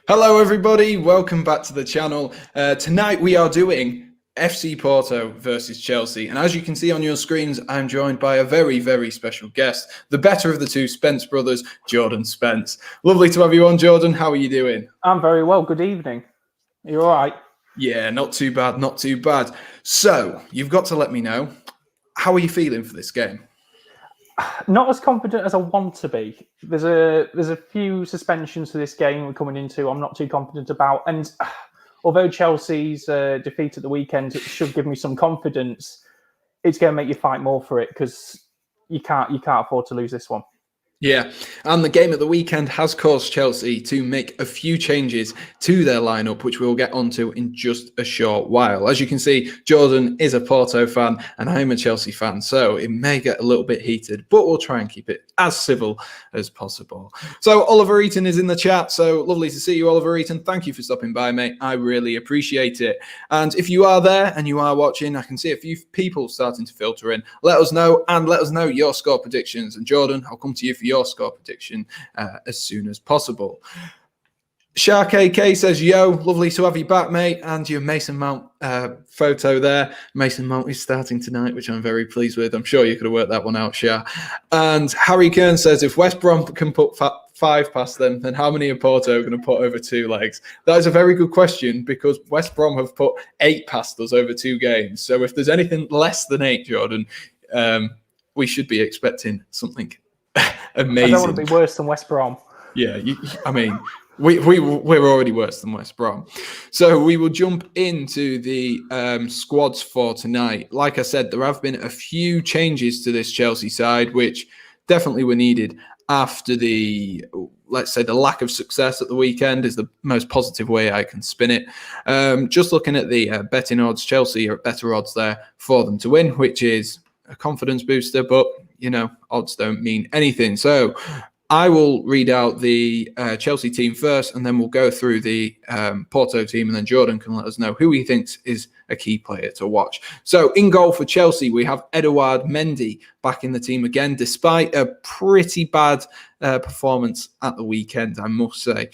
Hello everybody, welcome back to the channel. Tonight we are doing FC Porto versus Chelsea, and as you can see on your screens, I'm joined by a very, very special guest, the better of the two Spence brothers, Jordan Spence. Lovely to have you on, Jordan. How are you doing? I'm very well, good evening. You all right? Yeah, not too bad, not too bad. So, you've got to let me know, how are you feeling for this game? Not as confident as I want to be. There's a few suspensions to this game we're coming into. I'm not too confident about, and although Chelsea's defeat at the weekend should give me some confidence, it's going to make you fight more for it because you can't afford to lose this one. Yeah, and the game at the weekend has caused Chelsea to make a few changes to their lineup, which we'll get onto in just a short while. As you can see, Jordan is a Porto fan and I'm a Chelsea fan, so it may get a little bit heated, but we'll try and keep it as civil as possible. So Oliver Eaton is in the chat, so lovely to see you, Oliver Eaton. Thank you for stopping by, mate. I really appreciate it. And if you are there and you are watching, I can see a few people starting to filter in. Let us know, and let us know your score predictions. And Jordan, I'll come to you for your score prediction as soon as possible. Shark AK says, yo, lovely to have you back, mate. And your Mason Mount photo there. Mason Mount is starting tonight, which I'm very pleased with. I'm sure you could have worked that one out, Shar. And Harry Kern says, if West Brom can put 5 past them, then how many are Porto going to put over 2 legs? That is a very good question, because West Brom have put 8 past us over 2 games. So if there's anything less than 8, Jordan, we should be expecting something amazing. I don't want to be worse than West Brom. Yeah, I mean, we're already worse than West Brom. So we will jump into the squads for tonight. Like I said, there have been a few changes to this Chelsea side, which definitely were needed after the, let's say, the lack of success at the weekend is the most positive way I can spin it. Just looking at the betting odds, Chelsea are at better odds there for them to win, which is a confidence booster, but you know, odds don't mean anything. So I will read out the Chelsea team first, and then we'll go through the Porto team, and then Jordan can let us know who he thinks is a key player to watch. So in goal for Chelsea, we have Edouard Mendy back in the team again, despite a pretty bad performance at the weekend, I must say.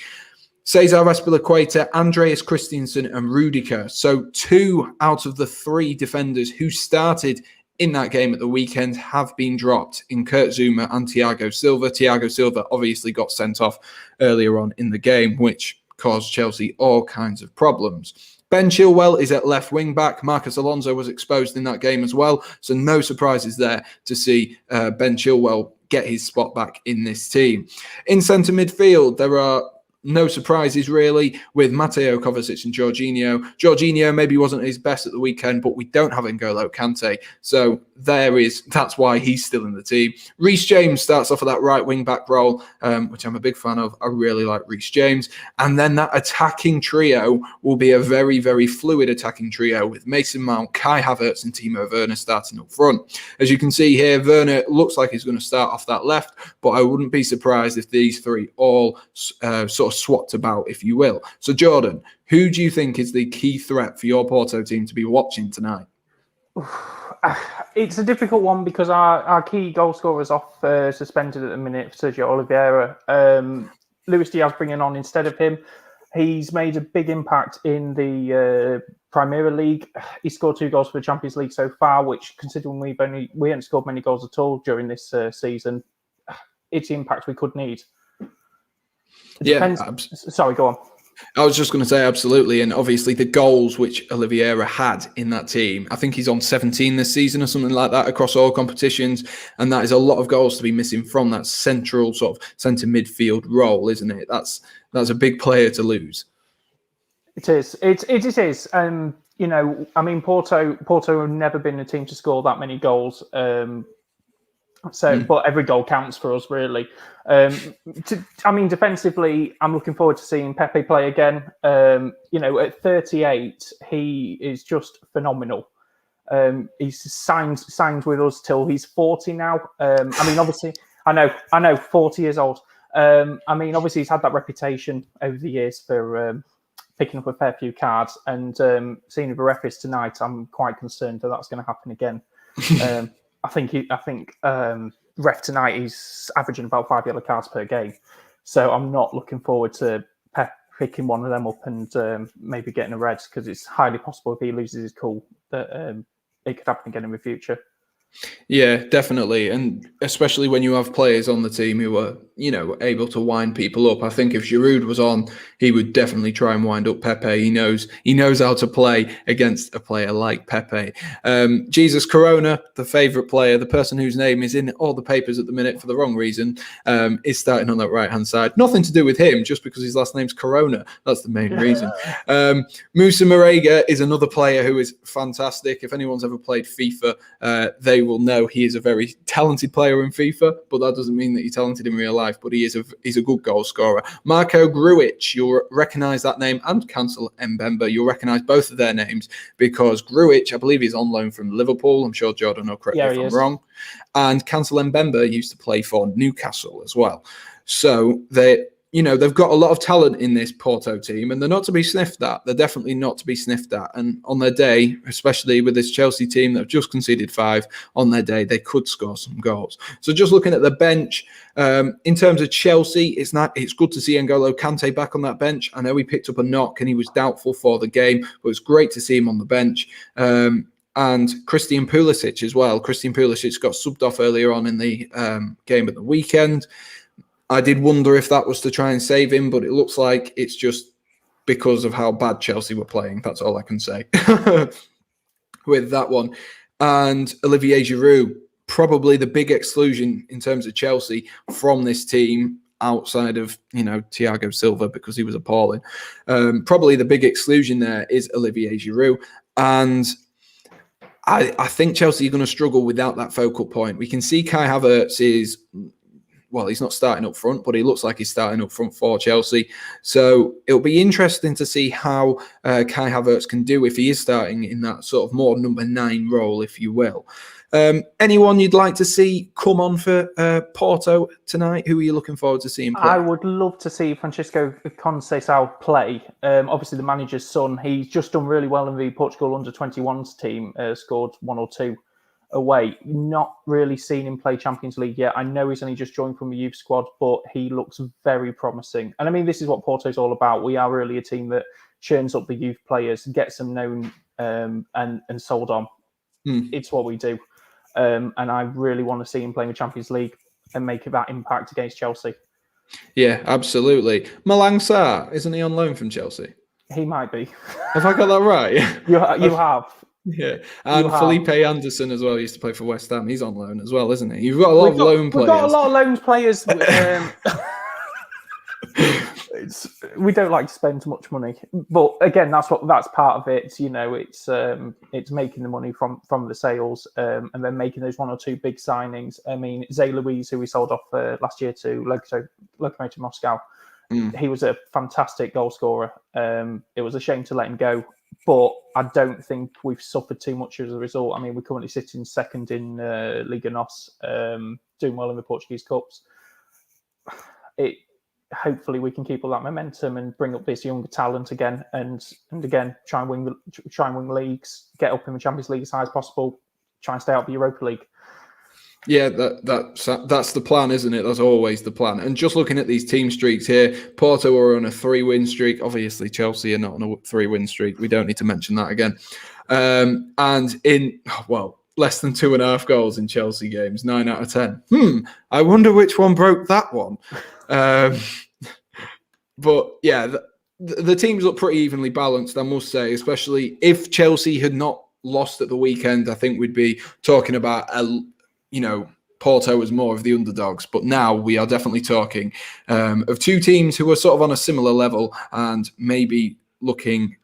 Cesar Azpilicueta, Andreas Christensen, and Rudiger. So 2 out of the 3 defenders who started in that game at the weekend have been dropped in Kurt Zouma and Thiago Silva. Thiago Silva obviously got sent off earlier on in the game, which caused Chelsea all kinds of problems. Ben Chilwell is at left wing back. Marcus Alonso was exposed in that game as well, so no surprises there to see Ben Chilwell get his spot back in this team. In centre midfield, there are no surprises, really, with Mateo Kovacic and Jorginho. Jorginho maybe wasn't his best at the weekend, but we don't have N'Golo Kante. So that's why he's still in the team. Reece James starts off at that right wing-back role, which I'm a big fan of. I really like Reece James. And then that attacking trio will be a very, very fluid attacking trio with Mason Mount, Kai Havertz, and Timo Werner starting up front. As you can see here, Werner looks like he's going to start off that left, but I wouldn't be surprised if these 3 all sort of swapped about, if you will. So Jordan, who do you think is the key threat for your Porto team to be watching tonight? It's a difficult one because our key goal scorer is off suspended at the minute, Sergio Oliveira. Luis Diaz bringing on instead of him. He's made a big impact in the Premier League. He scored 2 goals for the Champions League so far, which, considering we haven't scored many goals at all during this season, it's the impact we could need. Sorry, go on. I was just going to say absolutely, and obviously the goals which Oliveira had in that team, I think he's on 17 this season or something like that across all competitions, and that is a lot of goals to be missing from that central sort of centre midfield role, isn't it? That's a big player to lose. It is. It is. You know, I mean, Porto have never been a team to score that many goals. But every goal counts for us, really. Defensively, I'm looking forward to seeing Pepe play again. You know, at 38, he is just phenomenal. He's signed with us till he's 40 now. Obviously, I know, 40 years old. Obviously, he's had that reputation over the years for picking up a fair few cards, and seeing the referees tonight, I'm quite concerned that that's going to happen again. I think ref tonight, he's averaging about 5 yellow cards per game. So I'm not looking forward to picking one of them up and maybe getting a red, because it's highly possible if he loses his cool that it could happen again in the future. Yeah, definitely. And especially when you have players on the team who are, able to wind people up. I think if Giroud was on, he would definitely try and wind up Pepe. He knows how to play against a player like Pepe. Jesus Corona, the favourite player, the person whose name is in all the papers at the minute for the wrong reason, is starting on that right-hand side. Nothing to do with him, just because his last name's Corona. That's the main reason. Musa Marega is another player who is fantastic. If anyone's ever played FIFA, they will know he is a very talented player in FIFA, but that doesn't mean that he's talented in real life, but he's a good goal scorer. Marco Grujic, you'll recognise that name, and Cancel Mbemba, you'll recognise both of their names, because Grujic, I believe, is on loan from Liverpool. I'm sure Jordan will correct me if I'm wrong. And Cancel Mbemba used to play for Newcastle as well. So they've got a lot of talent in this Porto team, and they're not to be sniffed at. They're definitely not to be sniffed at. And on their day, especially with this Chelsea team that have just conceded 5, on their day, they could score some goals. So just looking at the bench, in terms of Chelsea, it's good to see N'Golo Kante back on that bench. I know he picked up a knock and he was doubtful for the game, but it's great to see him on the bench. And Christian Pulisic as well. Christian Pulisic got subbed off earlier on in the game at the weekend. I did wonder if that was to try and save him, but it looks like it's just because of how bad Chelsea were playing. That's all I can say with that one. And Olivier Giroud, probably the big exclusion in terms of Chelsea from this team, outside of, Thiago Silva, because he was appalling. Probably the big exclusion there is Olivier Giroud. And I think Chelsea are going to struggle without that focal point. We can see Kai Havertz is... Well, he's not starting up front, but he looks like he's starting up front for Chelsea. So it'll be interesting to see how Kai Havertz can do if he is starting in that sort of more number 9 role, if you will. Anyone you'd like to see come on for Porto tonight? Who are you looking forward to seeing play? I would love to see Francisco Conceição play. Obviously, the manager's son. He's just done really well in the Portugal under-21s team, scored 1 or 2 away. Not really seen him play Champions League yet. I know he's only just joined from the youth squad, but he looks very promising. And I mean, this is what Porto's all about. We are really a team that churns up the youth players, gets them known and sold on. It's what we do. And I really want to see him playing the Champions League and make that impact against Chelsea. Yeah, absolutely. Malang Sarr, isn't he on loan from Chelsea? He might be. Have I got that right? You have. Yeah, and Felipe Anderson as well used to play for West Ham. He's on loan as well, isn't he? You've got a lot of loan players. We've got a lot of loan players. We don't like to spend much money, but again, that's part of it. It's making the money from the sales, and then making those 1 or 2 big signings. I mean, Zé Luiz, who we sold off last year to Lokomotiv Moscow, he was a fantastic goal scorer. It was a shame to let him go, but I don't think we've suffered too much as a result. I mean, we're currently sitting second in Liga NOS, doing well in the Portuguese Cups. Hopefully we can keep all that momentum and bring up this younger talent again, and again try and win leagues, get up in the Champions League as high as possible, try and stay out of the Europa League. Yeah, that's the plan, isn't it? That's always the plan. And just looking at these team streaks here, Porto are on a 3-win streak. Obviously, Chelsea are not on a 3-win streak. We don't need to mention that again. And in, less than 2.5 goals in Chelsea games, 9 out of 10. I wonder which one broke that one. But yeah, the teams look pretty evenly balanced, I must say, especially if Chelsea had not lost at the weekend. I think we'd be talking about Porto as more of the underdogs, but now we are definitely talking of 2 teams who are sort of on a similar level and maybe looking,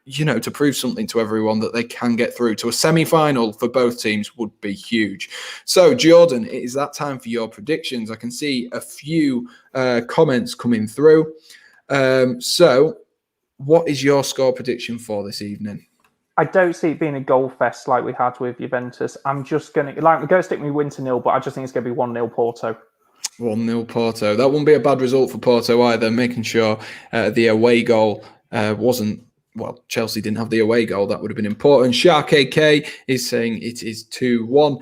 to prove something to everyone that they can get through to a semi-final for both teams would be huge. So, Jordan, it is that time for your predictions. I can see a few comments coming through. So, what is your score prediction for this evening? I don't see it being a goal fest like we had with Juventus. I'm just going to stick me win to 0, but I just think it's going to be 1-0 Porto. 1-0 Porto. That wouldn't be a bad result for Porto either, making sure the away goal wasn't well, Chelsea didn't have the away goal. That would have been important. Shark AK is saying it is 2-1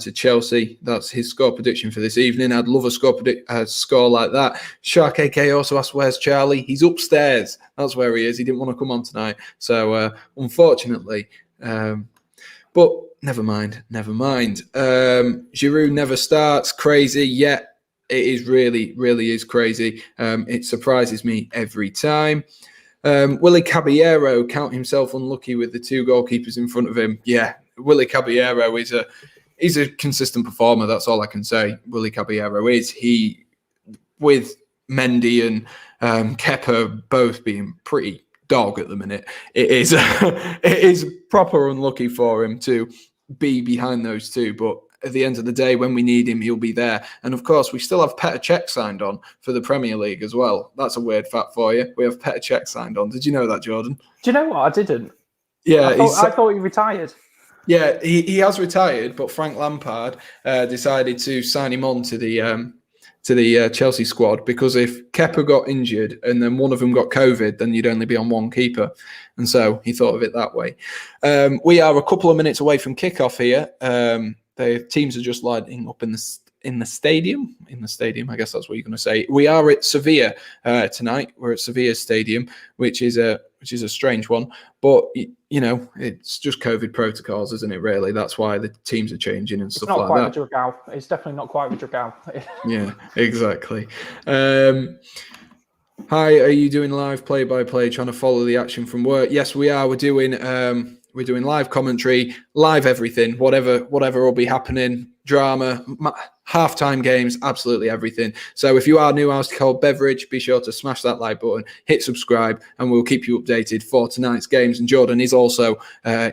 to Chelsea. That's his score prediction for this evening. I'd love a score like that. Shark AK also asked, where's Charlie? He's upstairs. That's where he is. He didn't want to come on tonight. So, unfortunately, but never mind. Giroud never starts. Crazy. Yeah, it is really is crazy. It surprises me every time. Willie Caballero count himself unlucky with the 2 goalkeepers in front of him. Yeah, Willie Caballero is a consistent performer. That's all I can say. Willie Caballero is. He, with Mendy and Kepa both being pretty dog at the minute, it is proper unlucky for him to be behind those 2. But at the end of the day, when we need him, he'll be there. And of course, we still have Petr Cech signed on for the Premier League as well. That's a weird fact for you. We have Petr Cech signed on. Did you know that, Jordan? Do you know what? I didn't. Yeah, I thought he retired. Yeah, he has retired, but Frank Lampard decided to sign him on to the Chelsea squad, because if Kepa got injured and then one of them got COVID, then you'd only be on one keeper. And so he thought of it that way. We are a couple of minutes away from kickoff here. The teams are just lining up in the stadium. In the stadium, I guess that's what you're going to say. We are at Sevilla tonight. We're at Sevilla Stadium, which is a strange one. But it's just COVID protocols, isn't it? Really, that's why the teams are changing and stuff like that. It's not quite It's definitely not quite Dragao. Yeah, exactly. Hi, are you doing live play-by-play, trying to follow the action from work? Yes, we are. We're doing live commentary, live everything, whatever will be happening, drama, halftime games, absolutely everything. So if you are new house to Cold Beverage, be sure to smash that like button, hit subscribe, and we'll keep you updated for tonight's games. And Jordan is also,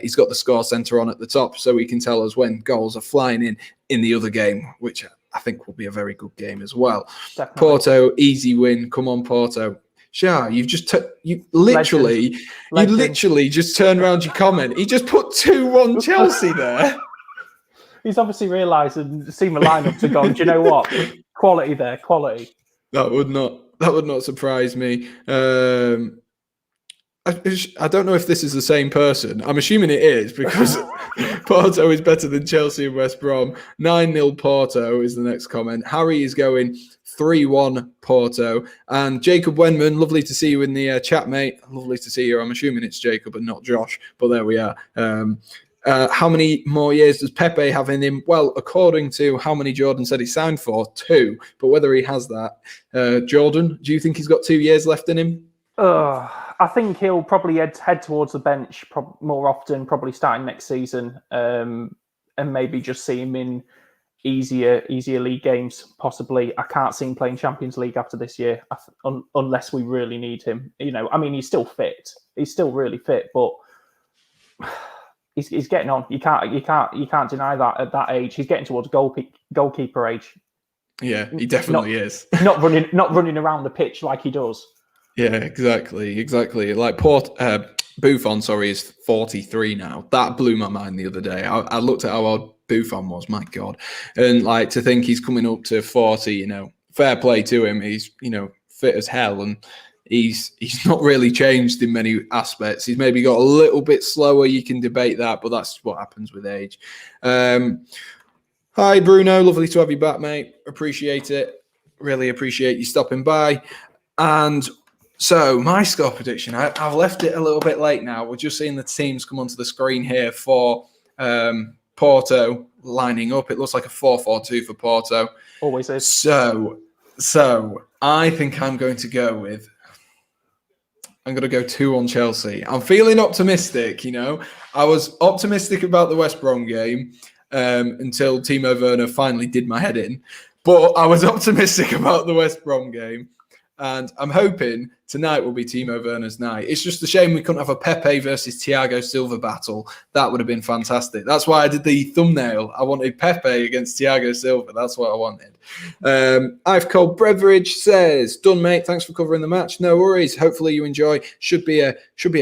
he's got the score centre on at the top, so he can tell us when goals are flying in the other game, which I think will be a very good game as well. Definitely. Porto, easy win. Come on, Porto. Shah, you've just you literally just turned around your comment. He just put 2-1 Chelsea there. He's obviously realised and seen the lineup to go, do you know what? Quality there, quality. That would not surprise me. I don't know if this is the same person. I'm assuming it is, because Porto is better than Chelsea and West Brom. 9-0 Porto is the next comment. Harry is going 3-1 Porto. And Jacob Wenman, lovely to see you in the chat, mate. Lovely to see you. I'm assuming it's Jacob and not Josh, but there we are. How many more years does Pepe have in him? Well, according to how many Jordan said he signed for, 2. But whether he has that, Jordan, do you think he's got 2 years left in him? I think he'll probably head towards the bench more often, probably starting next season, and maybe just see him in easier league games, possibly. I can't see him playing Champions League after this year, unless we really need him. He's still fit. He's still really fit, but he's getting on. You can't deny that at that age. He's getting towards goalkeeper age. Yeah, he definitely is. not running around the pitch like he does. Yeah, exactly. Like Buffon, is 43 now. That blew my mind the other day. I looked at how old Buffon was, my God. And like, to think he's coming up to 40, fair play to him. He's, fit as hell, and he's not really changed in many aspects. He's maybe got a little bit slower. You can debate that, but that's what happens with age. Hi, Bruno. Lovely to have you back, mate. Appreciate it. Really appreciate you stopping by. And so my score prediction, I've left it a little bit late now. We're just seeing the teams come onto the screen here for Porto lining up. It looks like a 4-4-2 for Porto. Always is. So I think I'm going to go 2 on Chelsea. I'm feeling optimistic, I was optimistic about the West Brom game until Timo Werner finally did my head in. But I was optimistic about the West Brom game. And I'm hoping tonight will be Timo Werner's night. It's just a shame we couldn't have a Pepe versus Thiago Silva battle. That would have been fantastic. That's why I did the thumbnail. I wanted Pepe against Thiago Silva. That's what I wanted. I've Cold Beverage says, done, mate. Thanks for covering the match. No worries. Hopefully you enjoy. Should be a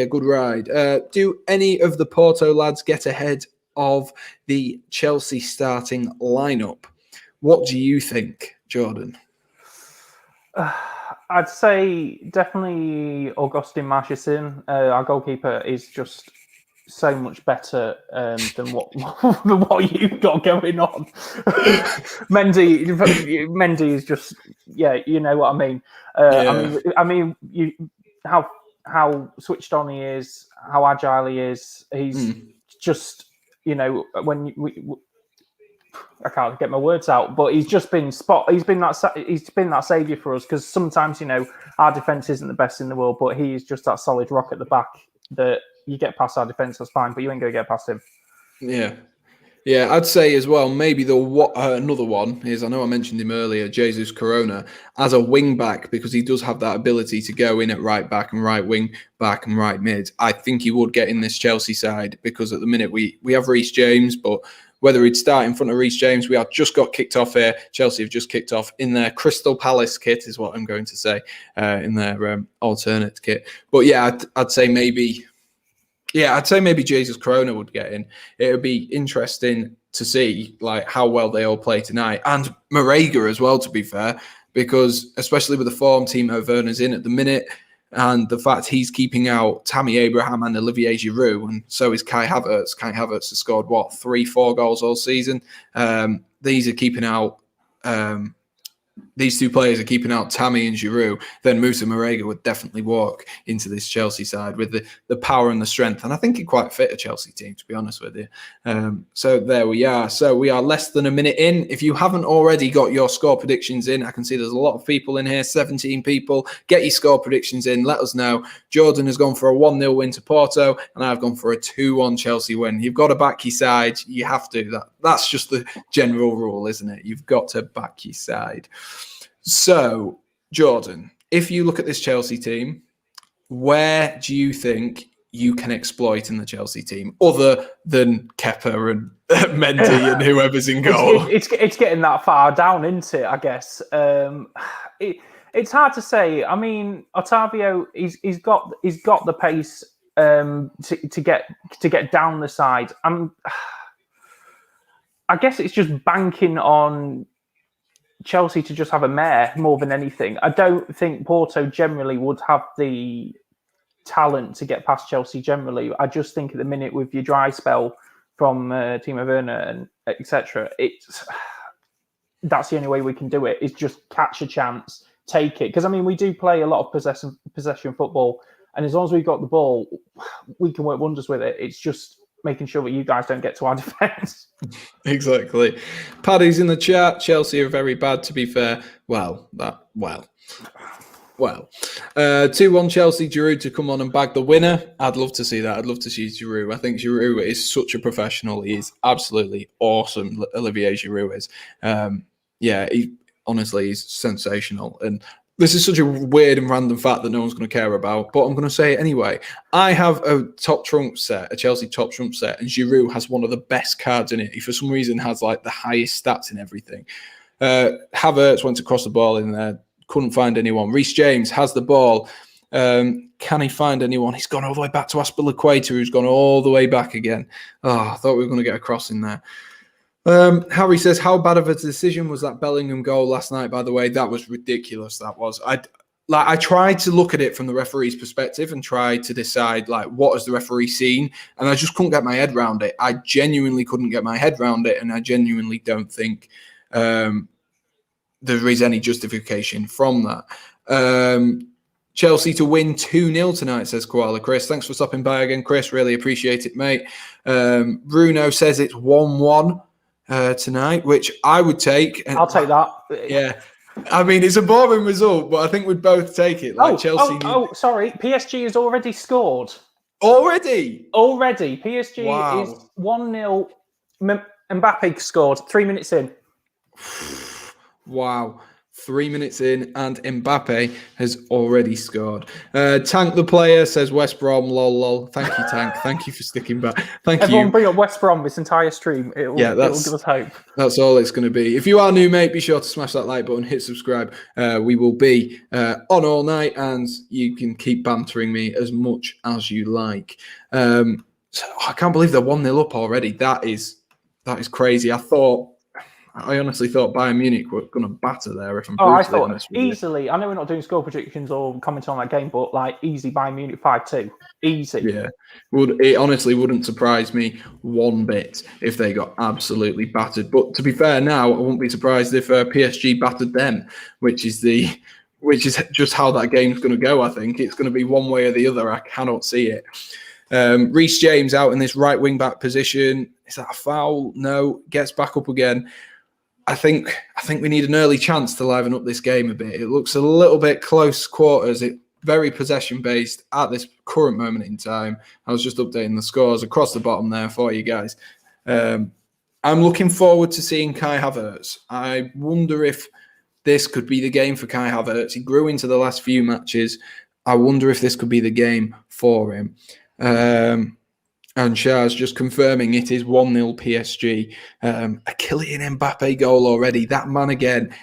good ride. Do any of the Porto lads get ahead of the Chelsea starting lineup? What do you think, Jordan? I'd say definitely Augustin Marchessin. Our goalkeeper is just so much better than what you've got going on. Mendy is just, yeah, you know what I mean. How switched on he is, how agile he is. He's just, I can't get my words out, but he's just been He's been that saviour for us, because sometimes our defence isn't the best in the world, but he is just that solid rock at the back that you get past our defence, that's fine, but you ain't going to get past him. Yeah, I'd say as well, maybe another one is, I know I mentioned him earlier, Jesus Corona, as a wing back, because he does have that ability to go in at right back and right wing back and right mid. I think he would get in this Chelsea side, because at the minute we have Reece James, but whether he'd start in front of Reece James, we have just got kicked off here. Chelsea have just kicked off in their Crystal Palace kit, is what I'm going to say, in their alternate kit. But yeah, I'd say maybe Jesus Corona would get in. It would be interesting to see like how well they all play tonight, and Marega as well, to be fair, because especially with the form Timo Werner's in at the minute, and the fact he's keeping out Tammy Abraham and Olivier Giroud, and so is Kai Havertz. Kai Havertz has scored 3-4 goals all season. These are keeping out. These two players are keeping out Tammy and Giroud, then Moussa Marega would definitely walk into this Chelsea side with the power and the strength. And I think he'd quite fit a Chelsea team, to be honest with you. So there we are. So we are less than a minute in. If you haven't already got your score predictions in, I can see there's a lot of people in here, 17 people. Get your score predictions in. Let us know. Jordan has gone for a 1-0 win to Porto, and I've gone for a 2-1 Chelsea win. You've got to back your side. You have to. That's just the general rule, isn't it? You've got to back your side. So, Jordan, if you look at this Chelsea team, where do you think you can exploit in the Chelsea team, other than Kepa and Mendy and whoever's in goal? It's getting that far down, isn't it, I guess? It's hard to say. I mean, Otavio, he's got the pace to get down the side. I guess it's just banking on Chelsea to just have a mare more than anything. I don't think Porto generally would have the talent to get past Chelsea generally. I just think at the minute, with your dry spell from Timo Werner and etc., that's the only way we can do it, is just catch a chance, take it. Because I mean, we do play a lot of possession football, and as long as we've got the ball, we can work wonders with it. It's just making sure that you guys don't get to our defence. Exactly. Paddy's in the chat. Chelsea are very bad, to be fair. 2-1 Chelsea. Giroud to come on and bag the winner. I'd love to see that. I'd love to see Giroud. I think Giroud is such a professional. He is absolutely awesome. Olivier Giroud is. He's sensational. And this is such a weird and random fact that no one's going to care about, but I'm going to say it anyway. I have a Chelsea top trump set, and Giroud has one of the best cards in it. He, for some reason, has like the highest stats in everything. Havertz went to cross the ball in there, couldn't find anyone. Reece James has the ball. Can he find anyone? He's gone all the way back to Aspilicueta, who's gone all the way back again. I thought we were going to get a cross in there. Harry says, how bad of a decision was that Bellingham goal last night, by the way? That was ridiculous, that was. I tried to look at it from the referee's perspective and try to decide, what has the referee seen? And I just couldn't get my head around it. I genuinely couldn't get my head around it, and I genuinely don't think there is any justification from that. Chelsea to win 2-0 tonight, says Koala Chris. Thanks for stopping by again, Chris. Really appreciate it, mate. Bruno says it's 1-1. Tonight, which I would take. I'll take that. Yeah. I mean, it's a boring result, but I think we'd both take it. Chelsea. Sorry. PSG has already scored. Already? PSG is 1-0. Mbappe scored 3 minutes in. Wow. 3 minutes in, and Mbappe has already scored. Tank the player says West Brom, lol. Thank you, Tank. Thank you for sticking back. Everyone bring up West Brom this entire stream. It'll give us hope. That's all it's going to be. If you are new, mate, be sure to smash that like button, hit subscribe. We will be on all night, and you can keep bantering me as much as you like. I can't believe they're 1-0 up already. That is crazy. I thought I honestly thought Bayern Munich were going to batter there. If I'm I brutally thought honest with you. easily. I know we're not doing score predictions or commenting on that game, but like easy Bayern Munich 5-2, easy. Yeah, it honestly wouldn't surprise me one bit if they got absolutely battered. But to be fair, now I wouldn't be surprised if PSG battered them, which is just how that game's going to go. I think it's going to be one way or the other. I cannot see it. Reece James out in this right wing back position. Is that a foul? No. Gets back up again. I think we need an early chance to liven up this game a bit. It looks a little bit close quarters. Very possession based at this current moment in time. I was just updating the scores across the bottom there for you guys. I'm looking forward to seeing Kai Havertz. I wonder if this could be the game for Kai Havertz. He grew into the last few matches. I wonder if this could be the game for him. And Shah's just confirming it is 1-0 PSG. A Kylian Mbappe goal already. That man again.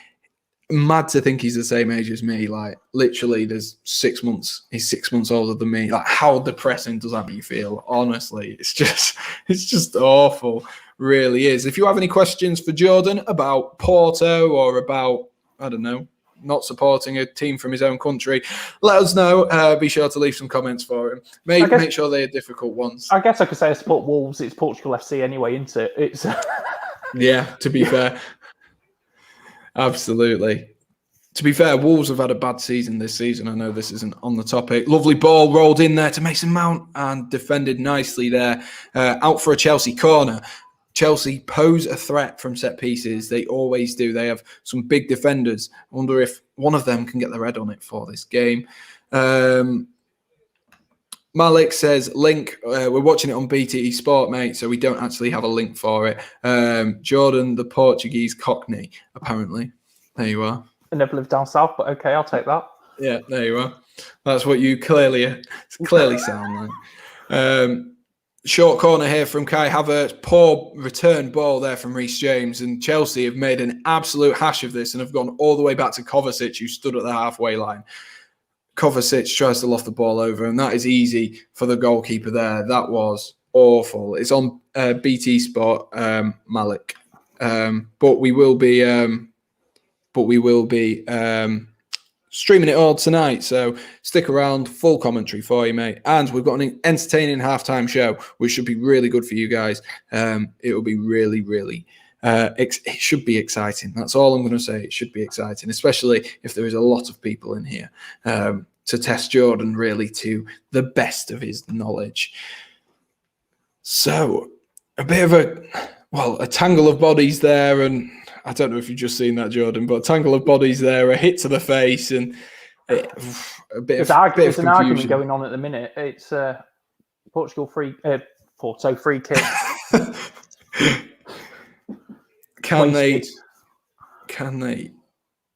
Mad to think he's the same age as me. Like, literally, there's 6 months. He's 6 months older than me. Like, how depressing does that make you feel? Honestly, it's just awful. Really is. If you have any questions for Jordan about Porto or about, I don't know, not supporting a team from his own country, let us know. Be sure to leave some comments for him. Make sure they are difficult ones. I guess I could say I support Wolves. It's Portugal FC anyway, isn't it? It's yeah, to be fair. Absolutely. To be fair, Wolves have had a bad season this season. I know this isn't on the topic. Lovely ball rolled in there to Mason Mount and defended nicely there. Out for a Chelsea corner. Chelsea pose a threat from set pieces. They always do. They have some big defenders. I wonder if one of them can get the red on it for this game. Malik says, link, we're watching it on BT Sport, mate, so we don't actually have a link for it. Jordan, the Portuguese Cockney, apparently. There you are. I never lived down south, but okay, I'll take that. Yeah, there you are. That's what you clearly sound like. Short corner here from Kai Havertz. Poor return ball there from Reece James. And Chelsea have made an absolute hash of this and have gone all the way back to Kovacic, who stood at the halfway line. Kovacic tries to loft the ball over, and that is easy for the goalkeeper there. That was awful. It's on BT Sport, Malik. But we will be streaming it all tonight, so stick around. Full commentary for you, mate. And we've got an entertaining halftime show, which should be really good for you guys. It will be really, really. It should be exciting. That's all I'm going to say. It should be exciting, especially if there is a lot of people in here to test Jordan really to the best of his knowledge. So, a bit of a tangle of bodies there, and I don't know if you've just seen that, Jordan, but a tangle of bodies there, a hit to the face, and a bit of an argument going on at the minute. It's Porto free kick. Can they?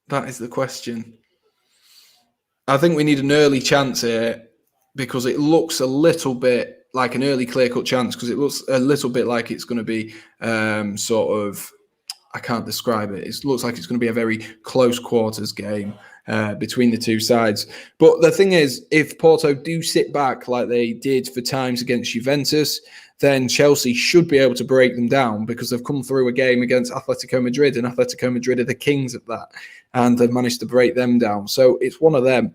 That is the question. I think we need an early chance here because it looks a little bit like an early clear-cut chance because it looks a little bit like it's going to be sort of, I can't describe it. It looks like it's going to be a very close quarters game between the two sides. But the thing is, if Porto do sit back like they did for times against Juventus, then Chelsea should be able to break them down because they've come through a game against Atletico Madrid, and Atletico Madrid are the kings at that, and they've managed to break them down. So it's one of them.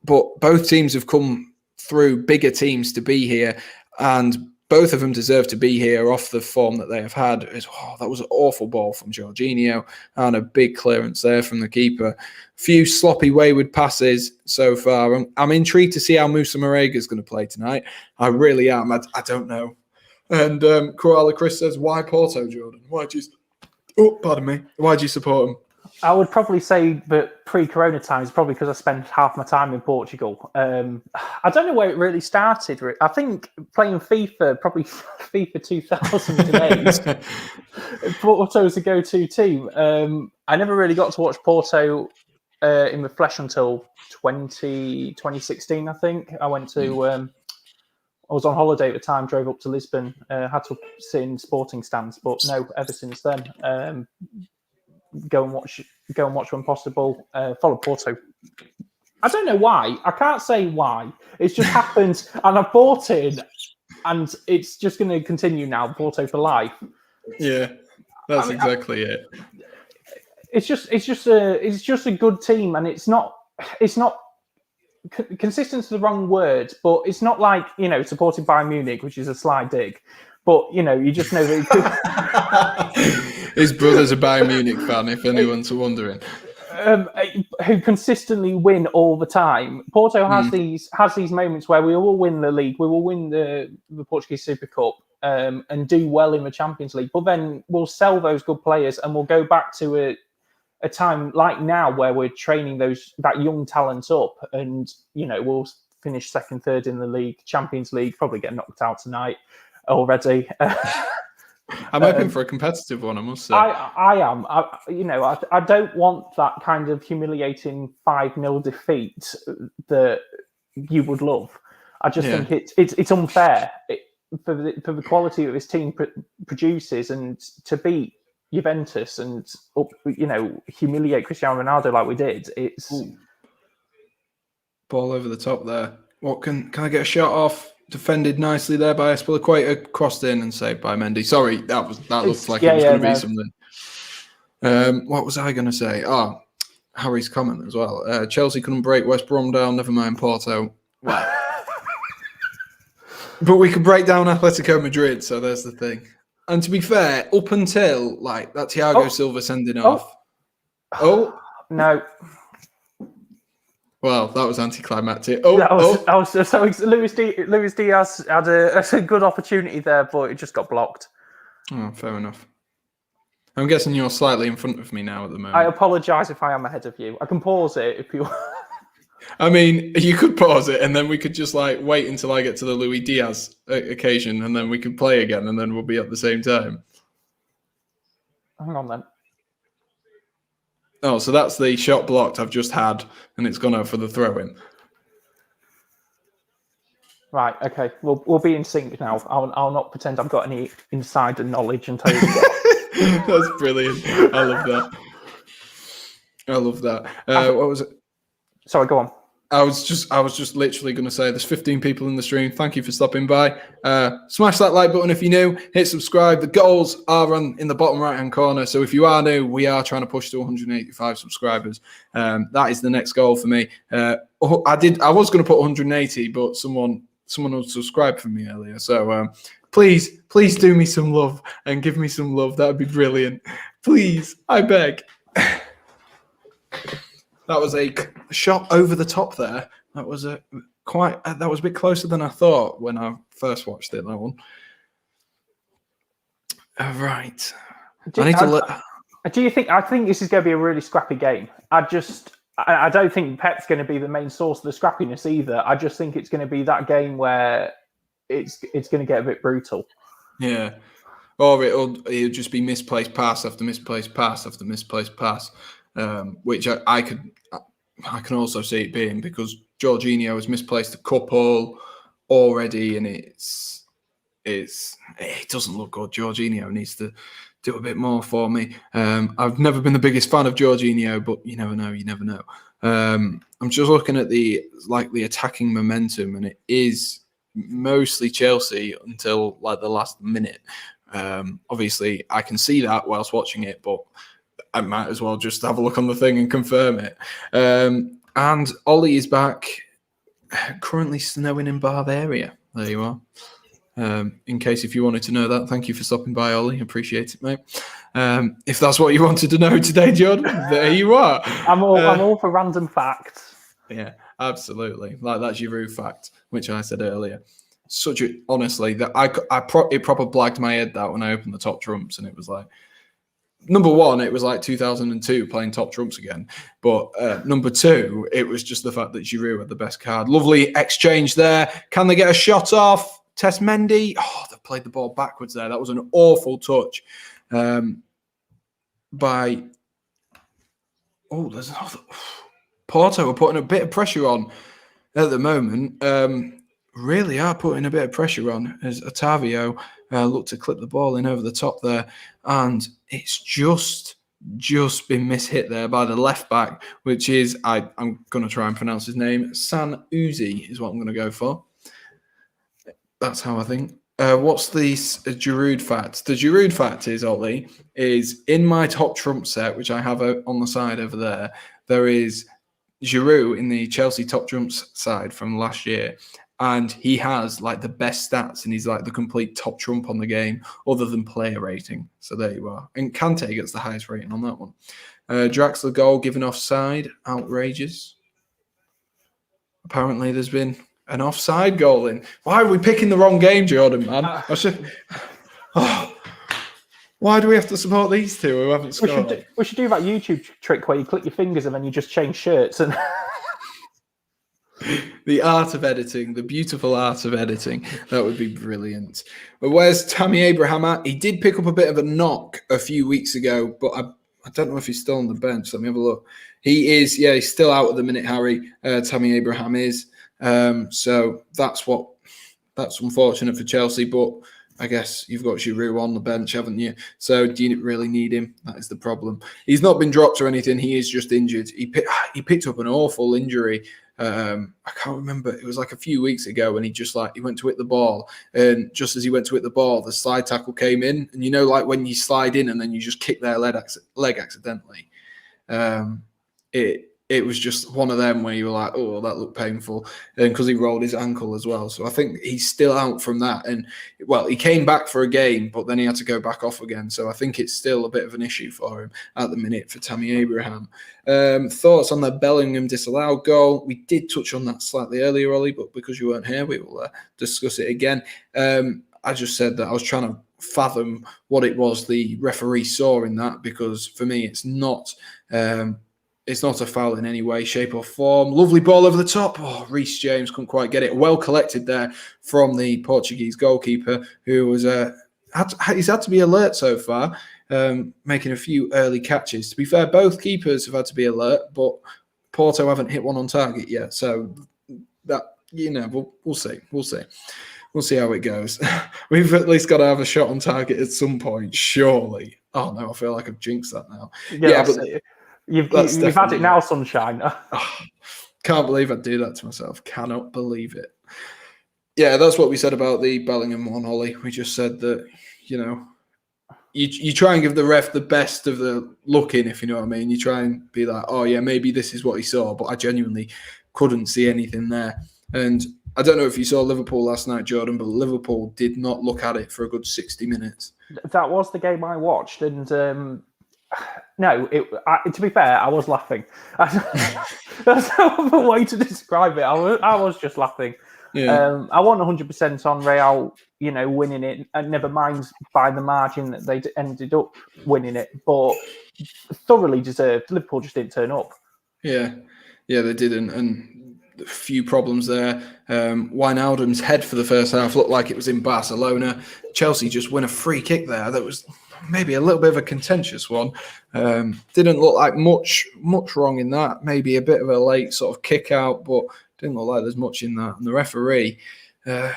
But both teams have come through bigger teams to be here, and both of them deserve to be here off the form that they have had. That was an awful ball from Jorginho and a big clearance there from the keeper. A few sloppy, wayward passes so far. I'm intrigued to see how Moussa Marega is going to play tonight. I really am. I don't know. And Koala Chris says, why Porto, Jordan? Why'd you support him? I would probably say that pre-Corona times, probably because I spent half my time in Portugal. I don't know where it really started. I think playing FIFA, probably FIFA 2008. Porto was a go-to team. I never really got to watch Porto in the flesh until 2016, I think. I went to... I was on holiday at the time, drove up to Lisbon, had to sit in sporting stands, but no, ever since then... Go and watch when possible. Follow Porto. I don't know why. I can't say why. It's just happened, and I've bought in, and it's just going to continue now. Porto for life. Yeah. That's exactly it. It's just a good team, and it's not consistent is the wrong word, but it's not like, supported by Munich, which is a slight dig. But you just know that his brother's a Bayern Munich fan, if anyone's wondering. Who consistently win all the time. Porto has these moments where we will win the league, we will win the Portuguese Super Cup, and do well in the Champions League. But then we'll sell those good players, and we'll go back to a time like now where we're training that young talent up, and we'll finish second, third in the league, Champions League, probably get knocked out tonight already. I'm hoping for a competitive one, I must say. I am. I don't want that kind of humiliating 5-0 defeat that you would love. I just think it's unfair for the quality that this team produces, and to beat Juventus and humiliate Cristiano Ronaldo like we did. It's ball over the top there. What can I get a shot off? Defended nicely there by Espilicueta, crossed in and saved by Mendy. Sorry, that looked like it was going to be something. What was I going to say? Oh, Harry's comment as well. Chelsea couldn't break West Brom down, never mind Porto. Wow. But we could break down Atletico Madrid, so there's the thing. And to be fair, up until that Thiago Silva sending off. Oh no. Well, that was anticlimactic. So Luis Diaz had a good opportunity there, but it just got blocked. Oh, fair enough. I'm guessing you're slightly in front of me now at the moment. I apologise if I am ahead of you. I can pause it if you. I mean, you could pause it, and then we could just wait until I get to the Luis Diaz occasion, and then we can play again, and then we'll be at the same time. Hang on then. Oh, so that's the shot blocked I've just had, and it's gone out for the throw-in. Right, okay. We'll be in sync now. I'll not pretend I've got any insider knowledge and tell you. That's brilliant. I love that. What was it? Sorry, go on. I was just literally going to say there's 15 people in the stream. Thank you for stopping by. Smash that like button if you're new. Hit subscribe. The goals are in the bottom right-hand corner. So if you are new, we are trying to push to 185 subscribers. That is the next goal for me. I was going to put 180, but someone unsubscribed from me earlier. So please do me some love and give me some love. That would be brilliant. Please, I beg. That was a shot over the top there. That was a bit closer than I thought when I first watched it, that one. Right. I think this is going to be a really scrappy game. I don't think Pep's going to be the main source of the scrappiness either. I just think it's going to be that game where it's going to get a bit brutal. Yeah. Or it'll just be misplaced pass after misplaced pass after misplaced pass. Which I can also see it being, because Jorginho has misplaced a couple already, and it doesn't look good. Jorginho needs to do a bit more for me. I've never been the biggest fan of Jorginho, but you never know. I'm just looking at the attacking momentum, and it is mostly Chelsea until the last minute. Obviously, I can see that whilst watching it, but I might as well just have a look on the thing and confirm it. And Ollie is back. Currently snowing in Bavaria. There you are. In case if you wanted to know that, thank you for stopping by, Ollie. Appreciate it, mate. If that's what you wanted to know today, Jordan, there you are. I'm all for random facts. Yeah, absolutely. Like that Giroud fact, which I said earlier. Honestly, that it proper blagged my head that when I opened the top trumps, and it was like, number one, it was like 2002 playing top trumps again. But number two, it was just the fact that Giroud had the best card. Lovely exchange there. Can they get a shot off? Tess Mendy. Oh, they played the ball backwards there. That was an awful touch by... Oh, there's another... Porto are putting a bit of pressure on at the moment. Really are putting a bit of pressure on as Otavio looked to clip the ball in over the top there. And it's just been mishit there by the left back, which is, I'm going to try and pronounce his name, San Uzi is what I'm going to go for. That's how I think. What's the Giroud fact? The Giroud fact is, Ollie, is in my top trump set, which I have on the side over there, there is Giroud in the Chelsea top trumps side from last year. And he has like the best stats and he's like the complete top trump on the game other than player rating. So there you are. And Kante gets the highest rating on that one. Draxler goal given offside. Outrageous. Apparently there's been an offside goal in. Why are we picking the wrong game, Jordan, man? Why do we have to support these two who haven't scored? We should do that YouTube trick where you click your fingers and then you just change shirts. And the art of editing, the beautiful art of editing. That would be brilliant. But where's Tammy Abraham at? He did pick up a bit of a knock a few weeks ago, but I don't know if he's still on the bench. Let me have a look. He is, yeah, he's still out at the minute, Harry. Tammy Abraham is. So that's unfortunate for Chelsea, but I guess you've got Giroud on the bench, haven't you? So do you really need him? That is the problem. He's not been dropped or anything. He is just injured. He picked up an awful injury. I can't remember. It was like a few weeks ago, and he went to hit the ball, and just as he went to hit the ball, the slide tackle came in, and like when you slide in and then you just kick their leg accidentally. It was just one of them where you were like, oh, that looked painful. And because he rolled his ankle as well. So I think he's still out from that. And, well, he came back for a game, but then he had to go back off again. So I think it's still a bit of an issue for him at the minute for Tammy Abraham. Thoughts on the Bellingham disallowed goal? We did touch on that slightly earlier, Ollie, but because you weren't here, we will discuss it again. I just said that I was trying to fathom what it was the referee saw in that, because for me, it's not a foul in any way, shape or form. Lovely ball over the top. Oh, Reece James couldn't quite get it. Well collected there from the Portuguese goalkeeper, who was he's had to be alert so far, making a few early catches. To be fair, both keepers have had to be alert, but Porto haven't hit one on target yet. So that, we'll see. We'll see how it goes. We've at least got to have a shot on target at some point, surely. Oh no, I feel like I've jinxed that now. Yeah, but You've had it now, sunshine. Can't believe I'd do that to myself. Cannot believe it. Yeah, that's what we said about the Bellingham one, Ollie. We just said that, you try and give the ref the best of the look in, if you know what I mean. You try and be like, oh yeah, maybe this is what he saw, but I genuinely couldn't see anything there. And I don't know if you saw Liverpool last night, Jordan, but Liverpool did not look at it for a good 60 minutes. That was the game I watched, and no, to be fair, I was laughing. That's no way to describe it. I was just laughing. Yeah. I want 100% on Real, winning it, and never mind by the margin that they ended up winning it, but thoroughly deserved. Liverpool just didn't turn up. Yeah, they didn't, and a few problems there. Wijnaldum's head for the first half looked like it was in Barcelona. Chelsea just win a free kick there. That was maybe a little bit of a contentious one. Didn't look like much wrong in that. Maybe a bit of a late sort of kick out, but didn't look like there's much in that. And the referee, there's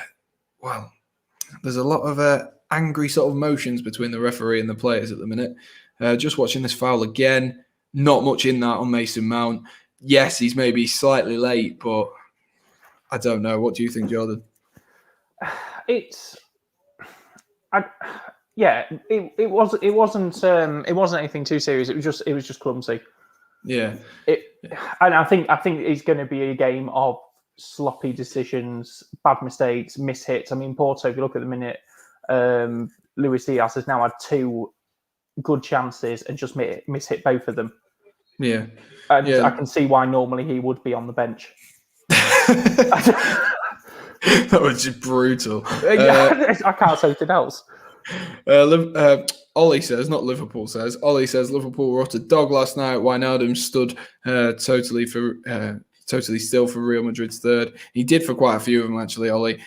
a lot of angry sort of emotions between the referee and the players at the minute. Just watching this foul again, not much in that on Mason Mount. Yes, he's maybe slightly late, but I don't know. What do you think, Jordan? It wasn't anything too serious. It was just clumsy. Yeah. And I think it's going to be a game of sloppy decisions, bad mistakes, mishits. I mean, Porto, if you look at the minute, Luis Diaz has now had 2 good chances and just mishit both of them. Yeah. And I can see why normally he would be on the bench. That was just brutal. I can't say anything else. Ollie says, not Liverpool says. Ollie says Liverpool were utter dog last night. Wijnaldum stood totally still for Real Madrid's third. He did for quite a few of them actually, Ollie,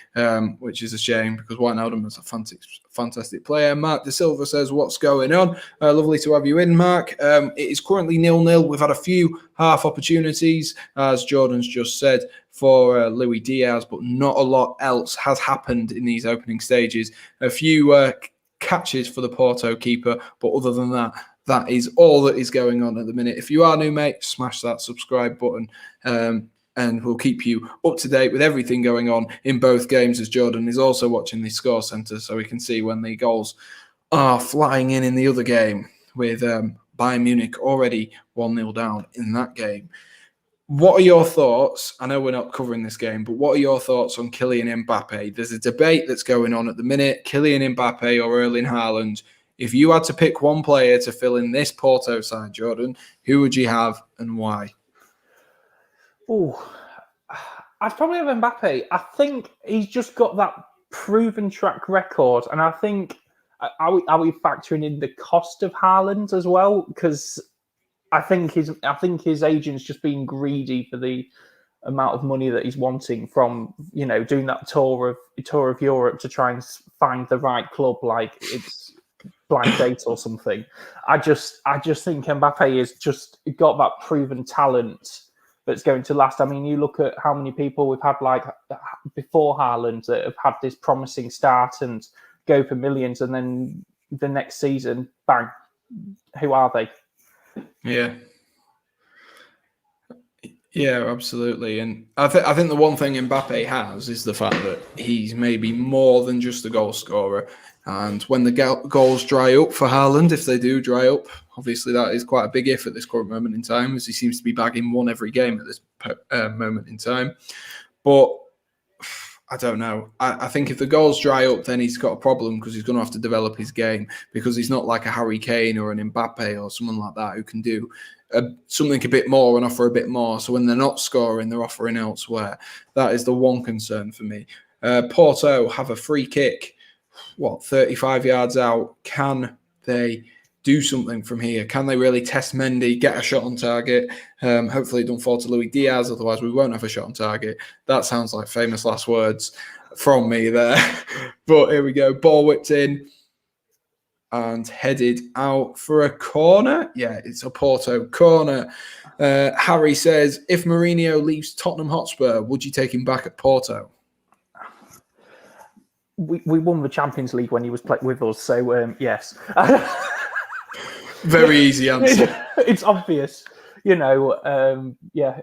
which is a shame because Wijnaldum was a fantastic player. Mark De Silva says, "What's going on? Lovely to have you in, Mark. It is currently 0-0. We've had a few half opportunities, as Jordan's just said, for Luis Diaz, but not a lot else has happened in these opening stages. A few catches for the Porto keeper, but other than that, that is all that is going on at the minute. If you are new, mate, smash that subscribe button. and we'll keep you up to date with everything going on in both games, as Jordan is also watching the score centre so we can see when the goals are flying in the other game, with Bayern Munich already 1-0 down in that game. What are your thoughts? I know we're not covering this game, but what are your thoughts on Kylian Mbappe? There's a debate that's going on at the minute, Kylian Mbappe or Erling Haaland. If you had to pick one player to fill in this Porto side, Jordan, who would you have and why? Oh, I'd probably have Mbappe. I think he's just got that proven track record, and I think are we factoring in the cost of Haaland as well? Because I think his agent's just being greedy for the amount of money that he's wanting from, doing that tour of Europe to try and find the right club, like it's blind date or something. I just think Mbappe has just got that proven talent that's going to last. I mean, you look at how many people we've had like before Haaland that have had this promising start and go for millions, and then the next season, bang, who are they? Yeah, absolutely. And I think the one thing Mbappe has is the fact that he's maybe more than just a goal scorer. And when the goals dry up for Haaland, if they do dry up, obviously that is quite a big if at this current moment in time, as he seems to be bagging one every game at this moment in time. But I don't know. I think if the goals dry up, then he's got a problem, because he's going to have to develop his game, because he's not like a Harry Kane or an Mbappe or someone like that who can do something a bit more and offer a bit more. So when they're not scoring, they're offering elsewhere. That is the one concern for me. Porto have a free kick, 35 yards out. Can they do something from here? Can they really test Mendy, get a shot on target? Hopefully it don't fall to Luis Diaz, otherwise we won't have a shot on target. That sounds like famous last words from me there. But here we go. Ball whipped in and headed out for a corner. Yeah, it's a Porto corner. Harry says, if Mourinho leaves Tottenham Hotspur, would you take him back at Porto? We won the Champions League when he was playing with us, so yes. Very easy answer. It's obvious, yeah.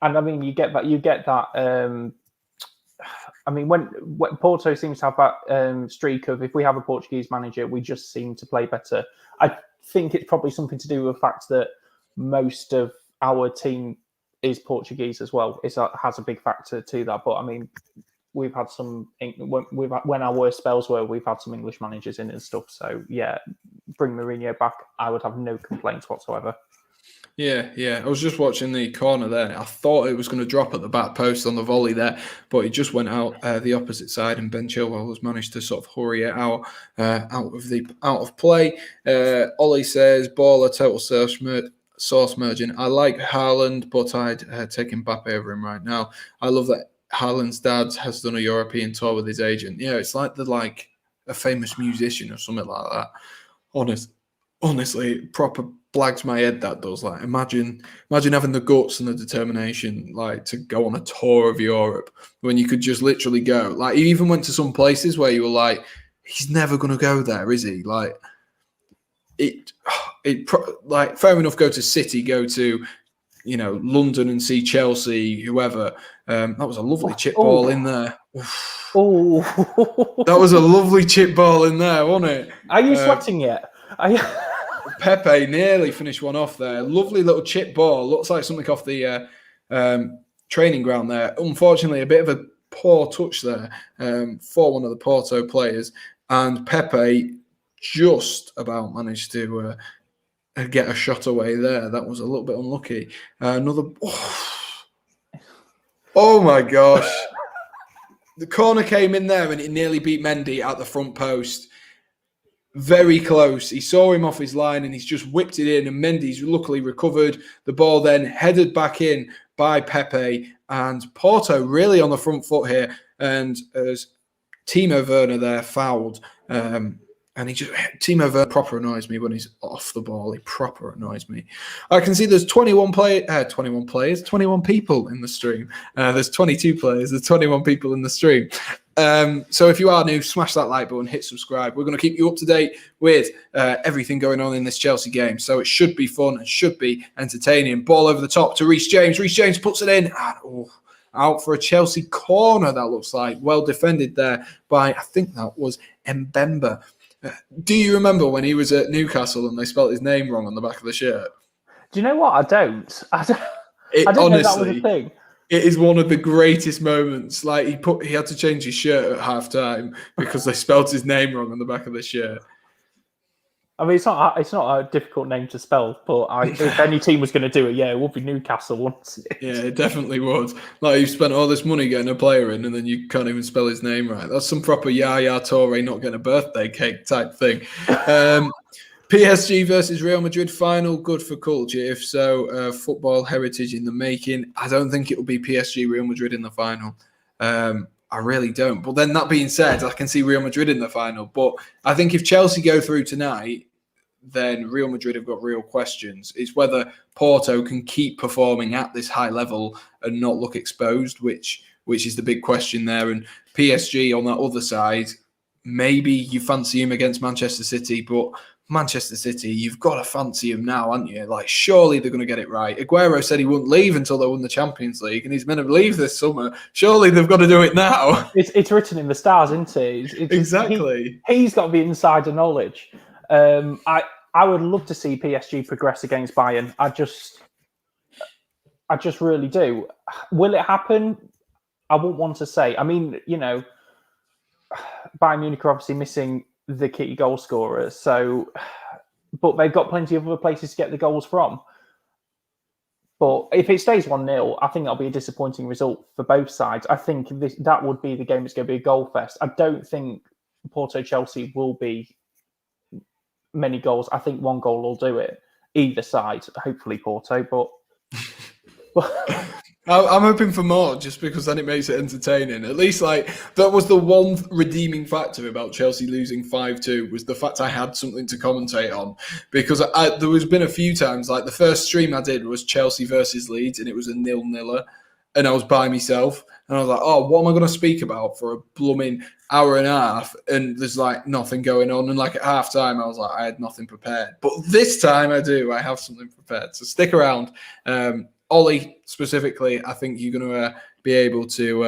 And I mean, you get that. I mean, when Porto seems to have that streak of, if we have a Portuguese manager, we just seem to play better. I think it's probably something to do with the fact that most of our team is Portuguese as well. It has a big factor to that. But I mean, we've had some, when our worst spells were, we've had some English managers in and stuff. So yeah, bring Mourinho back, I would have no complaints whatsoever. Yeah. I was just watching the corner there. I thought it was going to drop at the back post on the volley there, but it just went out the opposite side, and Ben Chilwell has managed to sort of hurry it out of play. Ollie says, baller, total source merging. I like Haaland, but I'd take Mbappe over him right now. I love that Haaland's dad has done a European tour with his agent. Yeah, it's like a famous musician or something like that. Honestly, proper blags my head, that does. Like, imagine having the guts and the determination, like, to go on a tour of Europe when you could just literally go. Like, you even went to some places where you were like, he's never going to go there, is he? Like, like, fair enough, go to City, go to, London and see Chelsea, whoever. That was a lovely chip ball in there. Oh, that was a lovely chip ball in there, wasn't it? Are you sweating yet? Pepe nearly finished one off there. Lovely little chip ball. Looks like something off the training ground there. Unfortunately, a bit of a poor touch there for one of the Porto players. And Pepe just about managed to get a shot away there. That was a little bit unlucky. Oh my gosh. The corner came in there and it nearly beat Mendy at the front post. Very close. He saw him off his line and he's just whipped it in, and Mendy's luckily recovered. The ball then headed back in by Pepe, and Porto really on the front foot here. And as Timo Werner there fouled, and Timo Werner proper annoys me when he's off the ball. He proper annoys me. I can see there's 21 people in the stream. There's 22 players. There's 21 people in the stream. So if you are new, smash that like button, hit subscribe. We're going to keep you up to date with everything going on in this Chelsea game. So it should be fun and should be entertaining. Ball over the top to Reece James. Reece James puts it in. And, out for a Chelsea corner, that looks like. Well defended there by, I think that was Mbemba. Do you remember when he was at Newcastle and they spelt his name wrong on the back of the shirt? Do you know what? I don't. I didn't Honestly, know that was a thing. It is one of the greatest moments. Like he had to change his shirt at half time because they spelled his name wrong on the back of the shirt. I mean, it's not a difficult name to spell, but if any team was going to do it, it would be Newcastle, wouldn't it? Yeah, it definitely would. Like, you've spent all this money getting a player in and then you can't even spell his name right. That's some proper Yaya Toure not getting a birthday cake type thing. PSG versus Real Madrid final, good for culture. If so, football heritage in the making. I don't think it will be PSG Real Madrid in the final. I really don't. But then that being said, I can see Real Madrid in the final. But I think if Chelsea go through tonight, then Real Madrid have got real questions. It's whether Porto can keep performing at this high level and not look exposed, which is the big question there. And PSG on that other side, maybe you fancy him against Manchester City, but Manchester City, you've got to fancy him now, haven't you? Like, surely they're going to get it right. Aguero said he wouldn't leave until they won the Champions League, and he's meant to leave this summer. Surely they've got to do it now. It's written in the stars, isn't it? Exactly. He's got the insider knowledge. I would love to see PSG progress against Bayern. I just really do. Will it happen? I wouldn't want to say. I mean, Bayern Munich are obviously missing the key goal scorer, but they've got plenty of other places to get the goals from. But if it stays 1-0, I think that'll be a disappointing result for both sides. I think that would be the game that's going to be a goal fest. I don't think Porto-Chelsea will be many goals. I think one goal will do it, either side, hopefully Porto, but I'm hoping for more, just because then it makes it entertaining. At least, like, that was the one redeeming factor about Chelsea losing 5-2, was the fact I had something to commentate on. Because there has been a few times, like the first stream I did was Chelsea versus Leeds, and it was a 0-0, and I was by myself, and I was like, oh, what am I going to speak about for a blooming hour and a half? And there's like nothing going on. And like at half time, I was like, I had nothing prepared. But this time I do. I have something prepared. So stick around. Ollie, specifically, I think you're going to be able to.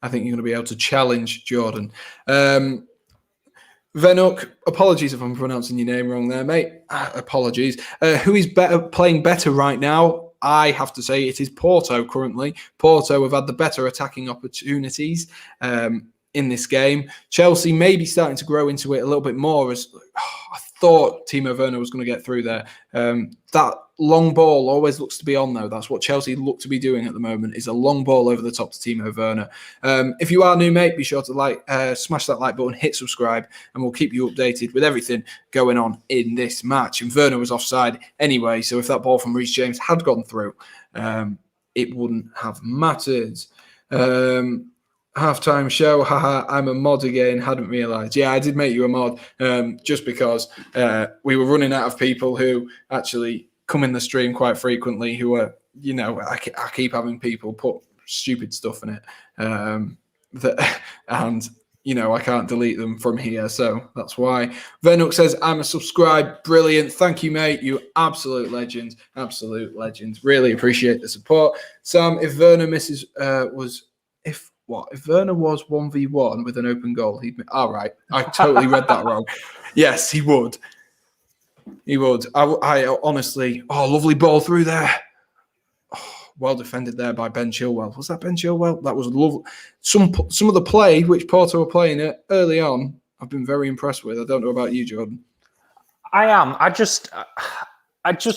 I think you're going to be able to challenge Jordan. Venuk, apologies if I'm pronouncing your name wrong there, mate. Apologies. Who is playing better right now? I have to say it is Porto currently. Porto have had the better attacking opportunities in this game. Chelsea may be starting to grow into it a little bit more, as I thought Timo Werner was going to get through there. That long ball always looks to be on, though. That's what Chelsea look to be doing at the moment, is a long ball over the top to Timo Werner. If you are new, mate, be sure to smash that like button, hit subscribe, and we'll keep you updated with everything going on in this match. And Werner was offside anyway, so if that ball from Reece James had gone through, it wouldn't have mattered. Halftime show, haha, I'm a mod again, hadn't realised. Yeah, I did make you a mod just because we were running out of people who actually come in the stream quite frequently, who are, I keep having people put stupid stuff in it. And, I can't delete them from here, so that's why. Venuk says, I'm a subscribe. Brilliant. Thank you, mate. You absolute legend. Absolute legend. Really appreciate the support. Sam, if Werner misses, if Werner was 1v1 with an open goal, he'd be... All right. I totally read that wrong. Yes, he would. He would. I honestly... Oh, lovely ball through there. Oh, well defended there by Ben Chilwell. Was that Ben Chilwell? That was lovely. Some of the play, which Porto were playing it early on, I've been very impressed with. I don't know about you, Jordan. I am. I just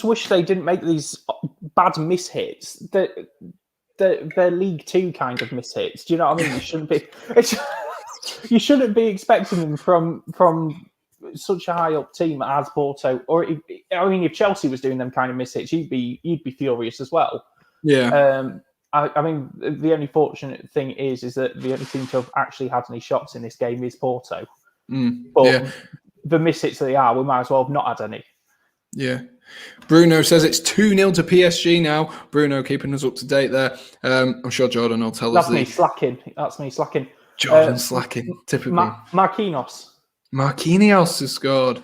wish they didn't make these bad mishits. They're League Two kind of mishits. Do you know what I mean? You shouldn't be expecting them from such a high up team as Porto. Or if Chelsea was doing them kind of mishits, you'd be furious as well. Yeah. I mean, the only fortunate thing is that the only team to have actually had any shots in this game is Porto. But the mishits they are, we might as well have not had any. Yeah. Bruno says it's 2-0 to PSG now. Bruno keeping us up to date there. I'm sure Jordan will tell us. That's me slacking. Jordan slacking, typically. Marquinhos has scored.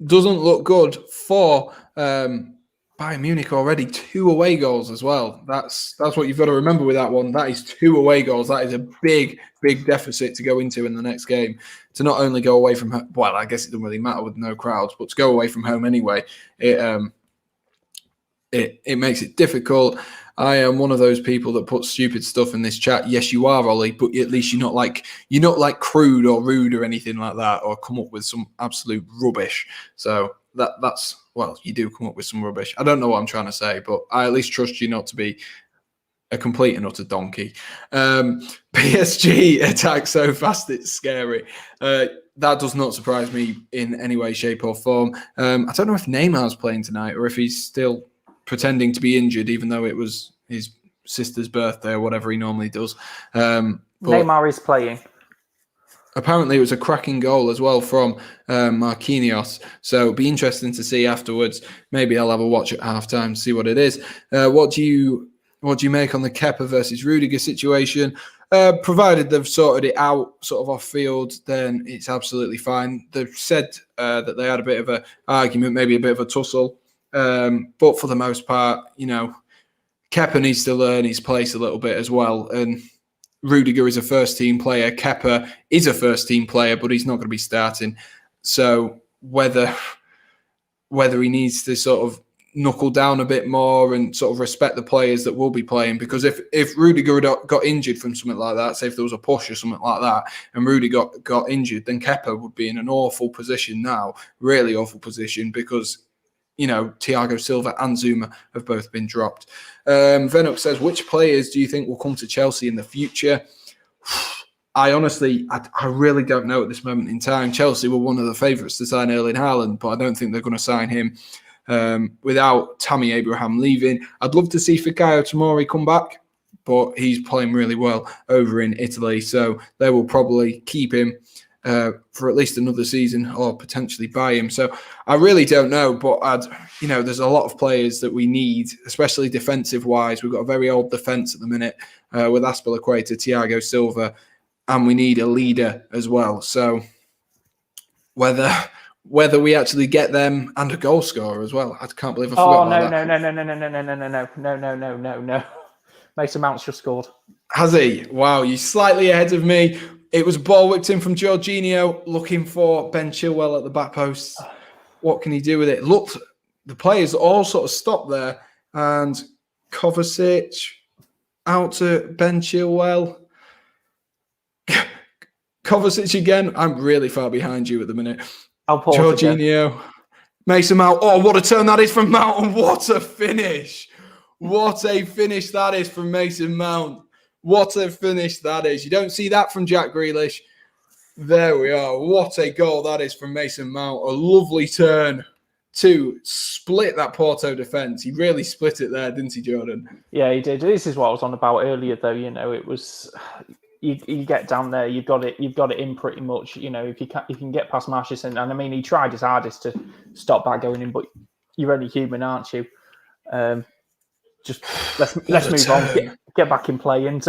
Doesn't look good for Bayern Munich already. 2 away goals as well. That's what you've got to remember with that one. That is 2 away goals. That is a big deficit to go into in the next game. To not only go away from home, well, I guess it doesn't really matter with no crowds, but to go away from home anyway, it makes it difficult. I am one of those people that put stupid stuff in this chat. Yes, you are, Ollie, but at least you're not like crude or rude or anything like that, or come up with some absolute rubbish. So that's well, you do come up with some rubbish. I don't know what I'm trying to say, but I at least trust you not to be a complete and utter donkey. PSG attack so fast it's scary. That does not surprise me in any way, shape, or form. I don't know if Neymar's playing tonight or if he's still pretending to be injured, even though it was his sister's birthday or whatever he normally does. Neymar is playing. Apparently, it was a cracking goal as well from Marquinhos. So it'll be interesting to see afterwards. Maybe I'll have a watch at halftime to see what it is. What do you make on the Kepa versus Rudiger situation? Provided they've sorted it out sort of off field, then it's absolutely fine. They've said that they had a bit of an argument, maybe a bit of a tussle. But for the most part, Kepa needs to learn his place a little bit as well. And Rudiger is a first-team player. Kepa is a first-team player, but he's not going to be starting. So whether he needs to sort of knuckle down a bit more and sort of respect the players that will be playing, because if Rudiger got injured from something like that, say if there was a push or something like that, and Rudiger got injured, then Kepa would be in an awful position now, really awful position, because Thiago Silva and Zuma have both been dropped. Venok says, which players do you think will come to Chelsea in the future? I really don't know at this moment in time. Chelsea were one of the favourites to sign Erling Haaland, but I don't think they're going to sign him without Tammy Abraham leaving. I'd love to see Fikayo Tomori come back, but he's playing really well over in Italy, so they will probably keep him for at least another season or potentially buy him. So I really don't know, but there's a lot of players that we need, especially defensive-wise. We've got a very old defence at the minute with Azpilicueta, Thiago Silva, and we need a leader as well. So whether we actually get them and a goal scorer as well, I can't believe I forgot about that. No. Mason Mount's just scored. Has he? Wow, you're slightly ahead of me. It was a ball whipped in from Jorginho, looking for Ben Chilwell at the back post. What can he do with it? Look, the players all sort of stopped there, and Kovacic out to Ben Chilwell. Kovacic again. I'm really far behind you at the minute. I'll pause Jorginho. Again. Mason Mount. Oh, what a turn that is from Mount, and what a finish. What a finish that is from Mason Mount. What a finish that is. You don't see that from Jack Grealish. There we are. What a goal that is from Mason Mount. A lovely turn to split that Porto defence. He really split it there, didn't he, Jordan? Yeah, he did. This is what I was on about earlier, though. It was you get down there, you've got it in pretty much. If you can get past Marchison, and I mean, he tried his hardest to stop that going in, but you're only human, aren't you? Just let's move on. Get back in play and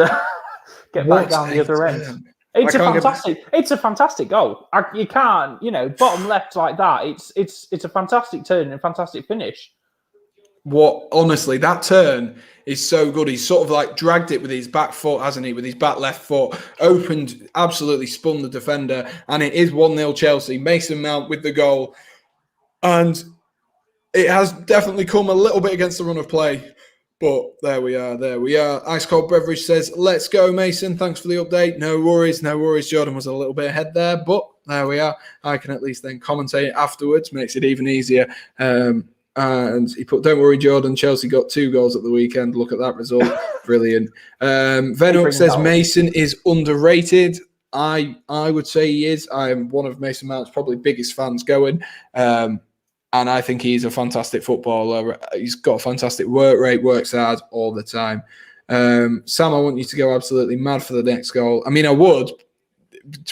get back down the other end. It's a fantastic goal. You can't, bottom left like that. It's a fantastic turn and a fantastic finish. Honestly, that turn is so good. He's sort of like dragged it with his back foot, hasn't he? With his back left foot, opened, absolutely spun the defender, and it is 1-0 Chelsea. Mason Mount with the goal, and it has definitely come a little bit against the run of play. But there we are. Ice Cold Beverage says, let's go, Mason. Thanks for the update. No worries. Jordan was a little bit ahead there, but there we are. I can at least then commentate afterwards. Makes it even easier. And he put, don't worry, Jordan. Chelsea got 2 goals at the weekend. Look at that result. Brilliant. Venok says Mason is underrated. I would say he is. I am one of Mason Mount's probably biggest fans going. And I think he's a fantastic footballer. He's got a fantastic work rate, works hard all the time. Sam, I want you to go absolutely mad for the next goal. I mean, I would,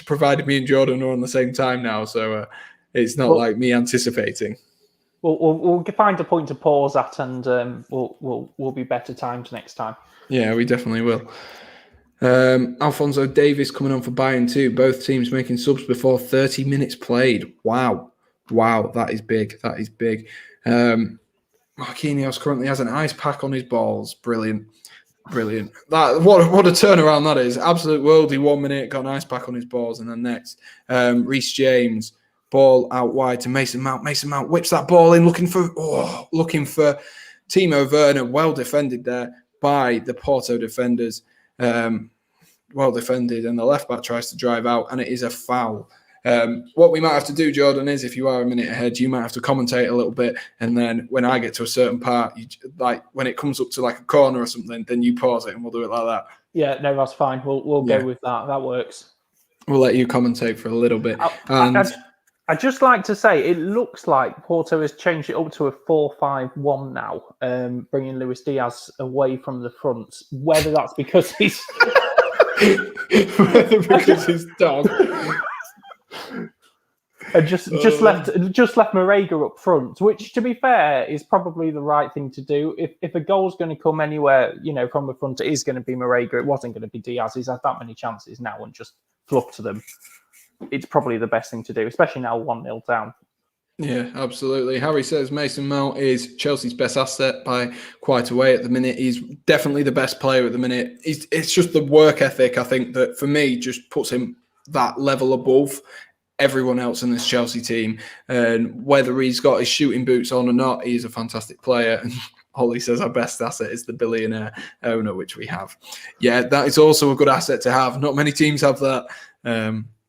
provided me and Jordan are on the same time now. So it's not like me anticipating. We'll find a point to pause at, and we'll be better timed next time. Yeah, we definitely will. Alphonso Davies coming on for Bayern too. Both teams making subs before 30 minutes played. Wow, that is big. That is big. Marquinhos currently has an ice pack on his balls. Brilliant. That what a turnaround that is. Absolute worldie. 1 minute, got an ice pack on his balls, and then next, Reece James, ball out wide to Mason Mount. Mason Mount whips that ball in, looking for Timo Werner. Well defended there by the Porto defenders. Well defended, and the left back tries to drive out, and it is a foul. What we might have to do, Jordan, is if you are a minute ahead, you might have to commentate a little bit, and then when I get to a certain part, like when it comes up to like a corner or something, then you pause it, and we'll do it like that. Yeah, no, that's fine. We'll go with that. That works. We'll let you commentate for a little bit. I'd just like to say, it looks like Porto has changed it up to a 4-5-1 now, bringing Luis Diaz away from the front. Whether that's because he's his dog. And just left Marega up front, which, to be fair, is probably the right thing to do. If a goal's going to come anywhere, from the front, it is going to be Marega. It wasn't going to be Diaz. He's had that many chances now, and just fluff to them. It's probably the best thing to do, especially now 1-0 down. Yeah, absolutely. Harry says Mason Mount is Chelsea's best asset by quite a way at the minute. He's definitely the best player at the minute. It's just the work ethic, I think, that for me just puts him that level above everyone else in this Chelsea team. And whether he's got his shooting boots on or not, he's a fantastic player. And Holly says our best asset is the billionaire owner, which we have. Yeah, that is also a good asset to have. Not many teams have that.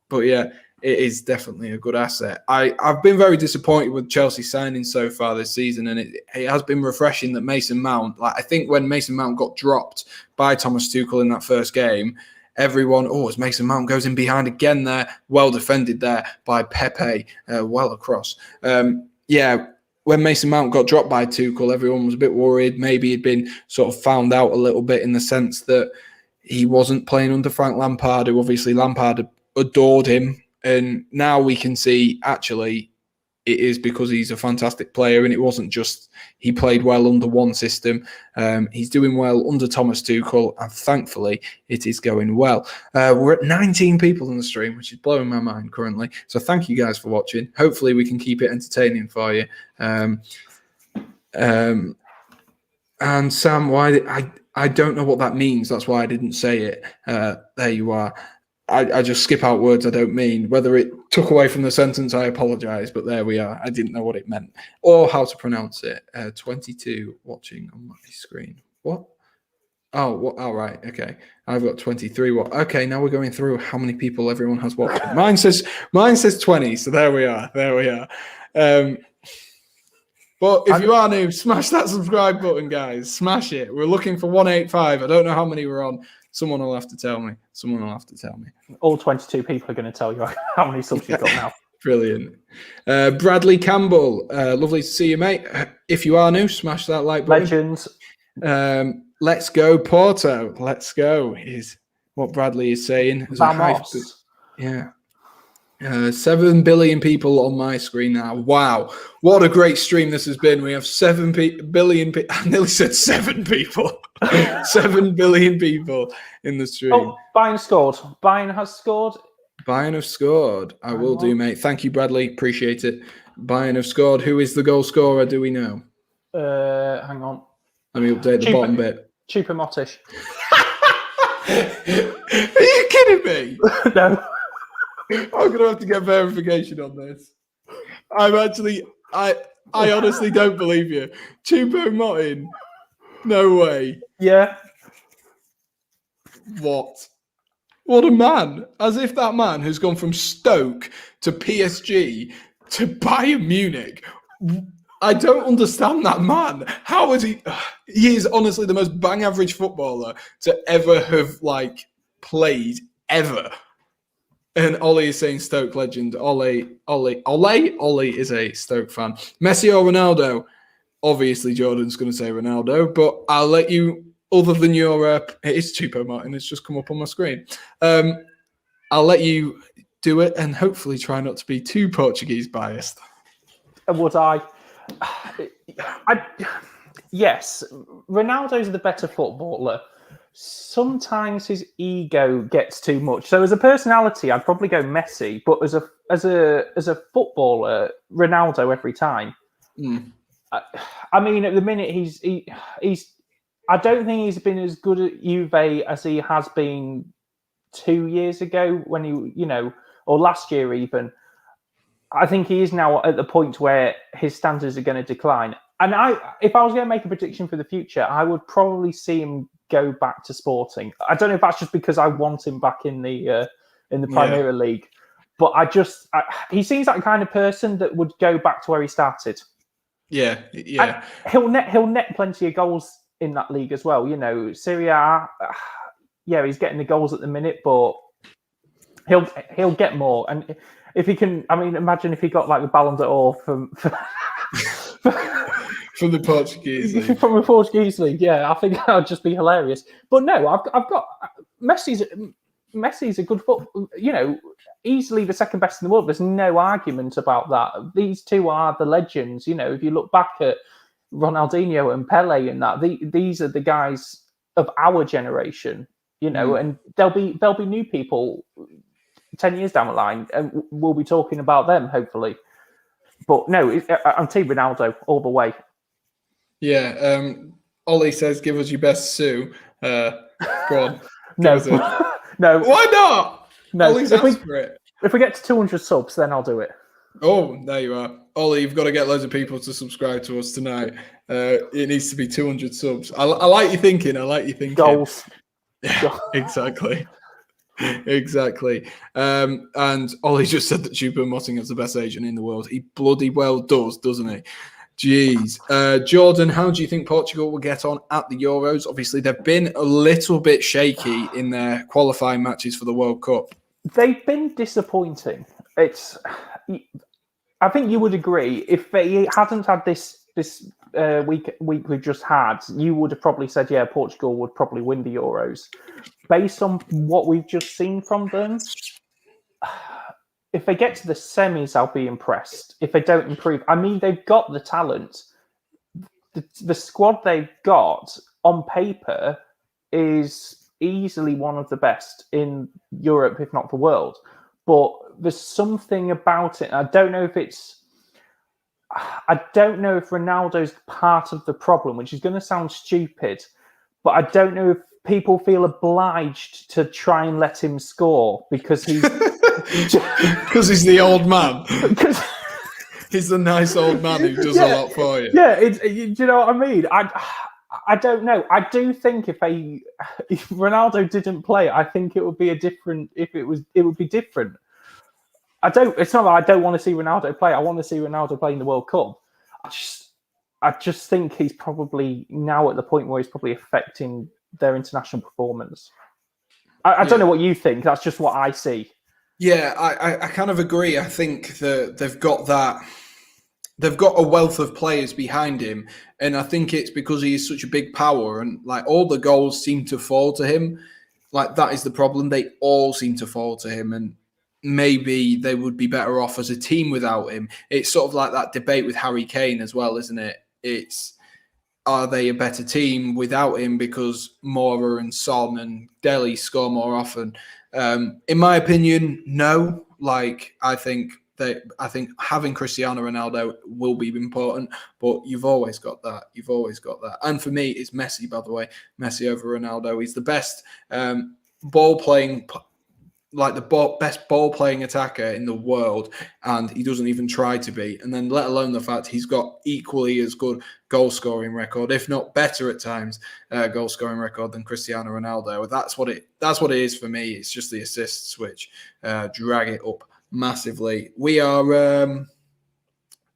But yeah, it is definitely a good asset. I've been very disappointed with Chelsea signings so far this season, and it has been refreshing that Mason Mount, I think when Mason Mount got dropped by Thomas Tuchel in that first game, everyone, as Mason Mount goes in behind again there, well defended there by Pepe, well across. When Mason Mount got dropped by Tuchel, everyone was a bit worried. Maybe he'd been sort of found out a little bit in the sense that he wasn't playing under Frank Lampard, who obviously Lampard adored him. And now we can see, actually, it is because he's a fantastic player, and it wasn't just he played well under one system. He's doing well under Thomas Tuchel, and thankfully, it is going well. We're at 19 people in the stream, which is blowing my mind currently. So thank you guys for watching. Hopefully, we can keep it entertaining for you. And Sam, why I don't know what that means. That's why I didn't say it. There you are. I just skip out words I don't mean. Whether it took away from the sentence, I apologise, but there we are. I didn't know what it meant or how to pronounce it. 22 watching on my screen. What? Oh, what? Oh, right. Okay. I've got 23. What? Okay, now we're going through how many people everyone has watched. Mine says 20, so there we are. But if you are new, smash that subscribe button, guys. Smash it. We're looking for 185. I don't know how many we're on. Someone will have to tell me. All 22 people are going to tell you how many subs you've got now. Brilliant. Bradley Campbell, lovely to see you, mate. If you are new, smash that like button. Legends. Let's go, Porto. Let's go, is what Bradley is saying. Vamos. Yeah. 7 billion people on my screen now. Wow. What a great stream this has been. We have 7 billion people. I nearly said 7 people. 7 billion people in the stream. Oh, Bayern scored. Bayern has scored. Bayern have scored. I will do, mate. Thank you, Bradley. Appreciate it. Bayern have scored. Who is the goal scorer? Do we know? Hang on. Let me update the bottom bit. Chupa Motish. Are you kidding me? No. I'm going to have to get verification on this. I honestly don't believe you. Choupo-Moting? No way. Yeah. What a man. As if that man has gone from Stoke to PSG to Bayern Munich. I don't understand that man. How is he? He is honestly the most bang average footballer to ever have played ever. And Ollie is saying Stoke legend. Ollie is a Stoke fan. Messi or Ronaldo? Obviously, Jordan's going to say Ronaldo, but I'll let you, other than your, it is Choupo-Moting, it's just come up on my screen. I'll let you do it and hopefully try not to be too Portuguese biased. Would I? Yes, Ronaldo's the better footballer. Sometimes his ego gets too much. So as a personality, I'd probably go Messi, but as a footballer, Ronaldo every time. I mean, at the minute he's. I don't think he's been as good at Juve as he has been 2 years ago when he, or last year even. I think he is now at the point where his standards are going to decline. And if I was going to make a prediction for the future, I would probably see him go back to Sporting. I don't know if that's just because I want him back in the Premier League, but he seems like the kind of person that would go back to where he started. Yeah. And he'll net plenty of goals in that league as well. Serie A, he's getting the goals at the minute, but he'll get more. And if he can, imagine if he got like the Ballon d'Or from the Portuguese league. From the Portuguese league, yeah, I think that would just be hilarious. But no, I've got Messi's a good easily the second best in the world. There's no argument about that. These two are the legends. If you look back at Ronaldinho and Pele and that, these are the guys of our generation. And there'll be new people 10 years down the line, and we'll be talking about them hopefully. But no, I'm Team Ronaldo all the way. Yeah. Ollie says, "Give us your best Sue." Go on. No. No. Why not? No. Ollie's asked for it. If we get to 200 subs, then I'll do it. Oh, there you are. Ollie, you've got to get loads of people to subscribe to us tonight. It needs to be 200 subs. I like you thinking. Goals. Yeah, exactly. Exactly. And Ollie just said that Choupo-Moting is the best agent in the world. He bloody well does, doesn't he? Jeez. Jordan, how do you think Portugal will get on at the Euros? Obviously, they've been a little bit shaky in their qualifying matches for the World Cup. They've been disappointing. I think you would agree, if they hadn't had this week we've just had, you would have probably said, yeah, Portugal would probably win the Euros. Based on what we've just seen from them, if they get to the semis, I'll be impressed. If they don't improve, they've got the talent. The squad they've got on paper is easily one of the best in Europe, if not the world. But there's something about it. I don't know if Ronaldo's part of the problem, which is going to sound stupid, but I don't know if people feel obliged to try and let him score because he's because he's the old man. He's the nice old man who does a lot for you. Yeah, do you know what I mean? I don't know. I do think if Ronaldo didn't play, I think it would be it would be different. It's not that I don't want to see Ronaldo play. I want to see Ronaldo play in the World Cup. I just think he's probably now at the point where he's probably affecting their international performance. I don't know what you think. That's just what I see. Yeah, I kind of agree. I think that they've got a wealth of players behind him, and I think it's because he is such a big power, and like all the goals seem to fall to him. Like that is the problem. They all seem to fall to him, and maybe they would be better off as a team without him. It's sort of like that debate with Harry Kane as well, isn't it? Are they a better team without him because Moura and Son and Dele score more often? In my opinion, no. Like I think having Cristiano Ronaldo will be important, but you've always got that. And for me, it's Messi, by the way. Messi over Ronaldo. He's the best best ball-playing attacker in the world, and he doesn't even try to be. And then let alone the fact he's got equally as good goal-scoring record, if not better at times, goal-scoring record than Cristiano Ronaldo. That's what it is for me. It's just the assists which drag it up massively. We are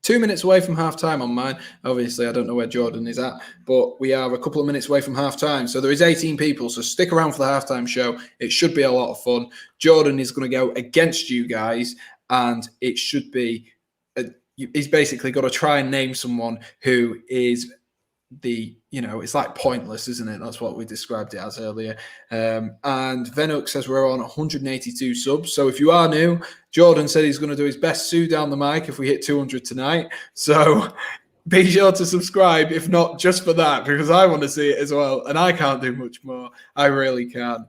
2 minutes away from half-time on mine. Obviously, I don't know where Jordan is at, but we are a couple of minutes away from half-time. So there is 18 people, so stick around for the half-time show. It should be a lot of fun. Jordan is going to go against you guys, and it should be... he's basically got to try and name someone who is it's like pointless, isn't it? That's what we described it as earlier. And Venuk says we're on 182 subs. So if you are new, Jordan said he's going to do his best Sue down the mic if we hit 200 tonight. So be sure to subscribe, if not just for that, because I want to see it as well, and I can't do much more. I really can.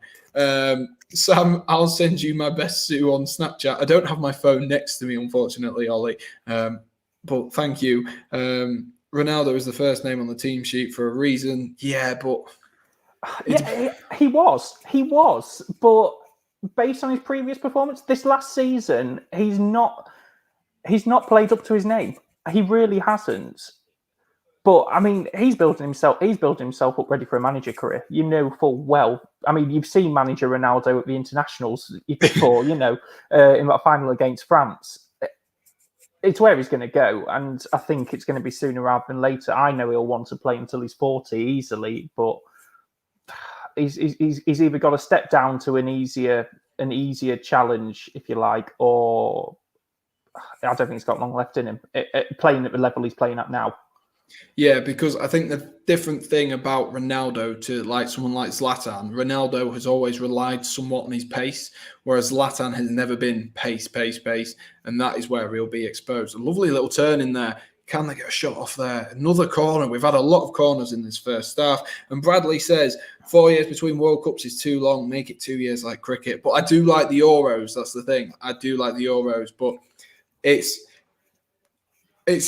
Sam, I'll send you my best Sue on Snapchat. I don't have my phone next to me, unfortunately, Ollie, but thank you. Ronaldo is the first name on the team sheet for a reason. Yeah, but... Yeah, he was. But based on his previous performance, this last season, he's not played up to his name. He really hasn't. But I mean, he's building himself up ready for a manager career. You know full well. I mean, you've seen manager Ronaldo at the internationals before. In that final against France. It's where he's going to go, and I think it's going to be sooner rather than later. I know he'll want to play until he's 40 easily, but he's either got to step down to an easier challenge, if you like, or I don't think he's got long left in him. Playing at the level he's playing at now. Yeah, because I think the different thing about Ronaldo to like someone like Zlatan, Ronaldo has always relied somewhat on his pace, whereas Zlatan has never been pace, and that is where he'll be exposed. A lovely little turn in there. Can they get a shot off there? Another corner. We've had a lot of corners in this first half. And Bradley says 4 years between World Cups is too long. Make it 2 years like cricket. But I do like the Euros. That's the thing. I do like the Euros, but this is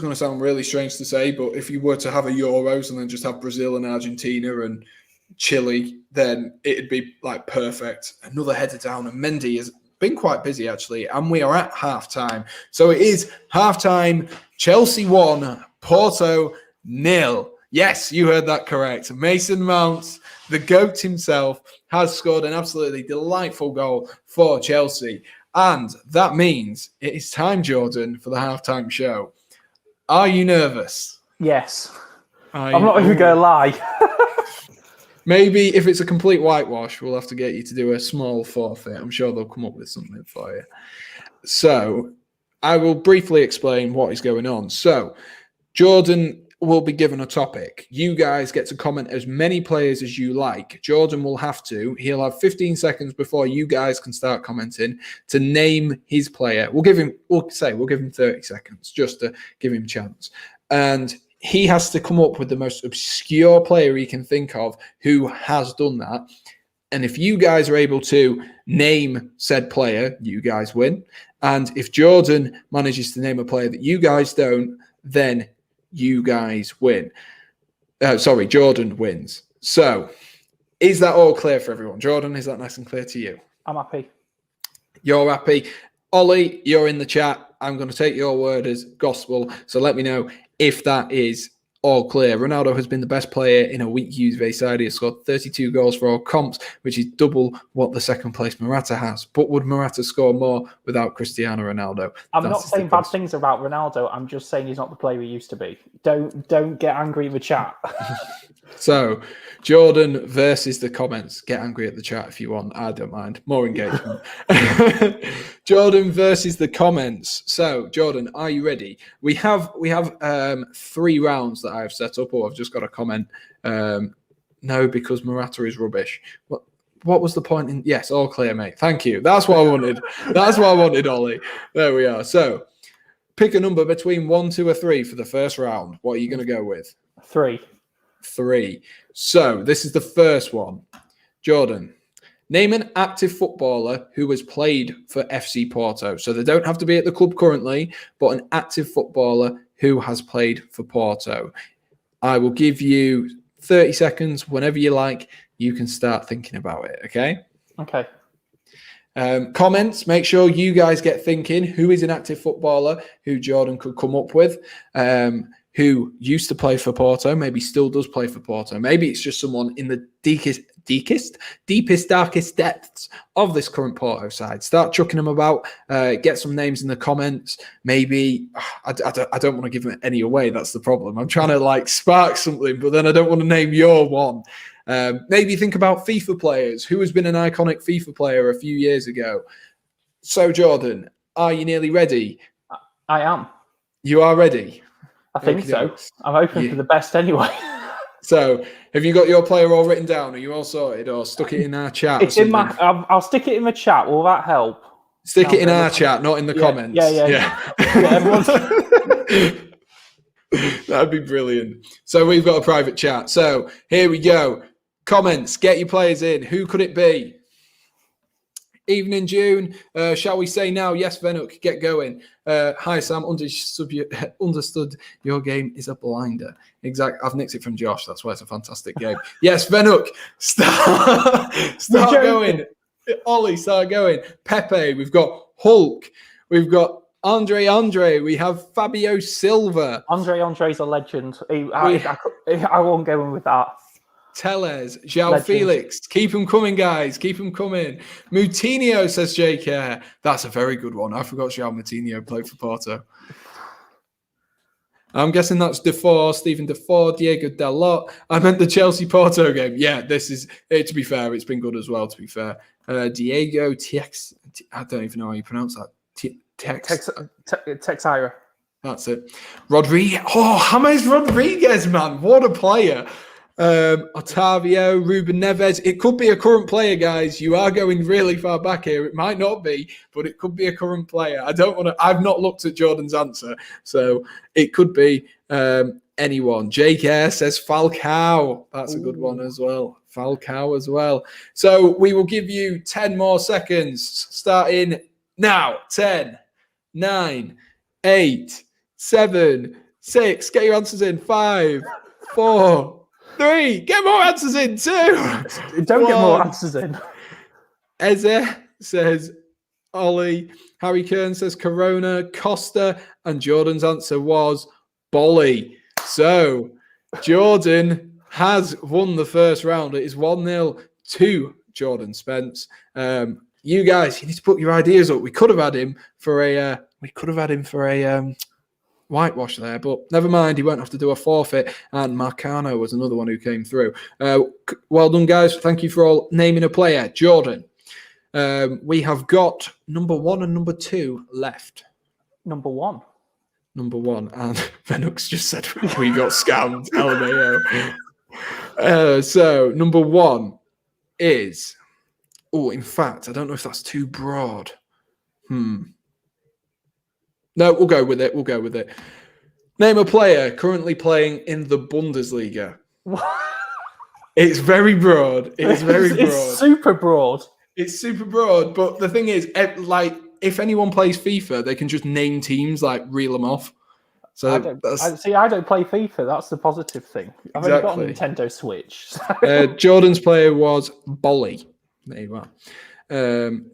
going to sound really strange to say, but if you were to have a Euros and then just have Brazil and Argentina and Chile, then it'd be like perfect. Another header down, and Mendy has been quite busy actually, and we are at half-time. So it is half-time, Chelsea 1, Porto 0. Yes, you heard that correct. Mason Mount, the GOAT himself, has scored an absolutely delightful goal for Chelsea. And that means it is time, Jordan, for the halftime show. Are you nervous? Yes. I'm not even going to lie. Maybe if it's a complete whitewash, we'll have to get you to do a small forfeit. I'm sure they'll come up with something for you. So I will briefly explain what is going on. So Jordan will be given a topic. You guys get to comment as many players as you like. Jordan will have to. He'll have 15 seconds before you guys can start commenting to name his player. We'll give him 30 seconds just to give him a chance. And he has to come up with the most obscure player he can think of who has done that. And if you guys are able to name said player, you guys win. And if Jordan manages to name a player that you guys don't, then you guys win. Jordan wins. So, is that all clear for everyone? Jordan, is that nice and clear to you? I'm happy. You're happy. Ollie, you're in the chat. I'm going to take your word as gospel. So let me know if that is all clear. Ronaldo has been the best player in a weak Juve side. He has scored 32 goals for all comps, which is double what the second place Morata has. But would Morata score more without Cristiano Ronaldo? I'm not saying bad things about Ronaldo. I'm just saying he's not the player he used to be. Don't get angry in the chat. So, Jordan versus the comments. Get angry at the chat if you want. I don't mind. More engagement. Jordan versus the comments. So, Jordan, are you ready? We have 3 rounds that I've set up, or I've just got a comment. No, because Morata is rubbish. What was the point? Yes, all clear, mate. Thank you. That's what I wanted. That's what I wanted, Ollie. There we are. So, pick a number between 1, 2, or 3 for the first round. What are you going to go with? 3. So this is the first one. Jordan, name an active footballer who has played for FC Porto. So they don't have to be at the club currently, but an active footballer who has played for Porto. I will give you 30 seconds. Whenever you like, you can start thinking about it, okay? Okay. Comments, make sure you guys get thinking. Who is an active footballer who Jordan could come up with? Who used to play for Porto, maybe still does play for Porto. Maybe it's just someone in the deepest, darkest depths of this current Porto side. Start chucking them about. Get some names in the comments. Maybe, I don't want to give any away. That's the problem. I'm trying to spark something, but then I don't want to name your one. Maybe think about FIFA players. Who has been an iconic FIFA player a few years ago? So, Jordan, are you nearly ready? I am. You are ready? I think so. I'm hoping for the best anyway. So, have you got your player all written down? Are you all sorted, or stuck it in our chat? It's in my. I'll stick it in the chat. Will that help? Stick it in our chat, not in the comments. Yeah. Everyone's... That'd be brilliant. So we've got a private chat. So here we go. Comments, get your players in. Who could it be? Evening, June. Shall we say now? Yes, Venuk, get going. Hi, Sam. Understood your game is a blinder. Exactly. I've nicked it from Josh. That's why it's a fantastic game. Yes, Venuk, start going. Ollie, start going. Pepe, we've got Hulk. We've got Andre. We have Fabio Silva. Andre's a legend. I won't go in with that. Tellez, João Felix, keep them coming, guys. Keep them coming. Moutinho, says JK. That's a very good one. I forgot João Moutinho played for Porto. I'm guessing that's Defoe, Stephen Defoe, Diego Dalot. I meant the Chelsea-Porto game. Yeah, this is, to be fair, it's been good as well, to be fair. Diego Tex, I don't even know how you pronounce that. Texeira. That's it. Rodriguez. Oh, James Rodriguez, man. What a player. Otavio, Ruben Neves. It could be a current player, guys. You are going really far back here. It might not be, but it could be a current player. I've not looked at Jordan's answer, so it could be anyone. Jake Air says Falcao. That's a good one as well. Falcao as well. So we will give you 10 more seconds, starting now. 10, 9, 8, 7, 6. Get your answers in. 5, 4, 3. Get more answers in. 2. Don't get more answers in. Eze says Ollie. Harry Kern says Corona, Costa, and Jordan's answer was Bolly. So Jordan has won the first round. It is 1-0 to Jordan Spence. You guys, you need to put your ideas up. We could have had him for a whitewash there, but never mind. He won't have to do a forfeit. And Marcano was another one who came through. Well done, guys. Thank you for all naming a player. Jordan, we have got number 1 and number 2 left. Number 1. And Venux just said we got scammed. LMAO. So number 1 is. Oh, in fact, I don't know if that's too broad. No, we'll go with it. Name a player currently playing in the Bundesliga. It's very broad. It's super broad. It's super broad. But the thing is, if anyone plays FIFA, they can just name teams, reel them off. So I don't play FIFA. That's the positive thing. I've only got a Nintendo Switch. Jordan's player was Bolly. There you are.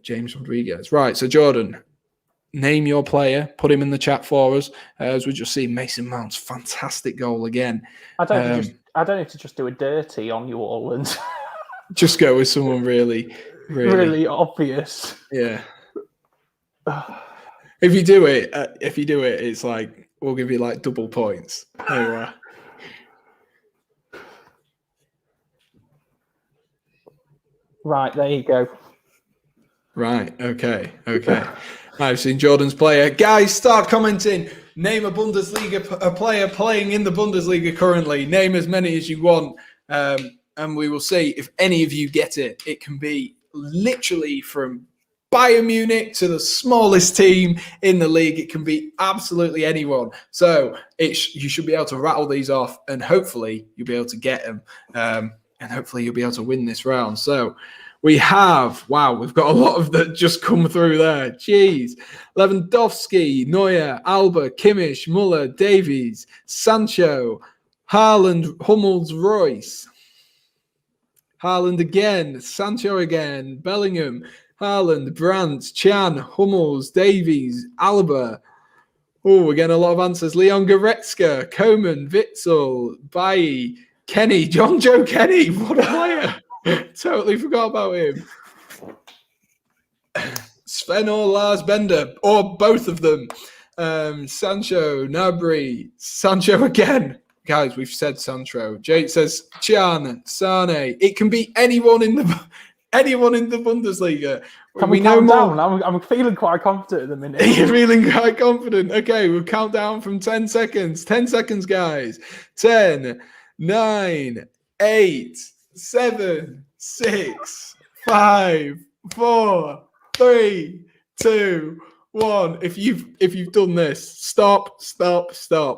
James Rodriguez. Right, so Jordan, name your player, put him in the chat for us. As we just see Mason Mount's fantastic goal again. I don't need to just do a dirty on you all and just go with someone really obvious. Yeah. If you do it, it's like we'll give you double points. There you are. Right, there you go. Right, okay. I've seen Jordan's player. Guys, start commenting. Name a player playing in the Bundesliga currently. Name as many as you want. And we will see if any of you get it. It can be literally from Bayern Munich to the smallest team in the league. It can be absolutely anyone. So you should be able to rattle these off, and hopefully you'll be able to get them. And hopefully you'll be able to win this round. So we've got a lot of that just come through there. Jeez. Lewandowski, Neuer, Alba, Kimmich, Muller, Davies, Sancho, Haaland, Hummels, Royce. Haaland again, Sancho again, Bellingham, Haaland, Brandt, Chan, Hummels, Davies, Alba. Oh, we're getting a lot of answers. Leon Goretzka, Coman, Witzel, Bailly, Kenny, John Joe Kenny. What a player. Totally forgot about him. Sven or Lars Bender, or both of them. Sancho, Gnabry, Sancho again. Guys, we've said Sancho. Jake says Chan, Sane. It can be anyone in the Bundesliga. Can we count down? I'm feeling quite confident at the minute. You're feeling quite confident. Okay, we'll count down from 10 seconds. 10 seconds, guys. 10, 9, 8, 7, 6, 5, 4, 3, 2, one. If you've done this, stop.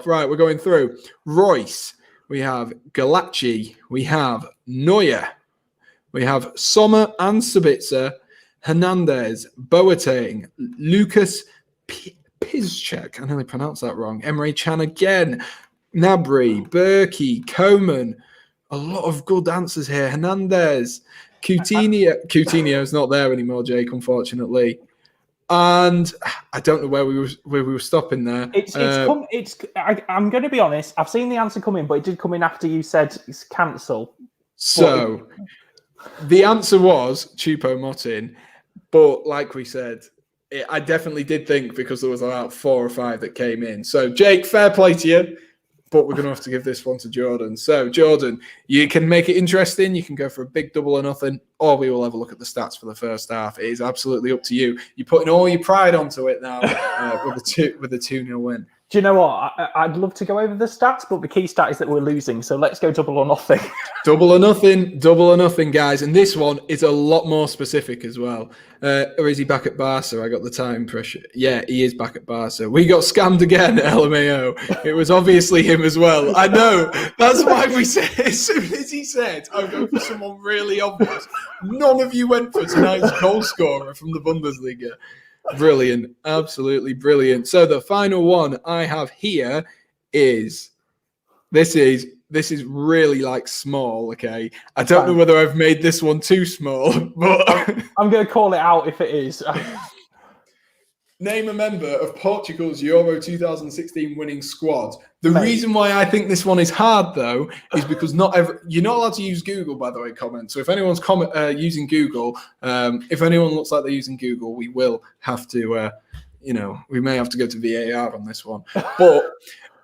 Right, we're going through. Royce. We have Galacci. We have Neuer. We have Sommer and Sabitzer. Hernandez, Boateng, Lucas Piszczek. I nearly pronounced that wrong. Emre Can again. Gnabry, Berkey, Coman. A lot of good answers here. Hernandez, Coutinho. Coutinho's not there anymore, Jake, unfortunately. And I don't know where we were stopping there. I'm going to be honest. I've seen the answer come in, but it did come in after you said it's cancel. So the answer was Choupo-Moting, but like we said, I definitely did think because there was about 4 or 5 that came in. So Jake, fair play to you. But we're going to have to give this one to Jordan. So, Jordan, you can make it interesting. You can go for a big double or nothing, or we will have a look at the stats for the first half. It is absolutely up to you. You're putting all your pride onto it now with a 2-0 win. Do you know what? I'd love to go over the stats, but the key stat is that we're losing. So let's go double or nothing. Double or nothing, guys. And this one is a lot more specific as well. Or is he back at Barca? I got the time pressure. Yeah, he is back at Barca. We got scammed again, LMAO. It was obviously him as well. I know. That's why we said, as soon as he said, I'll go for someone really obvious, none of you went for tonight's goal scorer from the Bundesliga. Brilliant. Absolutely brilliant. So the final one I have here is this is really like small, okay? I don't know whether I've made this one too small, but I'm going to call it out if it is. Name a member of Portugal's Euro 2016 winning squad. The reason why I think this one is hard, though, is because you're not allowed to use Google, by the way, comments. So if anyone's using Google, if anyone looks like they're using Google, we will have to, we may have to go to VAR on this one. But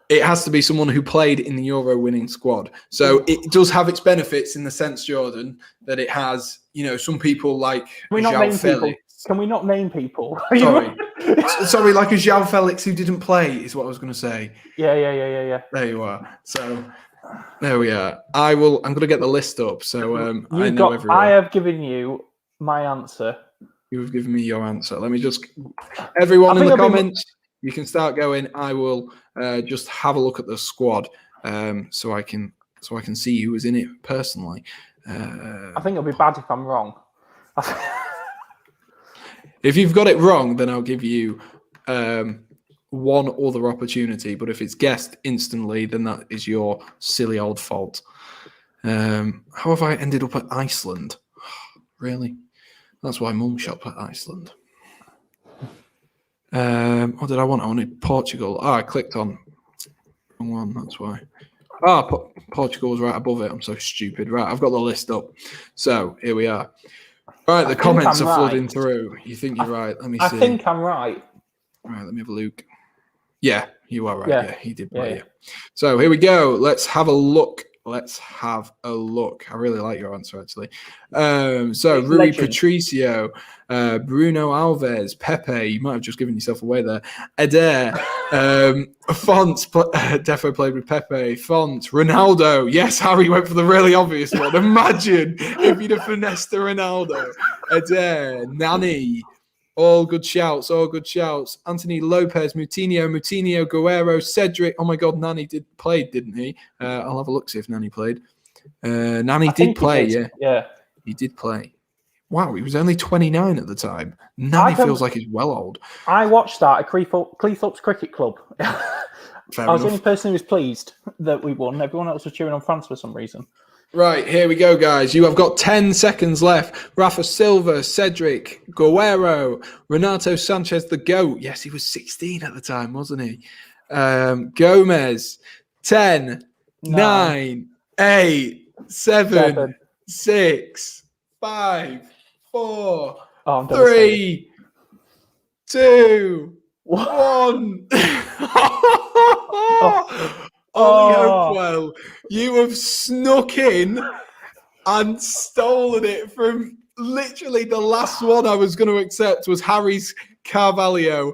it has to be someone who played in the Euro winning squad. So it does have its benefits in the sense, Jordan, that it has, some people like João Felix. Can we not name people? Sorry, like a João Felix who didn't play is what I was going to say. Yeah. There you are. So there we are. I'm going to get the list up. So I have given you my answer. You have given me your answer. Let me just. Everyone in the comments, you can start going. I will just have a look at the squad, so I can see who was in it personally. I think it'll be bad if I'm wrong. If you've got it wrong, then I'll give you one other opportunity. But if it's guessed instantly, then that is your silly old fault. How have I ended up at Iceland? Really? That's why Mum shop at Iceland. What did I want? I wanted Portugal. I clicked on wrong one. That's why. Portugal was right above it. I'm so stupid. Right, I've got the list up. So here we are. Right, the comments are flooding through. You think you're right? Let me see. I think I'm right. Right, let me have a look. Yeah, you are right. Yeah, he did play. Yeah. So here we go. Let's have a look. I really like your answer, actually. So Rui Patricio, Bruno Alves, Pepe. You might have just given yourself away there. Eder, Font. Defo played with Pepe. Font, Ronaldo. Yes, Harry went for the really obvious one. Imagine if you'd have finessed the Ronaldo. Eder, Nani. All good shouts. Anthony Lopez, Moutinho, Guerrero, Cedric. Oh my God, Nani played, didn't he? I'll have a look, see if Nani played. Nani did play, yeah. He did play. Wow, he was only 29 at the time. Nani feels like he's well old. I watched that at Cleethorpes Cricket Club. I was the only person who was pleased that we won. Everyone else was cheering on France for some reason. Right, here we go, guys. You have got 10 seconds left. Rafa Silva, Cedric, Guerrero, Renato Sanchez, the GOAT. Yes, he was 16 at the time, wasn't he? Gomez, 10, 9, 8, 7, 6, 5, 4, 3, 2, 1. Ollie Hopewell, you have snuck in and stolen it from literally the last one I was going to accept was Harry's Carvalho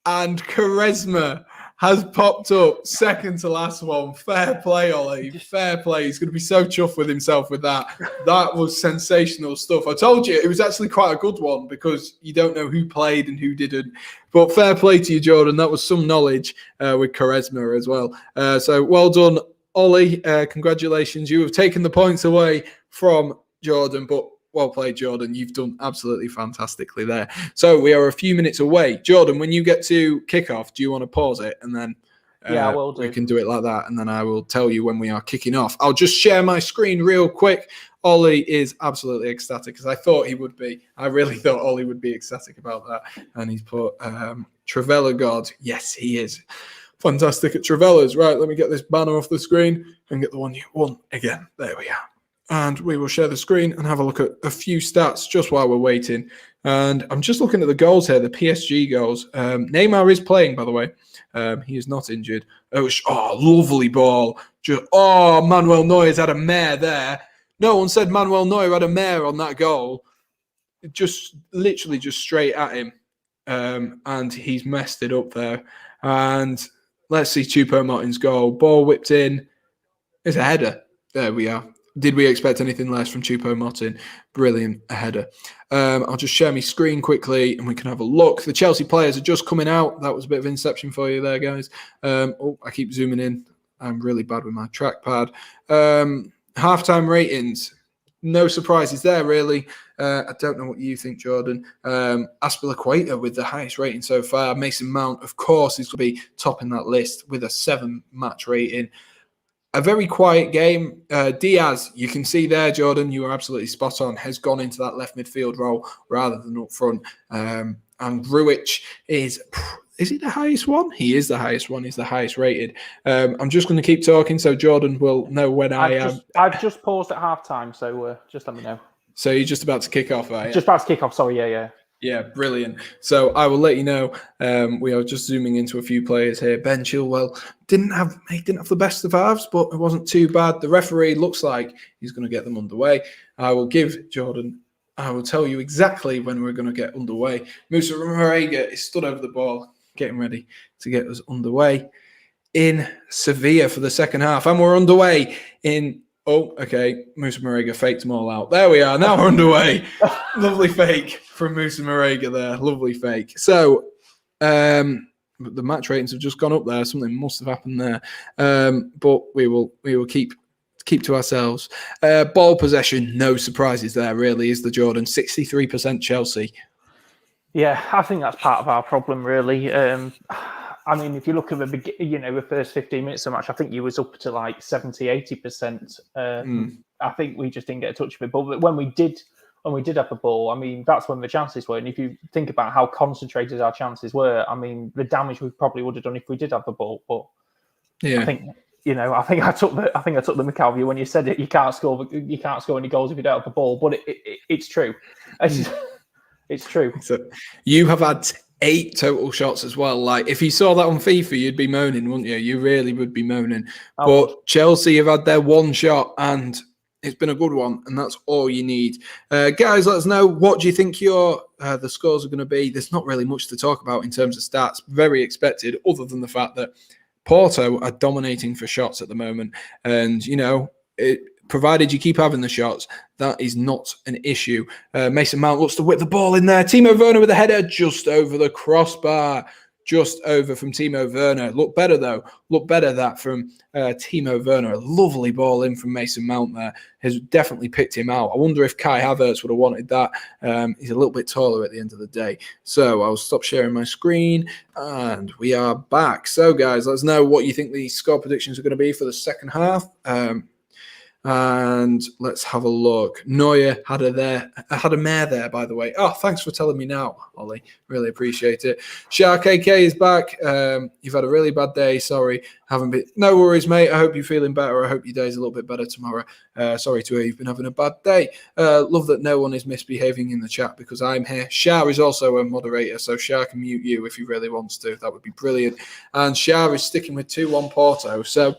and Quaresma has popped up second to last one. Fair play, Ollie. Fair play. He's going to be so chuffed with himself with that. That was sensational stuff. I told you it was actually quite a good one because you don't know who played and who didn't. But fair play to you, Jordan. That was some knowledge with charisma as well. So well done, Ollie. Congratulations. You have taken the points away from Jordan, but well played, Jordan. You've done absolutely fantastically there. So we are a few minutes away. Jordan, when you get to kick off, do you want to pause it and then I will do. We can do it like that, and then I will tell you when we are kicking off. I'll just share my screen real quick. Ollie is absolutely ecstatic because I thought he would be. I really thought Ollie would be ecstatic about that. And he's put Travella God. Yes, he is. Fantastic at Travellas. Right, let me get this banner off the screen and get the one you won again. There we are. And we will share the screen and have a look at a few stats just while we're waiting. And I'm just looking at the goals here, the PSG goals. Neymar is playing, by the way. He is not injured. Oh, lovely ball. Manuel Neuer's had a mare there. No one said Manuel Neuer had a mare on that goal. Just literally just straight at him. And he's messed it up there. And let's see Choupo-Moting's goal. Ball whipped in. It's a header. There we are. Did we expect anything less from Choupo-Moting? Brilliant, a header. I'll just share my screen quickly and we can have a look. The Chelsea players are just coming out. That was a bit of inception for you there, guys. I keep zooming in. I'm really bad with my trackpad. Halftime ratings. No surprises there, really. I don't know what you think, Jordan. Aspilicueta with the highest rating so far. Mason Mount, of course, is going to be topping that list with a 7-match rating. A very quiet game. Diaz, you can see there, Jordan, you are absolutely spot on, has gone into that left midfield role rather than up front. And Grujic is he the highest one? He is the highest one. He's the highest rated. I'm just going to keep talking so Jordan will know when I've just paused at halftime, so just let me know. So you're just about to kick off, are you? Just about to kick off, sorry, yeah. Yeah, brilliant. So I will let you know. We are just zooming into a few players here. Ben Chilwell didn't have the best of halves, but it wasn't too bad. The referee looks like he's going to get them underway. I will tell you exactly when we're going to get underway. Musa Marega is stood over the ball, getting ready to get us underway in Sevilla for the second half. And we're underway in... Oh, okay. Musa Marega faked them all out. There we are. Now we're underway. Lovely fake from Musa Marega there. Lovely fake. So, the match ratings have just gone up there. Something must have happened there. But we will keep to ourselves. Ball possession, no surprises there, really, is the Jordan. 63% Chelsea. Yeah, I think that's part of our problem, really. I mean, if you look at the first 15 minutes of the match, I think you was up to like 70-80%. I think we just didn't get a touch of it. But when we did have the ball, I mean, that's when the chances were. And if you think about how concentrated our chances were, I mean, the damage we probably would have done if we did have the ball. But yeah, I think I took the mick out of you when you said it. You can't score any goals if you don't have the ball. But it's true. It's true. So you have had 8 total shots as well. Like, if you saw that on FIFA, you'd be moaning, wouldn't you? You really would be moaning. But Chelsea have had their 1 shot, and it's been a good one, and that's all you need. Guys, let us know, what do you think the scores are going to be? There's not really much to talk about in terms of stats. Very expected, other than the fact that Porto are dominating for shots at the moment. And, provided you keep having the shots, that is not an issue. Mason Mount looks to whip the ball in there. Timo Werner with a header just over the crossbar. Just over from Timo Werner. Look better, though. Look better that from Timo Werner. A lovely ball in from Mason Mount there. Has definitely picked him out. I wonder if Kai Havertz would have wanted that. He's a little bit taller at the end of the day. So I'll stop sharing my screen. And we are back. So, guys, let us know what you think the score predictions are going to be for the second half. And let's have a look. Neuer had a mare there, by the way. Oh, thanks for telling me now, Ollie. Really appreciate it. Shark AK is back. You've had a really bad day. Sorry. Haven't been. No worries, mate. I hope you're feeling better. I hope your day's a little bit better tomorrow. Sorry to hear you've been having a bad day. Love that no one is misbehaving in the chat because I'm here. Shah is also a moderator, so Shah can mute you if he really wants to. That would be brilliant. And Shah is sticking with 2-1 Porto. So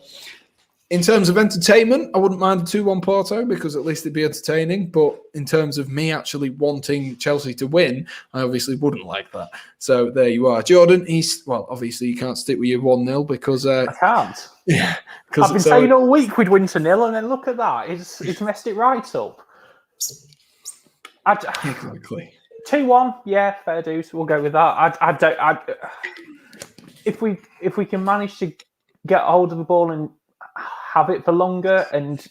In terms of entertainment, I wouldn't mind a 2-1 Porto because at least it'd be entertaining. But in terms of me actually wanting Chelsea to win, I obviously wouldn't like that. So there you are. Jordan, obviously you can't stick with your 1-0 because... I can't. Yeah. I've been saying all week we'd win 2-0 and then look at that. It's messed it right up. Exactly. 2-1, yeah, fair dues. We'll go with that. If we can manage to get hold of the ball and have it for longer, and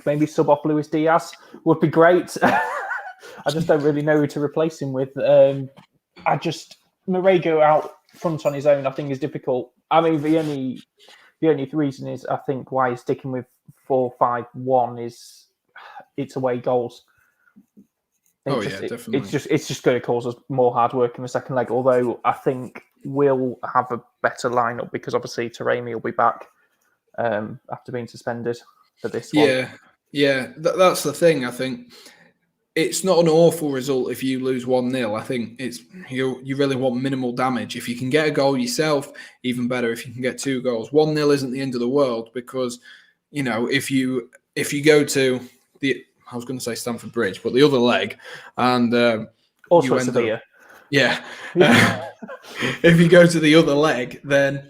maybe sub off Luis Diaz would be great. I just don't really know who to replace him with. Marego out front on his own, I think, is difficult. I mean, the only reason is I think why he's sticking with 4-5-1 is it's away goals. Definitely. It's just going to cause us more hard work in the second leg. Although I think we'll have a better lineup because obviously Taremi will be back after being suspended for this one. Yeah, that's the thing. I think it's not an awful result if you lose 1-0. I think it's you really want minimal damage. If you can get a goal yourself, even better. If you can get 2 goals, 1-0 isn't the end of the world because if you go to I was going to say Stamford Bridge, but the other leg, and also severe. Yeah. If you go to the other leg, then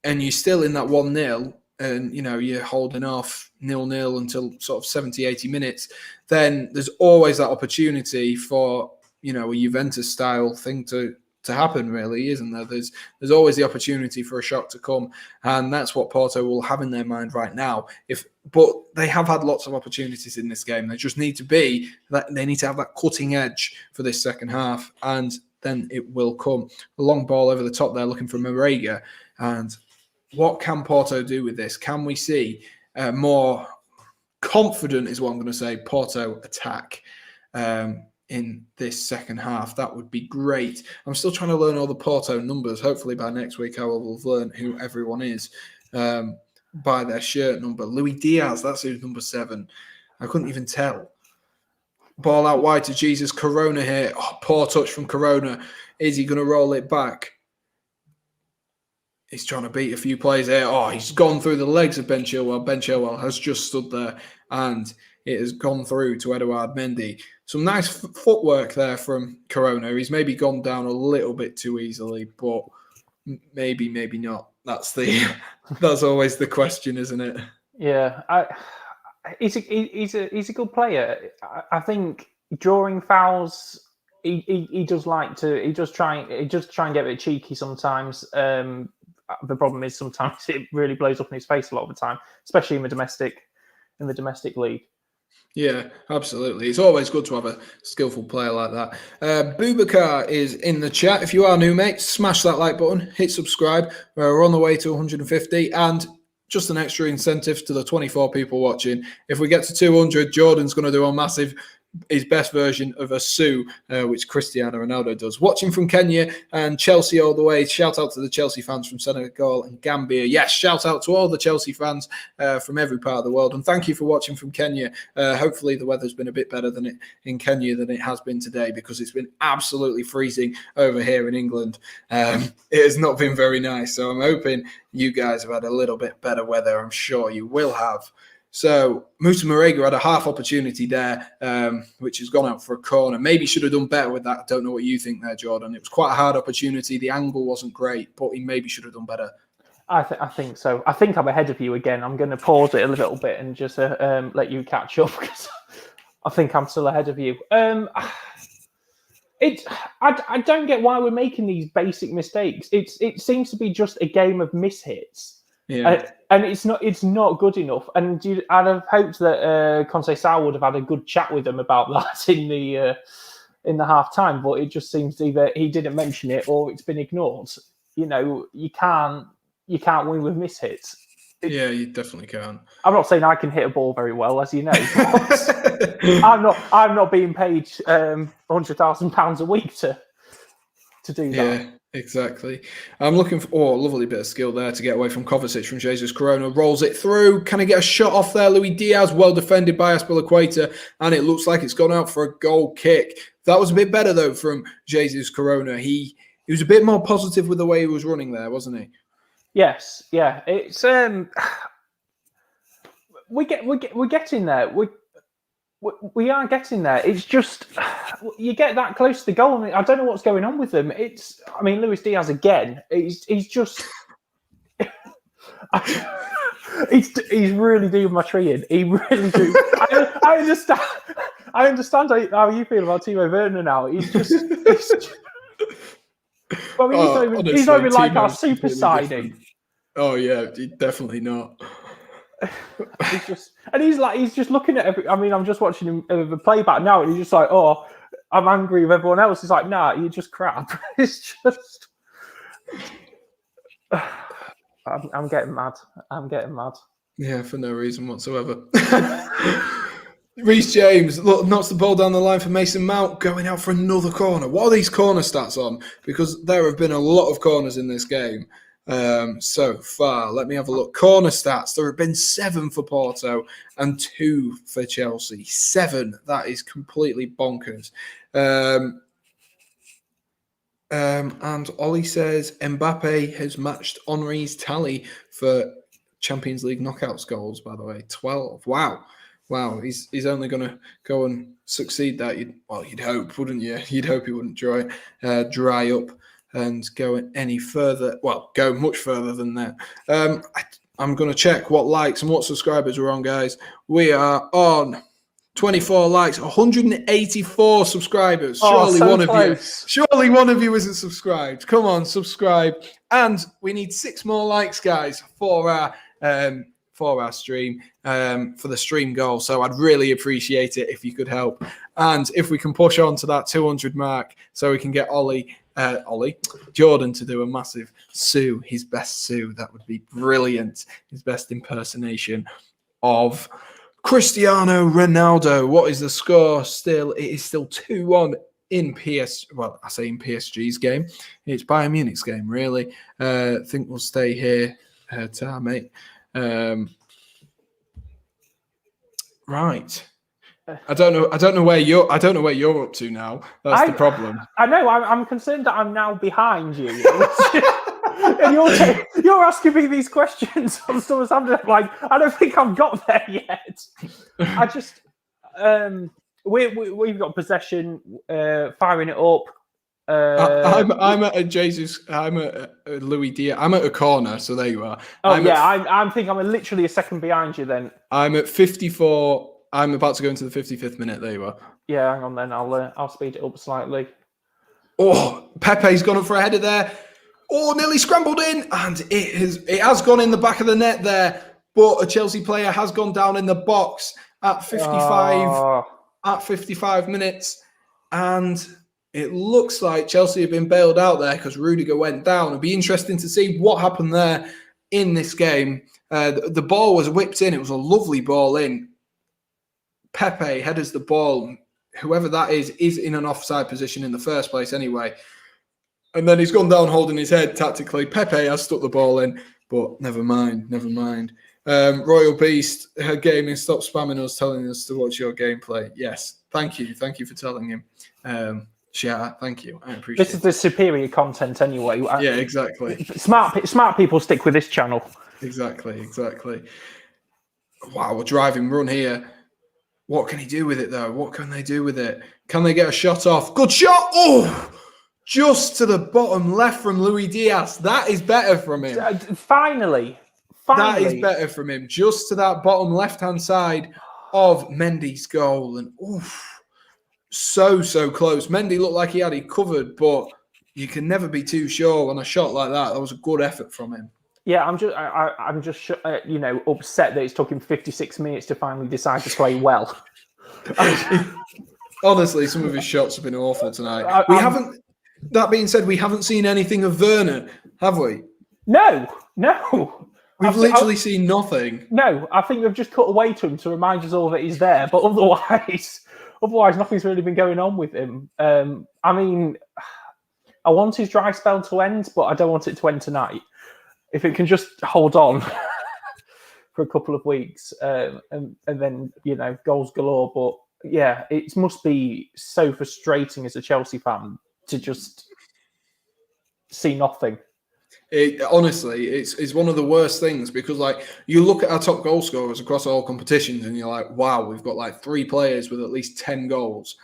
and you're still in that 1-0 and you're holding off 0-0 until sort of 70, 80 minutes, then there's always that opportunity for a Juventus style thing to happen, really, isn't there? There's always the opportunity for a shock to come, and that's what Porto will have in their mind right now. But they have had lots of opportunities in this game. They just need to have that cutting edge for this second half, and then it will come. A long ball over the top there, looking for Marega. And what can Porto do with this? Can we see more confident, is what I'm going to say, Porto attack in this second half? That would be great. I'm still trying to learn all the Porto numbers. Hopefully by next week I will have learned who everyone is by their shirt number. Luis Diaz, that's who's number 7. I couldn't even tell. Ball out wide to Jesus. Corona here. Oh, poor touch from Corona. Is he going to roll it back? He's trying to beat a few players here. Oh, he's gone through the legs of Ben Chilwell. Ben Chilwell has just stood there and it has gone through to Eduard Mendy. Some nice footwork there from Corona. He's maybe gone down a little bit too easily, but maybe not. That's always the question, isn't it? Yeah, he's a good player. I think during fouls, he does try and get a bit cheeky sometimes. The problem is sometimes it really blows up in his face a lot of the time, especially in the domestic league. Yeah, absolutely. It's always good to have a skillful player like that. Boubacar is in the chat. If you are new, mate, smash that like button, hit subscribe. We're on the way to 150, and just an extra incentive to the 24 people watching. If we get to 200, Jordan's going to do his best version of a Sue, which Cristiano Ronaldo does. Watching from Kenya and Chelsea all the way. Shout out to the Chelsea fans from Senegal and Gambia. Yes, shout out to all the Chelsea fans from every part of the world. And thank you for watching from Kenya. Hopefully the weather's been a bit better in Kenya than it has been today, because it's been absolutely freezing over here in England. It has not been very nice. So I'm hoping you guys have had a little bit better weather. I'm sure you will have. So Musa Marega had a half opportunity there, which has gone out for a corner. Maybe should have done better with that. I don't know what you think there, Jordan. It was quite a hard opportunity. The angle wasn't great, but he maybe should have done better. I think so. I think I'm ahead of you again. I'm going to pause it a little bit and just let you catch up, because I think I'm still ahead of you. I don't get why we're making these basic mistakes. It seems to be just a game of mishits. Yeah. And it's not good enough. And I'd have hoped that Conceição would have had a good chat with them about that in the half time, but it just seems either he didn't mention it or it's been ignored. You can't win with mishits. Yeah, you definitely can't. I'm not saying I can hit a ball very well, as you know. I'm not being paid £100,000 a week to do that. Yeah, exactly. I'm looking for a lovely bit of skill there to get away from Kovacic from Jesus Corona. Rolls it through. Can I get a shot off there? Luis Diaz, well defended by Aspilicueta, and it looks like it's gone out for a goal kick. That was a bit better, though, from Jesus Corona. He was a bit more positive with the way he was running there, wasn't he? Yes, yeah. It's we're getting there. We are getting there. It's just you get that close to the goal. I don't know what's going on with them. Luis Diaz again. He's just he's really doing my tree in. He really do. I understand. I understand how you feel about Timo Werner now. He's not even like our super signing. Oh yeah, definitely not. He's just looking at I'm just watching him the playback now, and he's just like, oh, I'm angry with everyone else. He's like, nah, you're just crap. It's just, I'm getting mad. Yeah, for no reason whatsoever. Reece James knocks the ball down the line for Mason Mount, going out for another corner. What are these corner stats on? Because there have been a lot of corners in this game. So far, let me have a look. Corner stats, there have been 7 for Porto and 2 for Chelsea. 7, that is completely bonkers. And Ollie says Mbappe has matched Henry's tally for Champions League knockouts goals, by the way. 12. Wow, he's only going to go and succeed that. You'd hope, wouldn't you? You'd hope he wouldn't dry up and go any further. Well, go much further than that. I'm going to check what likes and what subscribers we're on, guys. We are on 24 likes, 184 subscribers. Surely one of you isn't subscribed. Come on, subscribe. And we need 6 more likes, guys, for our stream, for the stream goal. So I'd really appreciate it if you could help. And if we can push on to that 200 mark so we can get Jordan to do a massive Sue, his best Sue. That would be brilliant. His best impersonation of Cristiano Ronaldo. What is the score still? It is still 2-1 in PSG's game. It's Bayern Munich's game, really. I think we'll stay here, mate. Right. I don't know where you're up to now. That's the problem. I know. I'm concerned that I'm now behind you. And you're asking me these questions on something like I don't think I've got there yet. I just we've got possession, firing it up. I'm at a Jesus. I'm at a Louis Diaz. I'm at a corner. So there you are. I think I'm literally a second behind you. Then I'm at 54. I'm about to go into the 55th minute. There you are. Yeah, hang on. Then I'll speed it up slightly. Oh, Pepe's gone up for a header there. Oh, nearly scrambled in, and it has gone in the back of the net there. But a Chelsea player has gone down in the box at 55 at 55 minutes, and it looks like Chelsea have been bailed out there because Rudiger went down. It'll be interesting to see what happened there in this game. The ball was whipped in. It was a lovely ball in. Pepe headers the ball. Whoever that is in an offside position in the first place anyway. And then he's gone down holding his head tactically. Pepe has stuck the ball in, but never mind. Royal Beast, her gaming, stop spamming us, telling us to watch your gameplay. Yes, thank you for telling him. Share, thank you. I appreciate it. This is the superior content anyway. Yeah, exactly. Smart people stick with this channel. Exactly. Wow, we're driving run here. What can he do with it, though? What can they do with it? Can they get a shot off? Good shot! Oh! Just to the bottom left from Louis Diaz. That is better from him. Finally. That is better from him. Just to that bottom left-hand side of Mendy's goal. And so close. Mendy looked like he had it covered, but you can never be too sure on a shot like that. That was a good effort from him. Yeah, I'm just upset that it's took him 56 minutes to finally decide to play well. Honestly, some of his shots have been awful tonight. That being said, we haven't seen anything of Werner, have we? No. We've literally seen nothing. No, I think they've just cut away to him to remind us all that he's there. But otherwise, nothing's really been going on with him. I want his dry spell to end, but I don't want it to end tonight. If it can just hold on for a couple of weeks and then, goals galore. But yeah, it must be so frustrating as a Chelsea fan to just see nothing. Honestly, it's one of the worst things because like you look at our top goal scorers across all competitions and you're like, wow, we've got like 3 players with at least 10 goals.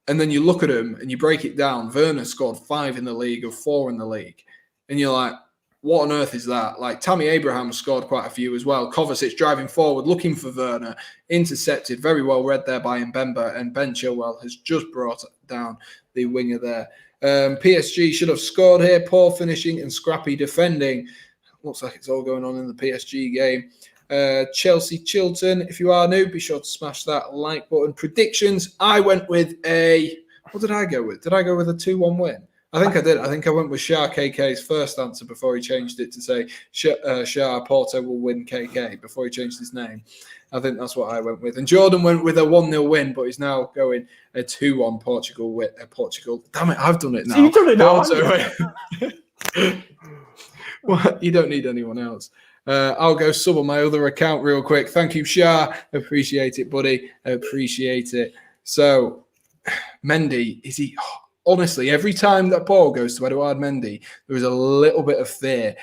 And then you look at them and you break it down. Werner scored 5 in the league or 4 in the league. And you're like, what on earth is that? Like Tammy Abraham scored quite a few as well. Kovacic driving forward, looking for Werner, intercepted, very well read there by Mbemba, and Ben Chilwell has just brought down the winger there. PSG should have scored here. Poor finishing and scrappy defending. Looks like it's all going on in the PSG game. Chelsea Chilton, if you are new, be sure to smash that like button. Predictions, I went with what did I go with? Did I go with a 2-1 win? I think I did. I think I went with Shah KK's first answer before he changed it to say Shah Porto will win KK before he changed his name. I think that's what I went with. And Jordan went with a 1-0 win, but he's now going a 2-1 Portugal. Portugal. Damn it, I've done it now. So you've done it now. Well, you don't need anyone else. I'll go sub on my other account real quick. Thank you, Shah. Appreciate it, buddy. Appreciate it. So, Mendy, is he... Honestly, every time that ball goes to Eduard Mendy, there is a little bit of fear.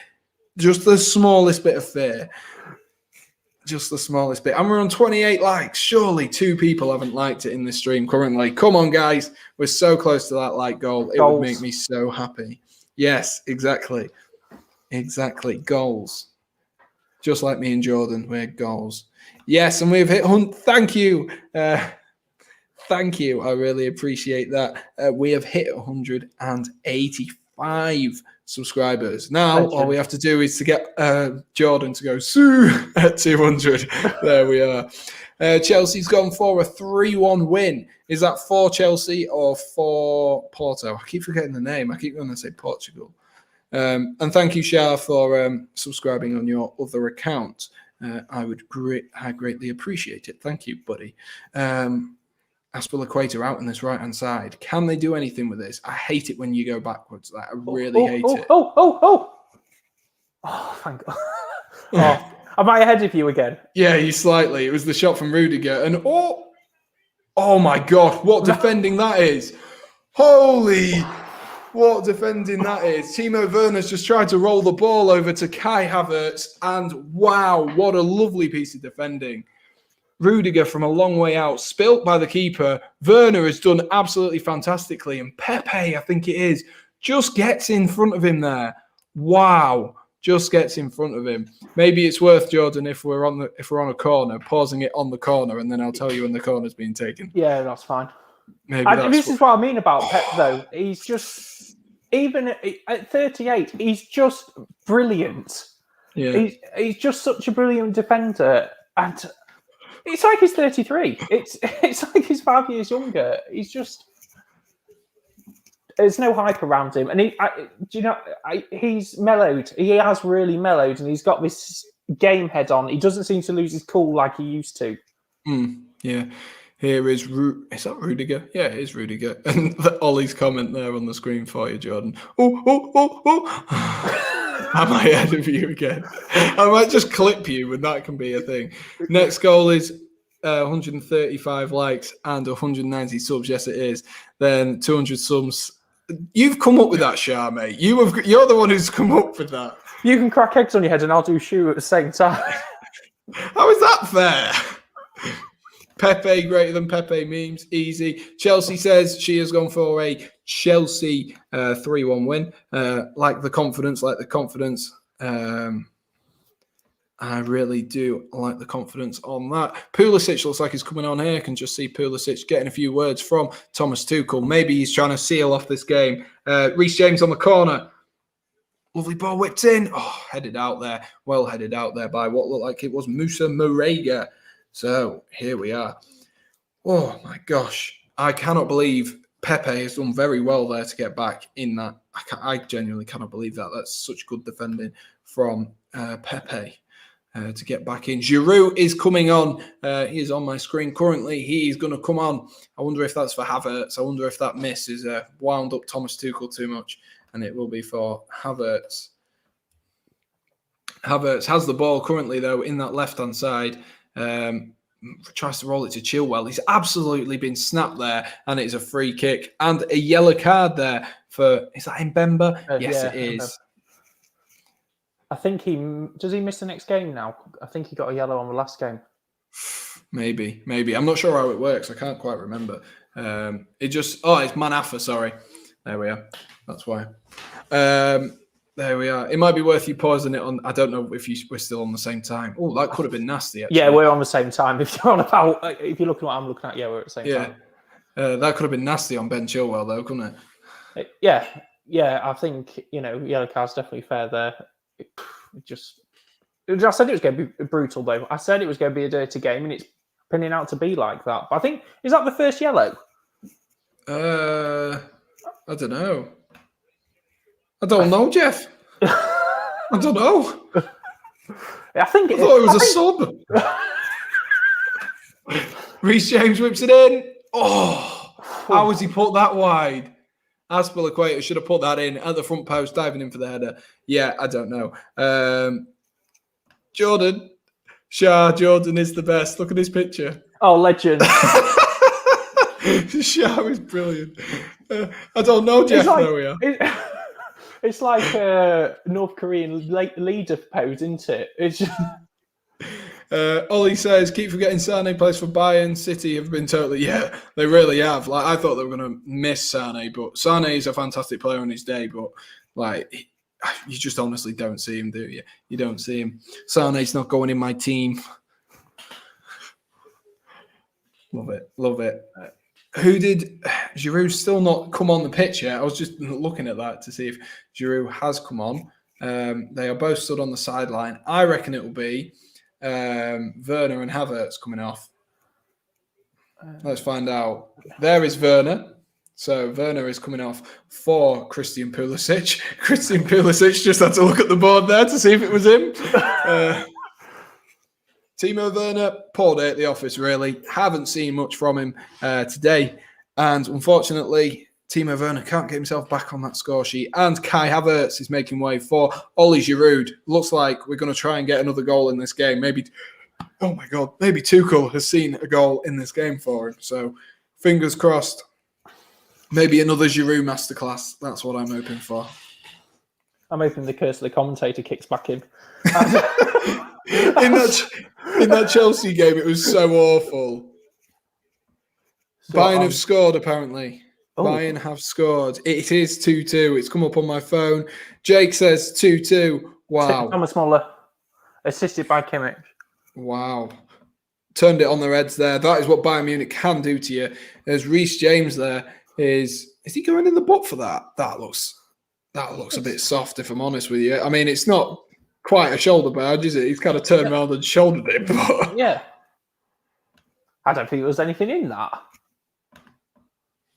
Just the smallest bit of fear. Just the smallest bit. And we're on 28 likes. Surely 2 people haven't liked it in this stream currently. Come on, guys. We're so close to that like goal. It would make me so happy. Yes, exactly. Exactly. Goals. Just like me and Jordan, we're goals. Yes, and we've hit... Thank you. Thank you. I really appreciate that. We have hit 185 subscribers. Now, all we have to do is to get Jordan to go Sue at 200. There we are. Chelsea's gone for a 3-1 win. Is that for Chelsea or for Porto? I keep forgetting the name. I keep going to say Portugal. And thank you, Shah, for subscribing on your other account. I greatly appreciate it. Thank you, buddy. Aspilicueta out on this right-hand side. Can they do anything with this? I hate it when you go backwards. Like, I really hate it. Oh, thank God. Am I ahead of you again? Yeah, you slightly. It was the shot from Rudiger. And oh my God, what defending that is. Holy, what defending that is. Timo Werner's just tried to roll the ball over to Kai Havertz. And wow, what a lovely piece of defending. Rudiger from a long way out, spilt by the keeper. Werner has done absolutely fantastically. And Pepe, I think it is, just gets in front of him there. Wow. Just gets in front of him. Maybe it's worth, Jordan, if we're on a corner, pausing it on the corner, and then I'll tell you when the corner's being taken. Yeah, that's fine. This is what I mean about Pep, though. He's just, even at 38, he's just brilliant. Yeah. He's just such a brilliant defender. And it's like he's 33. It's like he's 5 years younger. He's just... There's no hype around him. And he's mellowed. He has really mellowed, and he's got this game head on. He doesn't seem to lose his cool like he used to. Yeah. Here is... Is that Rudiger? Yeah, it is Rudiger. And Ollie's comment there on the screen for you, Jordan. Oh. Am I ahead of you again? I might just clip you, and that can be a thing. Next goal is 135 likes and 190 subs. Yes, it is. Then 200 subs. You've come up with that, Shah, mate. You're the one who's come up with that. You can crack eggs on your head, and I'll do shoe at the same time. How is that fair? Pepe greater than Pepe memes. Easy. Chelsea says she has gone for a Chelsea 3-1 win. Like the confidence. I really do like the confidence on that. Pulisic looks like he's coming on here. I can just see Pulisic getting a few words from Thomas Tuchel. Maybe he's trying to seal off this game. Reece James on the corner. Lovely ball whipped in. Oh, headed out there. Well headed out there by what looked like it was Musa Moreira. So here we are. Oh my gosh. I cannot believe Pepe has done very well there to get back in that. I genuinely cannot believe that. That's such good defending from Pepe to get back in. Giroud is coming on. He is on my screen currently. He's going to come on. I wonder if that's for Havertz. I wonder if that miss is wound up Thomas Tuchel too much. And it will be for Havertz. Havertz has the ball currently, though, in that left-hand side. Tries to roll it to Chilwell. He's absolutely been snapped there, and it's a free kick and a yellow card there for... Is that Mbemba? Yes, yeah, it is. I think does he miss the next game now? I think he got a yellow on the last game. Maybe. I'm not sure how it works. I can't quite remember. It's Manafa, sorry. There we are. That's why. There we are. It might be worth you pausing it on. I don't know if we're still on the same time. Oh, that could have been nasty, actually. Yeah, we're on the same time. If you're looking at what I'm looking at, yeah, we're at the same time. That could have been nasty on Ben Chilwell, though, couldn't it? Yeah, I think, yellow card's definitely fair there. I said it was going to be brutal, though. I said it was going to be a dirty game, and it's pinning out to be like that. But I think, is that the first yellow? I don't know. I don't know, Jeff. I don't know. I thought it was a sub. Reece James whips it in. Oh, how has he put that wide? Aspilicueta should have put that in at the front post, diving in for the header. Yeah, I don't know. Jordan is the best. Look at his picture. Oh, legend. Shah is brilliant. I don't know, Jeff. There we are. It's like a North Korean leader pose, isn't it? It's just... Ollie says, keep forgetting Sane plays for Bayern. City have been totally, they really have. Like, I thought they were going to miss Sane, but Sane is a fantastic player on his day, but like, you just honestly don't see him, do you? You don't see him. Sane's not going in my team. Love it. Who did Giroud's still not come on the pitch yet? I was just looking at that to see if Giroud has come on. They are both stood on the sideline. I reckon it will be Werner and Havertz coming off. Let's find out. There is Werner. So Werner is coming off for Christian Pulisic. Christian Pulisic just had to look at the board there to see if it was him. Timo Werner, poor day at the office, really. Haven't seen much from him today. And unfortunately, Timo Werner can't get himself back on that score sheet. And Kai Havertz is making way for Ollie Giroud. Looks like we're going to try and get another goal in this game. Maybe Tuchel has seen a goal in this game for him. So fingers crossed. Maybe another Giroud masterclass. That's what I'm hoping for. I'm hoping the curse of the commentator kicks back in. In that Chelsea game, it was so awful. Bayern have scored, apparently. Bayern have scored. It is 2-2. It's come up on my phone. Jake says 2-2. Wow. Thomas Muller, assisted by Kimmich. Wow. Turned it on their heads there. That is what Bayern Munich can do to you. There's Reece James there. Is he going in the butt for that? That looks a bit soft, if I'm honest with you. I mean, it's not quite a shoulder badge, is it? He's kind of turned around and shouldered it. But... Yeah. I don't think there was anything in that.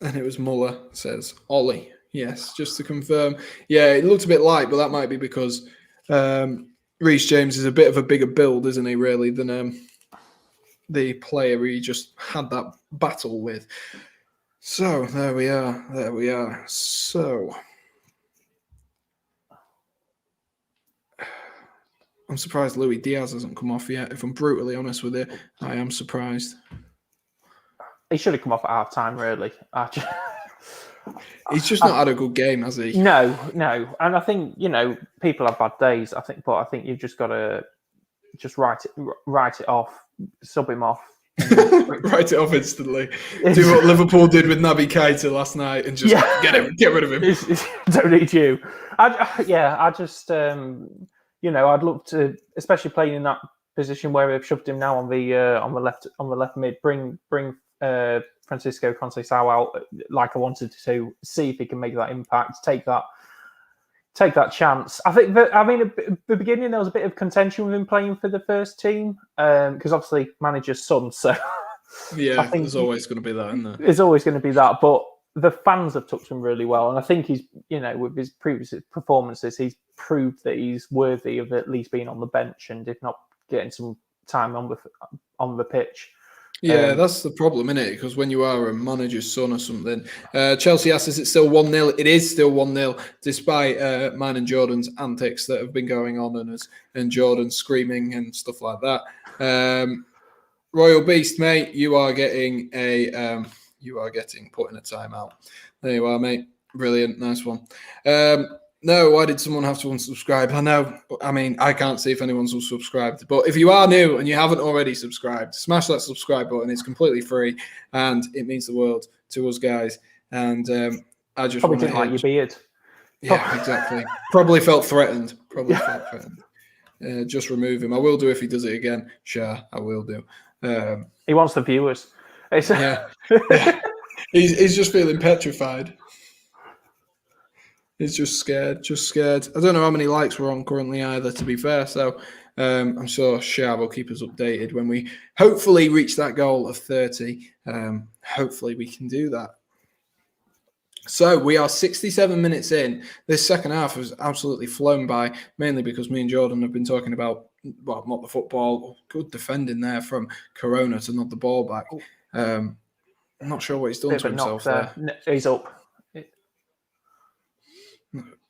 And it was Muller, says Ollie. Yes, just to confirm. Yeah, it looked a bit light, but that might be because Reece James is a bit of a bigger build, isn't he, really, than the player he just had that battle with. So, there we are. So... I'm surprised Luis Diaz hasn't come off yet. If I'm brutally honest with you, I am surprised. He should have come off at half time, really. He's just not had a good game, has he? No. And I think, people have bad days, but I think you've just got to just write it off, sub him off. Write it off instantly. Do what Liverpool did with Naby Keita last night and just get rid of him. Don't need you. I'd look to, especially playing in that position where they've shoved him now on the left mid. Bring Francisco Conceição out like I wanted to. See if he can make that impact. Take that chance. I think at the beginning there was a bit of contention with him playing for the first team because obviously manager's son. So yeah, I think there's always going to be that, isn't there? There's always going to be that, but the fans have took to him really well, and I think he's, with his previous performances, he's proved that he's worthy of at least being on the bench, and if not getting some time on the pitch. Yeah, that's the problem, isn't it? Because when you are a manager's son or something, Chelsea asks, is it still 1-0? It is still 1-0, despite mine and Jordan's antics that have been going on, and Jordan screaming and stuff like that. Royal Beast, mate, you are getting put in a timeout. There you are, mate. Brilliant, nice one. No, why did someone have to unsubscribe? I know. I mean, I can't see if anyone's unsubscribed. But if you are new and you haven't already subscribed, smash that subscribe button. It's completely free and it means the world to us guys. And I just Probably didn't like your beard. Yeah, exactly. Probably felt threatened. Just remove him. I will do if he does it again. Sure, I will do. He wants the viewers. Yeah. He's just feeling petrified. He's just scared. I don't know how many likes we're on currently either, to be fair. So I'm sure Shah will keep us updated when we hopefully reach that goal of 30. Hopefully we can do that. So we are 67 minutes in. This second half has absolutely flown by, mainly because me and Jordan have been talking about, well, not the football, good defending there from Corona to knock the ball back. I'm not sure what he's done to himself there. He's up.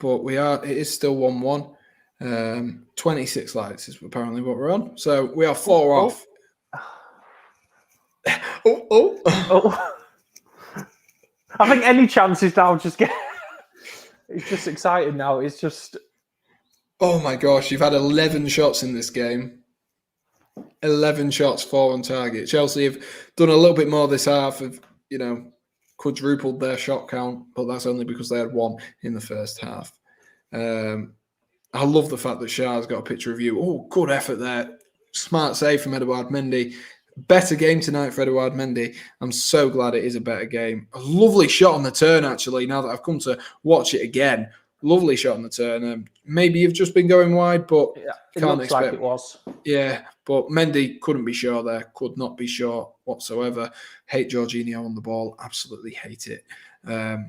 But it is still 1-1. 26 likes is apparently what we're on. So we are 4 off. Oh. I think any chances now just get... It's just exciting now. It's just... Oh my gosh, you've had 11 shots in this game. 11 shots, 4 on target. Chelsea have done a little bit more this half of, quadrupled their shot count, but that's only because they had 1 in the first half. I love the fact that Shah's got a picture of you. Oh, good effort there. Smart save from Edouard Mendy. Better game tonight for Edouard Mendy. I'm so glad it is a better game. A lovely shot on the turn, actually, now that I've come to watch it again. Lovely shot on the turn. Maybe you've just been going wide, but it looks like it was. Yeah, but Mendy couldn't be sure there. Could not be sure whatsoever. Hate Jorginho on the ball. Absolutely hate it. I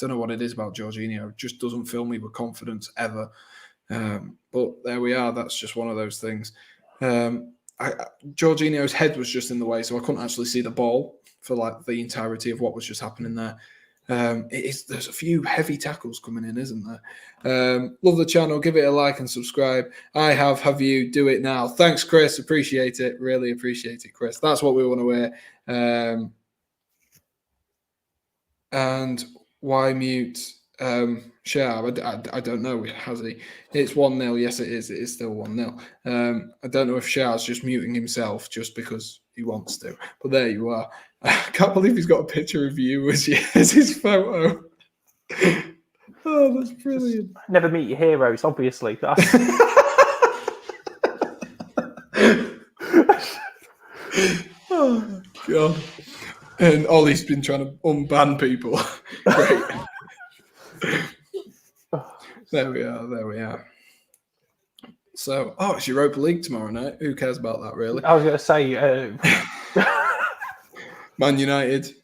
don't know what it is about Jorginho. It just doesn't fill me with confidence ever. But there we are. That's just one of those things. Jorginho's head was just in the way, so I couldn't actually see the ball for the entirety of what was just happening there. There's a few heavy tackles coming in, isn't there? Love the channel. Give it a like and subscribe. I have you. Do it now. Thanks, Chris. Appreciate it. Really appreciate it, Chris. That's what we want to hear. And why mute Shah? I don't know. Has he? It's 1-0. Yes, it is. It is still 1-0. I don't know if Shah's just muting himself just because he wants to. But there you are. I can't believe he's got a picture of you as his photo. Oh, that's brilliant. Never meet your heroes, obviously. Oh, God. And Ollie's been trying to unban people. Great. There we are. So, it's Europa League tomorrow night. Who cares about that, really? I was going to say... Man United,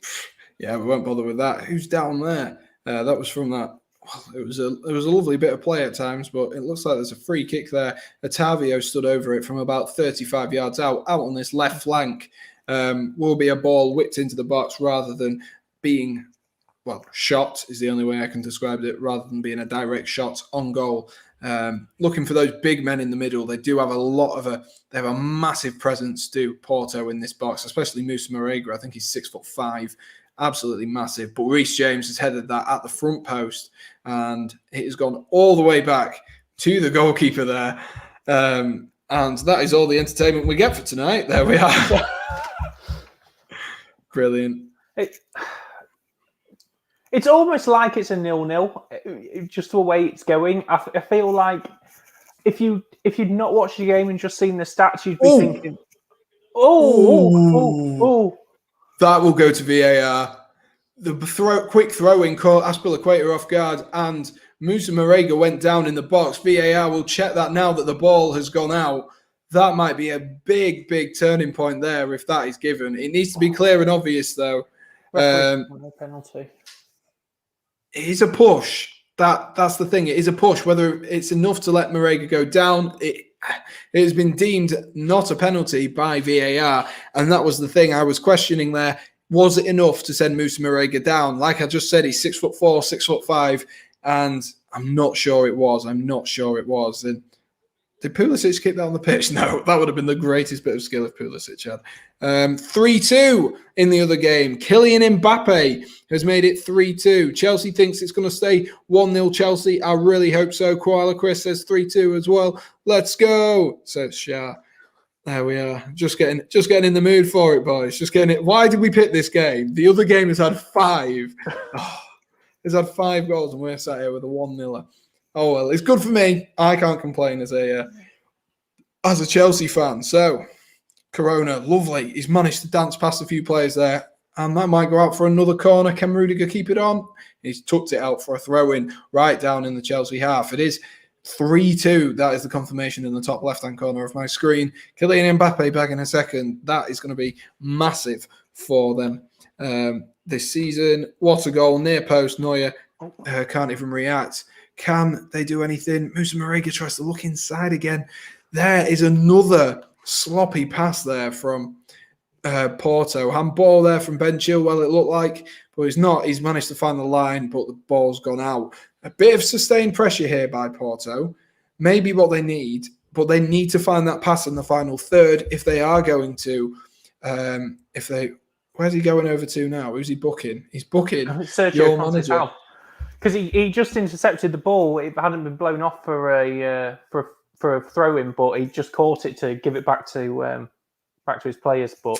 yeah, we won't bother with that. Who's down there? That was from that. Well, it was a lovely bit of play at times, but it looks like there's a free kick there. Otavio stood over it from about 35 yards out on this left flank. Will be a ball whipped into the box rather than being, shot is the only way I can describe it, rather than being a direct shot on goal. Looking for those big men in the middle. They do have they have a massive presence, Porto, in this box, especially Moussa Marega. I think he's 6'5", absolutely massive. But Reece James has headed that at the front post, and it has gone all the way back to the goalkeeper there. And that is all the entertainment we get for tonight. There we are. Brilliant. It's almost like it's a 0-0, just the way it's going. I feel like if you'd not watched the game and just seen the stats, you'd be thinking, that will go to VAR. The quick throw-in caught Azpilicueta off guard, and Moussa Marega went down in the box. VAR will check that now that the ball has gone out. That might be a big, big turning point there if that is given. It needs to be clear and obvious, though. Penalty. It is a push. That's the thing. It is a push. Whether it's enough to let Marega go down, it has been deemed not a penalty by VAR, and that was the thing I was questioning there. Was it enough to send Moussa Marega down? Like I just said, he's 6'4", 6'5", and I'm not sure it was. And Did Pulisic kick that on the pitch? No, that would have been the greatest bit of skill if Pulisic had. 3-2 in the other game. Kylian Mbappe has made it 3-2. Chelsea thinks it's going to stay 1-0 Chelsea. I really hope so. Koala Chris says 3-2 as well. Let's go, says Shah. There we are. Just getting in the mood for it, boys. Just getting it. Why did we pick this game? The other game has had 5. It's had 5 goals, and we're sat here with a 1-0. Oh well, it's good for me. I can't complain as a Chelsea fan. So, Corona, lovely. He's managed to dance past a few players there, and that might go out for another corner. Can Rudiger keep it on? He's tucked it out for a throw-in right down in the Chelsea half. It is 3-2. That is the confirmation in the top left-hand corner of my screen. Kylian Mbappe back in a second. That is going to be massive for them this season. What a goal. Near post. Neuer can't even react. Can they do anything? Moussa Marega tries to look inside again. There is another sloppy pass there from Porto. Handball there from Ben Chilwell, it looked like, but he's not. He's managed to find the line, but the ball's gone out. A bit of sustained pressure here by Porto. Maybe what they need, but they need to find that pass in the final third if they are going to. Where's he going over to now? Who's he booking? He's booking your manager. Because he just intercepted the ball. It hadn't been blown off for a throw-in, but he just caught it to give it back to his players. But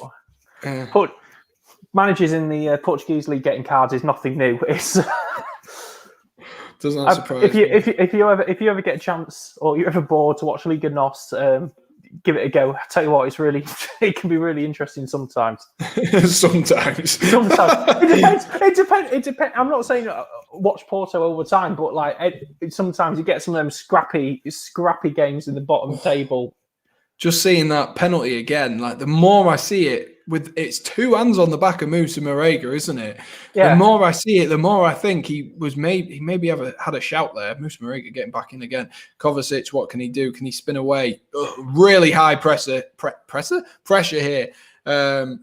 managers in the Portuguese league getting cards is nothing new. It's does not surprise me. If you ever get a chance or you're ever bored to watch Liga NOS, give it a go. I tell you what, it can be really interesting sometimes. Sometimes. It depends. I'm not saying watch Porto all the time, but sometimes you get some of them scrappy games in the bottom table. Just seeing that penalty again, the more I see it, it's 2 hands on the back of Moussa Marega, isn't it? Yeah. The more I see it, the more I think he maybe had a shout there. Moussa Marega getting back in again. Kovacic, what can he do? Can he spin away? Really high pressure here. I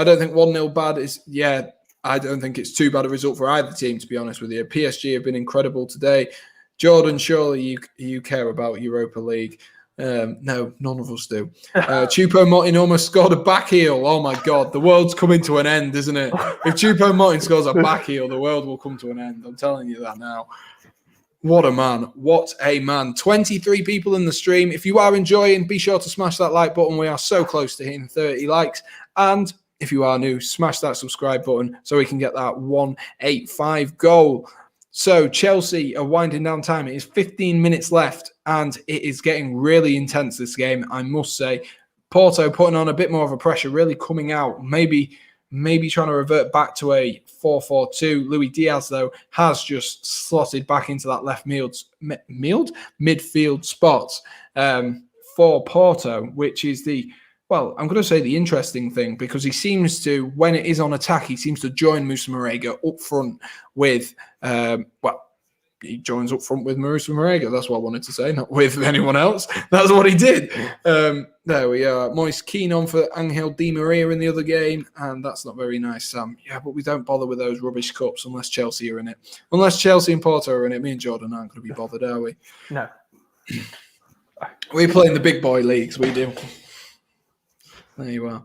don't think 1-0 bad is. Yeah, I don't think it's too bad a result for either team, to be honest with you. PSG have been incredible today. Jordan, surely you care about Europa League. No, none of us do. Choupo-Moting almost scored a back heel. Oh my God, the world's coming to an end, isn't it? If Choupo-Moting scores a back heel, the world will come to an end. I'm telling you that now. What a man. What a man. 23 people in the stream. If you are enjoying, be sure to smash that like button. We are so close to hitting 30 likes. And if you are new, smash that subscribe button so we can get that 185 goal. So Chelsea are winding down time. It is 15 minutes left, and it is getting really intense, this game, I must say. Porto putting on a bit more of a pressure, really coming out, maybe trying to revert back to a 4-4-2. Luis Diaz, though, has just slotted back into that left midfield spot for Porto, which is I'm going to say the interesting thing, because he seems to, when it is on attack, he seems to join Moussa Marega up front with, he joins up front with Moussa Marega. That's what I wanted to say, not with anyone else. That's what he did. There we are. Moise keen on for Angel Di Maria in the other game, and that's not very nice, Sam. Yeah, but we don't bother with those rubbish cups unless Chelsea are in it. Unless Chelsea and Porto are in it, me and Jordan aren't going to be bothered, are we? No. We play in the big boy leagues, we do. There you are.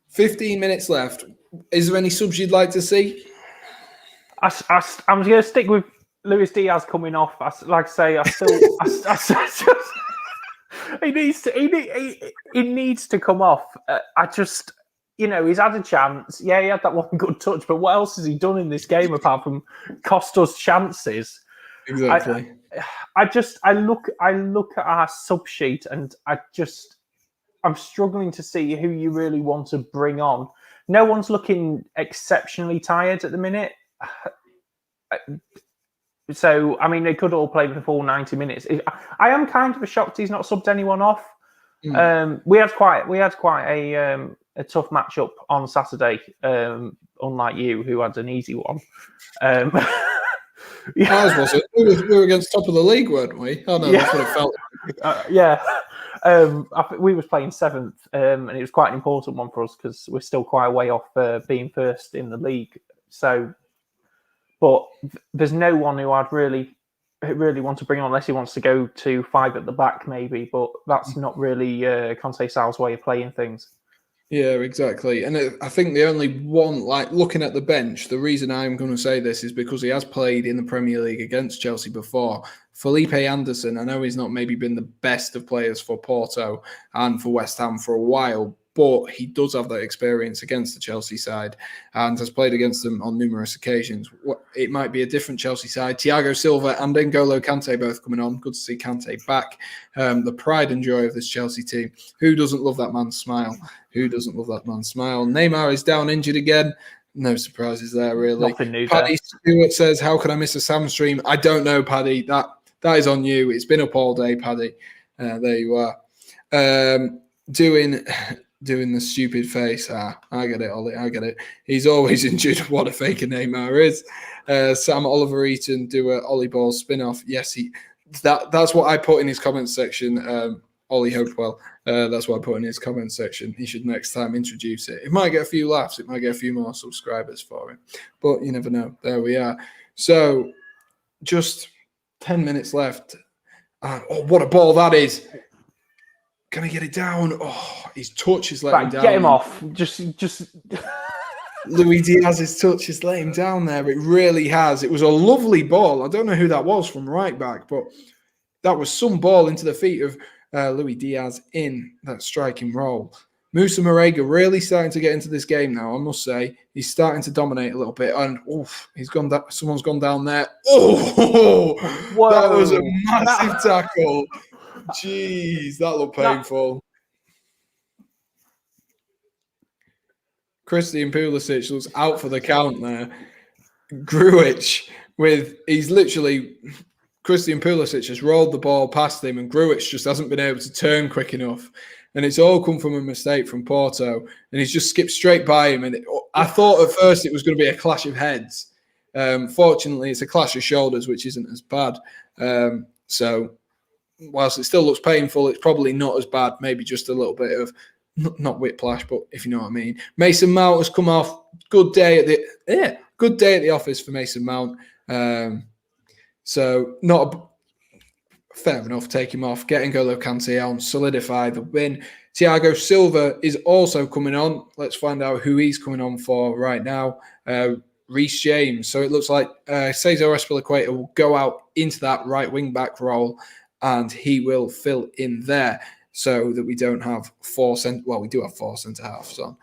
15 minutes left. Is there any subs you'd like to see? I'm going to stick with Luis Diaz coming off. He needs to come off. He's had a chance. Yeah, he had that one good touch, but what else has he done in this game apart from cost us chances? Exactly. I look at our sub sheet and I'm struggling to see who you really want to bring on. No one's looking exceptionally tired at the minute. So, they could all play the full 90 minutes. I am kind of shocked he's not subbed anyone off. We had quite a tough matchup on Saturday, unlike you, who had an easy one. Ours was it? We were against top of the league, weren't we? Oh no, that's what it felt like. Yeah. We was playing 7th, and it was quite an important one for us because we're still quite a way off being first in the league. So, but there's no one who I'd really really want to bring on unless he wants to go to 5 at the back, maybe. But that's not really Conte Sal's way of playing things. Yeah, exactly. And I think the only one, like looking at the bench, the reason I'm going to say this is because he has played in the Premier League against Chelsea before. Felipe Anderson, I know he's not maybe been the best of players for Porto and for West Ham for a while, but he does have that experience against the Chelsea side and has played against them on numerous occasions. It might be a different Chelsea side. Thiago Silva and N'Golo Kante both coming on. Good to see Kante back. The pride and joy of this Chelsea team. Who doesn't love that man's smile? Who doesn't love that man's smile? Neymar is down injured again. No surprises there, really. Nothing new Paddy Stewart says, how can I miss a Sam stream? I don't know, Paddy. That is on you. It's been up all day, Paddy. There you are. Doing the stupid face. I get it, Ollie. I get it. He's always injured. What a faker Neymar is. Sam Oliver Eaton do a Ollie Ball spin-off. Yes, that's what I put in his comment section. Ollie Hopewell. That's what I put in his comment section. He should next time introduce it. It might get a few laughs. It might get a few more subscribers for him. But you never know. There we are. So just 10 minutes left. Oh, what a ball that is. Can I get it down? Oh, his touch is letting him down. Get him off. Just. Luis Diaz's touch has let him down there. It really has. It was a lovely ball. I don't know who that was from right back, but that was some ball into the feet of Luis Diaz in that striking role. Moussa Marega really starting to get into this game now, I must say. He's starting to dominate a little bit. And someone's gone down there. Oh, that was a massive tackle. Jeez, that looked painful. Christian Pulisic looks out for the count there. Grujic Christian Pulisic has rolled the ball past him and Grujic just hasn't been able to turn quick enough. And it's all come from a mistake from Porto. And he's just skipped straight by him. And I thought at first it was going to be a clash of heads. Fortunately, it's a clash of shoulders, which isn't as bad. So whilst it still looks painful, it's probably not as bad. Maybe just a little bit of, not whiplash, but if you know what I mean. Mason Mount has come off. Good day at the office for Mason Mount. So fair enough, take him off. Get N'Golo Kante on, solidify the win. Thiago Silva is also coming on. Let's find out who he's coming on for right now. Reece James. So it looks like Cesar Azpilicueta will go out into that right wing back role and he will fill in there so that we don't have we do have 4 centre-halves on.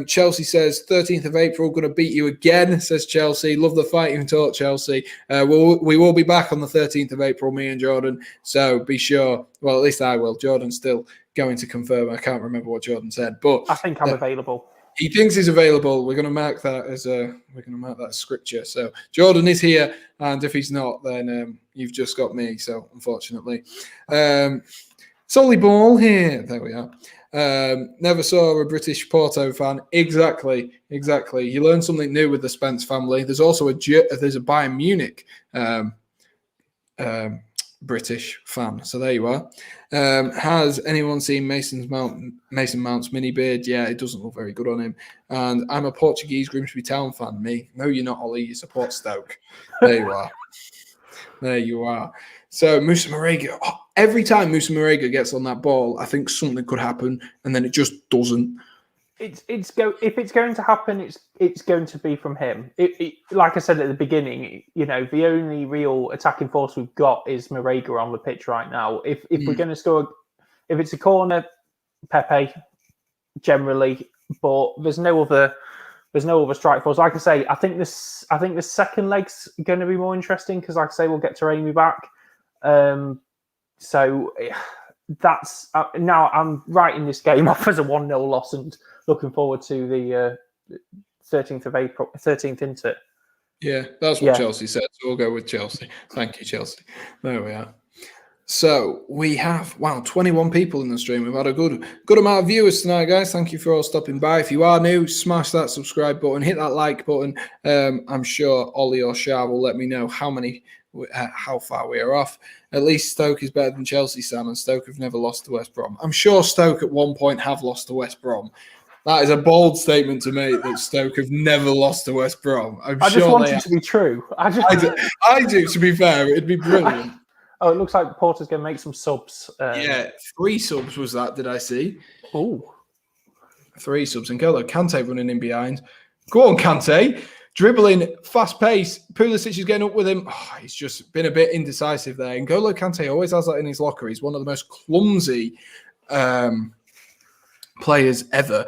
Chelsea says, 13th of April, going to beat you again, says Chelsea. Love the fighting talk, Chelsea. We will be back on the 13th of April, me and Jordan. So be sure, well, at least I will. Jordan's still going to confirm. I can't remember what Jordan said, but I think I'm available. He thinks he's available. We're going to mark that as scripture. So Jordan is here, and if he's not, then you've just got me. So unfortunately, Solly Ball here. There we are. Never saw a British Porto fan. Exactly. You learn something new with the Spence family. There's also there's a Bayern Munich British fan. So there you are. Has anyone seen Mason Mount's mini beard? Yeah, it doesn't look very good on him. And I'm a Portuguese Grimsby Town fan. Me? No, you're not, Ollie. You support Stoke. There you are. So Moussa Marega. Every time Moussa Marega gets on that ball, I think something could happen, and then it just doesn't. If it's going to happen, it's going to be from him. Like I said at the beginning, the only real attacking force we've got is Marega on the pitch right now. If we're going to score, if it's a corner, Pepe generally, but there's no other strike force. Like I say, I think the second leg's going to be more interesting because, like I say, we'll get Taremi back. So that's now I'm writing this game off as a 1-0 loss and looking forward to the 13th of April, 13th into it. Yeah, that's what Chelsea said. So we'll go with Chelsea. Thank you, Chelsea. There we are. So we have 21 people in the stream. We've had a good amount of viewers tonight, guys. Thank you for all stopping by. If you are new, smash that subscribe button, hit that like button. I'm sure Ollie or Shah will let me know how far we are off. At least Stoke is better than Chelsea, Sam, and Stoke have never lost to West Brom. I'm sure Stoke at one point have lost to West Brom, That is a bold statement to make that Stoke have never lost to West Brom. I just want it to be true. I do, to be fair. It'd be brilliant. Oh, it looks like Porter's going to make some subs. Yeah, 3 subs was that, did I see? Oh. 3 subs. And Golo Kante running in behind. Go on, Kante. Dribbling, fast pace. Pulisic is getting up with him. Oh, he's just been a bit indecisive there. And Golo Kante always has that in his locker. He's one of the most clumsy players ever.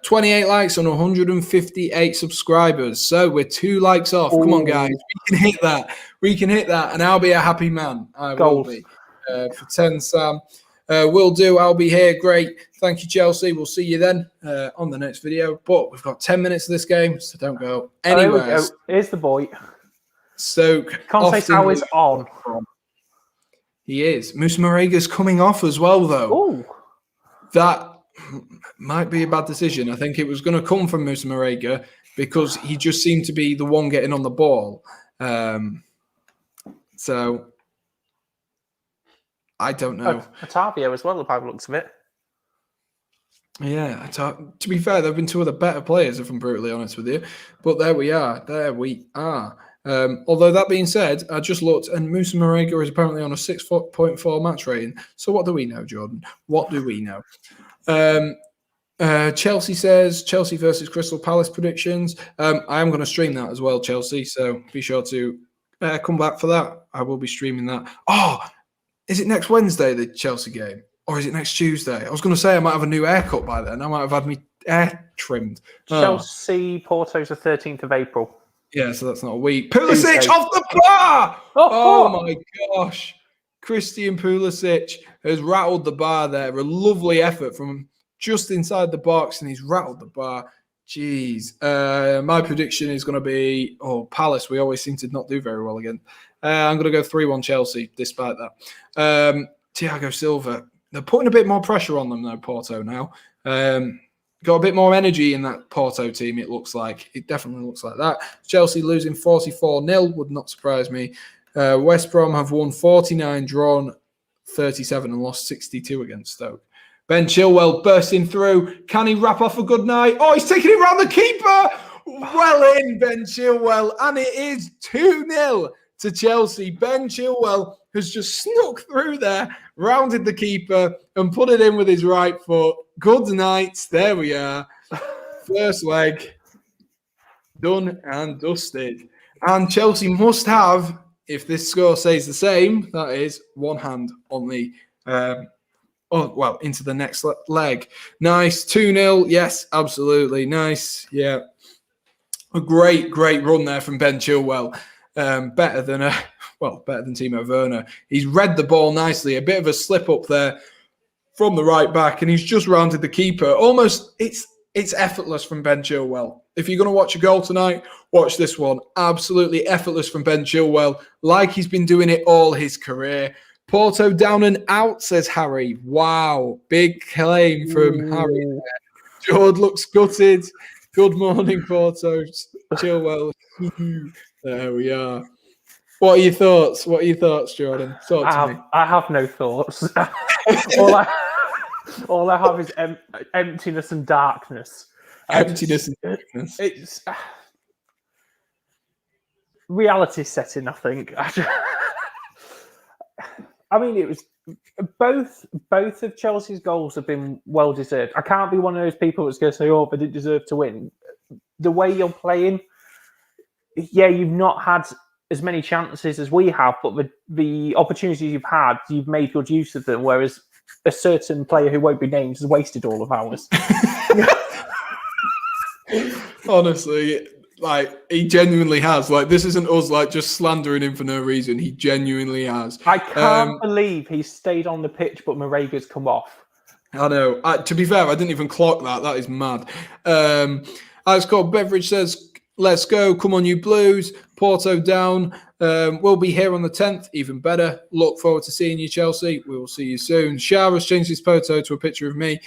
28 likes on 158 subscribers. So we're 2 likes off. Come on, guys. We can hit that. We can hit that. And I'll be a happy man. I will be. For 10, Sam. Will do. I'll be here. Great. Thank you, Chelsea. We'll see you then on the next video. But we've got 10 minutes of this game, so don't go anywhere. Here's the boy. Stoke. Conte is on. He is. Musa Morega's coming off as well, though. Ooh. That might be a bad decision. I think it was going to come from Musa Morega because he just seemed to be the one getting on the ball. So I don't know. Otavio as well, by the looks of it. Yeah, to be fair, there have been 2 of the better players, if I'm brutally honest with you. But there we are. Although that being said, I just looked, and Musa Morega is apparently on a 6.4 match rating. So what do we know, Jordan? What do we know? Chelsea says Chelsea versus Crystal Palace predictions. I am going to stream that as well, Chelsea. So be sure to come back for that. I will be streaming that. Oh, is it next Wednesday, the Chelsea game? Or is it next Tuesday? I was going to say I might have a new haircut by then. I might have had my hair trimmed. Chelsea Porto's the 13th of April. Yeah, so that's not a week. Pulisic off the bar! Oh my gosh. Christian Pulisic has rattled the bar there. A lovely effort from just inside the box, and he's rattled the bar. Jeez. My prediction is going to be, Palace. We always seem to not do very well again. I'm going to go 3-1 Chelsea, despite that. Thiago Silva. They're putting a bit more pressure on them, though, Porto, now. Got a bit more energy in that Porto team, it looks like. It definitely looks like that. Chelsea losing 44-0 would not surprise me. West Brom have won 49, drawn 37, and lost 62 against Stoke. Ben Chilwell bursting through. Can he wrap off a good night? Oh, he's taking it round the keeper. Well in, Ben Chilwell. And it is 2-0 to Chelsea. Ben Chilwell has just snuck through there, rounded the keeper, and put it in with his right foot. Good night. There we are. First leg done and dusted. And Chelsea must have, if this score stays the same, that is one hand on the into the next leg. Nice. 2-0. Yes, absolutely. Nice. Yeah. A great run there from Ben Chilwell. Better than Timo Werner. He's read the ball nicely. A bit of a slip up there from the right back, and he's just rounded the keeper. Almost, it's effortless from Ben Chilwell. If you're going to watch a goal tonight, watch this one. Absolutely effortless from Ben Chilwell, like he's been doing it all his career. Porto down and out, says Harry. Wow, big claim from Harry. Jord looks gutted. Good morning, Porto. Chilwell. There we are. What are your thoughts? Jordan? I have no thoughts. all I have is emptiness and darkness. Emptiness and darkness. It's reality setting, I think. I mean, it was both of Chelsea's goals have been well deserved. I can't be one of those people that's going to say, "Oh, they didn't deserve to win." The way you're playing, yeah, you've not had as many chances as we have, but the opportunities you've had, you've made good use of them. Whereas a certain player who won't be named has wasted all of ours. Honestly, he genuinely has. This isn't us just slandering him for no reason. He genuinely has. I can't believe he stayed on the pitch, but Morega's come off. I know. To be fair, I didn't even clock that. That is mad. Alex Scott Beveridge says, "Let's go. Come on, you Blues. Porto down. We'll be here on the 10th. Even better. Look forward to seeing you, Chelsea. We will see you soon." Shah has changed his photo to a picture of me,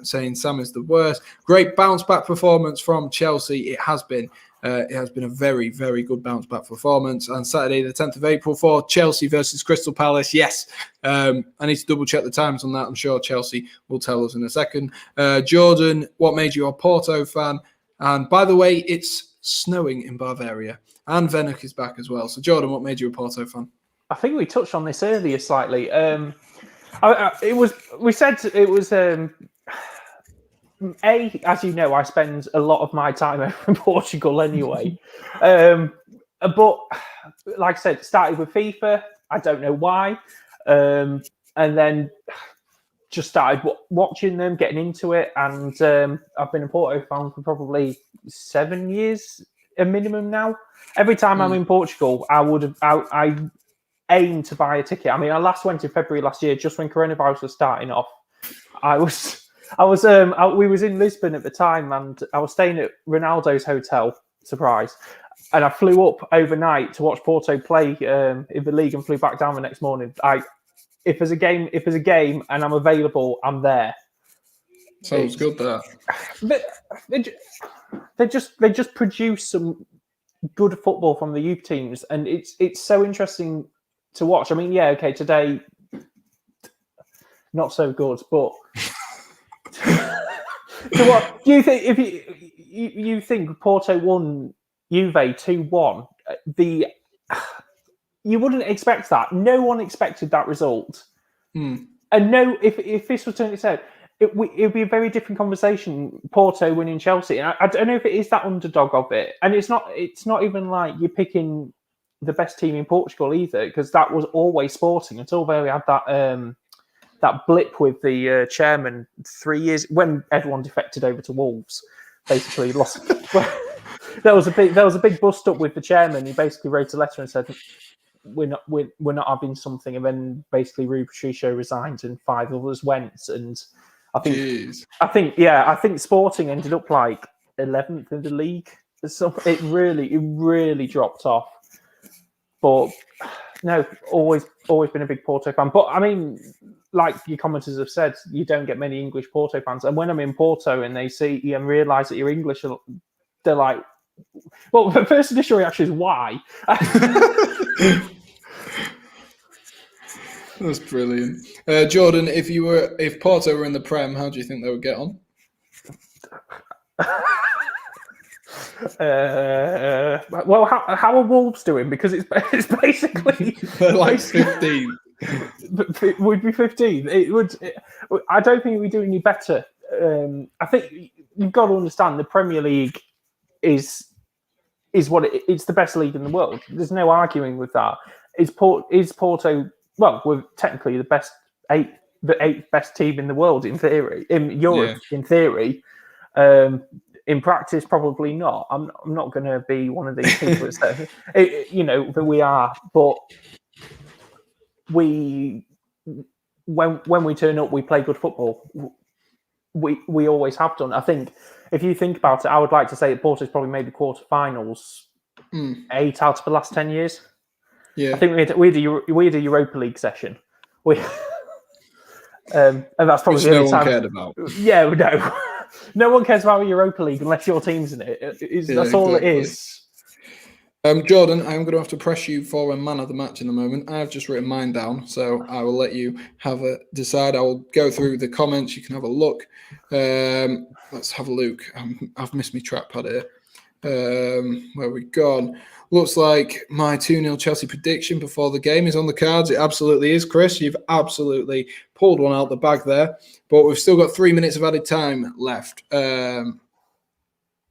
saying Sam is the worst. Great bounce back performance from Chelsea. It has been. It has been a very, very good bounce back performance. And Saturday, the 10th of April for Chelsea versus Crystal Palace. Yes, I need to double check the times on that. I'm sure Chelsea will tell us in a second. Jordan, what made you a Porto fan? And by the way, it's snowing in Bavaria. And Venuk is back as well. So Jordan, what made you a Porto fan? I think we touched on this earlier slightly. We said it was as you know, I spend a lot of my time over in Portugal anyway. But like I said, started with FIFA. I don't know why, and then just started watching them, getting into it, and I've been a Porto fan for probably 7 years, a minimum now. Every time I'm in Portugal, I aim to buy a ticket. I mean, I last went in February last year, just when coronavirus was starting off. We was in Lisbon at the time, and I was staying at Ronaldo's hotel. Surprise! And I flew up overnight to watch Porto play in the league, and flew back down the next morning. If there's a game, and I'm available, I'm there. Sounds good. That they just produce some good football from the youth teams, and it's so interesting to watch. I mean, yeah, okay, today not so good, but so what do you think? If you think Porto won Juve 2-1, you wouldn't expect that. No one expected that result, and if this was turned its head, it would be a very different conversation. Porto winning Chelsea, and I don't know if it is that underdog of it, and it's not even like you're picking the best team in Portugal either, because that was always Sporting until we had that blip with the chairman 3 years when everyone defected over to Wolves. Basically, lost. There was a big bust up with the chairman. He basically wrote a letter and said, "We're not having something," and then basically Rui Patricio resigned and 5 others went. And I think Sporting ended up like 11th in the league. So it really dropped off. But no, always been a big Porto fan. But I mean, like your commenters have said, you don't get many English Porto fans. And when I'm in Porto and they see you and realise that you're English, they're like, well, the first initial reaction is why? That's brilliant. Jordan, if Porto were in the Prem, how do you think they would get on? Well, how are Wolves doing? Because it's basically they're like 15. Would be 15. I don't think we'd do any better. I think you've got to understand the Premier League is it's the best league in the world. There's no arguing with that. Is Porto? Well, we're technically the eighth best team in the world in theory, in Europe in theory. In practice, probably not. I'm not going to be one of these people that say, that we are. But when we turn up, we play good football. We always have done. I think if you think about it, I would like to say that Porto's probably made the quarterfinals 8 out of the last 10 years. Yeah, I think we had a Europa League session. And that's probably the only time. Cared about. Yeah, no. No one cares about Europa League unless your team's in it. That's all it is. Jordan, I'm going to have to press you for a man of the match in a moment. I've just written mine down, so I will let you decide. I will go through the comments. You can have a look. Let's have a look. I've missed my trackpad here. Where we gone? Looks like my 2-0 Chelsea prediction before the game is on the cards. It absolutely is, Chris. You've absolutely pulled one out the bag there. But we've still got 3 minutes of added time left. And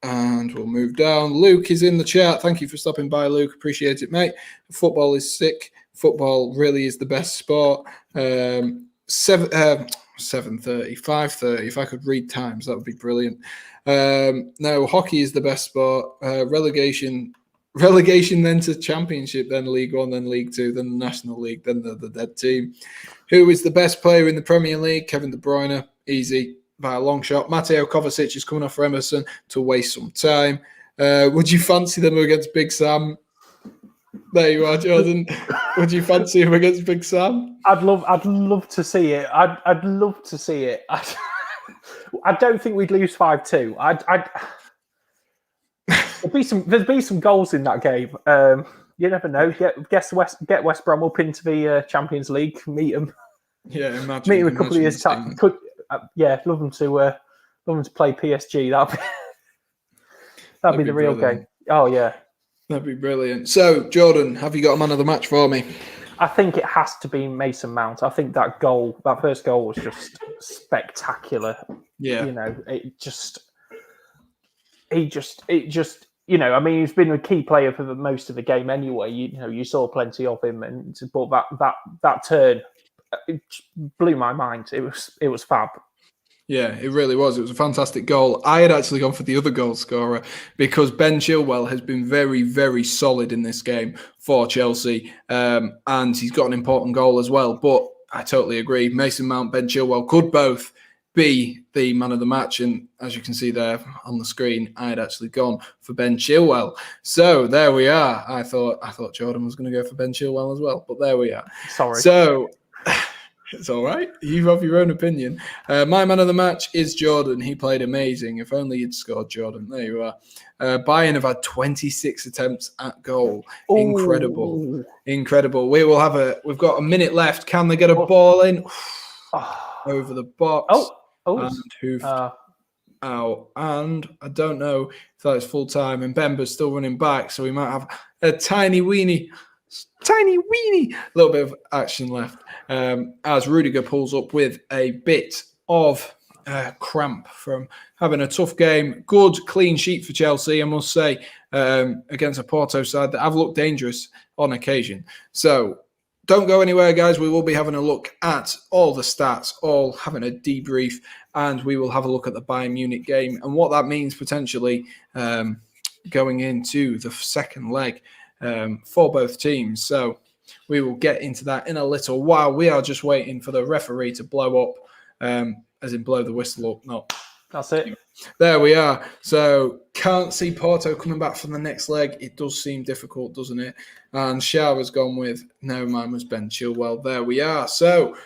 we'll move down. Luke is in the chat. Thank you for stopping by, Luke. Appreciate it, mate. Football is sick. Football really is the best sport. 7:30, 5:30. If I could read times, that would be brilliant. No, hockey is the best sport. Relegation, then to Championship, then League One, then League Two, then the National League, then the dead team. Who is the best player in the Premier League? Kevin De Bruyne, easy by a long shot. Mateo Kovacic is coming off for Emerson to waste some time. Would you fancy them against Big Sam? There you are, Jordan. Would you fancy him against Big Sam? I'd love to see it. I'd love to see it. I don't think we'd lose 5-2. there'd be some goals in that game. You never know. Get West Brom up into the Champions League. Meet them. Yeah, imagine. Meet them a couple of years time. Love them to play PSG. That'd be the real game. Oh yeah, that'd be brilliant. So Jordan, have you got a man of the match for me? I think it has to be Mason Mount. I think that first goal was just spectacular. Yeah, he just. I mean, he's been a key player for most of the game anyway. You saw plenty of him, but that turn, it blew my mind. It was fab. Yeah, it really was. It was a fantastic goal. I had actually gone for the other goal scorer because Ben Chilwell has been very, very solid in this game for Chelsea, and he's got an important goal as well. But I totally agree. Mason Mount, Ben Chilwell could both be the man of the match, and as you can see there on the screen, I had actually gone for Ben Chilwell. So there we are. I thought Jordan was going to go for Ben Chilwell as well, but there we are. Sorry. So it's all right. You have your own opinion. My man of the match is Jordan. He played amazing. If only you'd scored, Jordan. There you are. Bayern have had 26 attempts at goal. Ooh. Incredible. We've got a minute left. Can they get a ball in? Over the box. And hoofed out. And I don't know if that is full time. And Bemba's still running back, so we might have a tiny weeny little bit of action left. As Rudiger pulls up with a bit of cramp from having a tough game. Good clean sheet for Chelsea, I must say, against a Porto side that have looked dangerous on occasion. So don't go anywhere, guys. We will be having a look at all the stats, all having a debrief, and we will have a look at the Bayern Munich game and what that means potentially going into the second leg for both teams. So we will get into that in a little while. We are just waiting for the referee to blow up, as in blow the whistle up. No, that's it. There we are. So can't see Porto coming back from the next leg. It does seem difficult, doesn't it? And Shower's gone with, no, mine was Ben Chilwell. There we are. So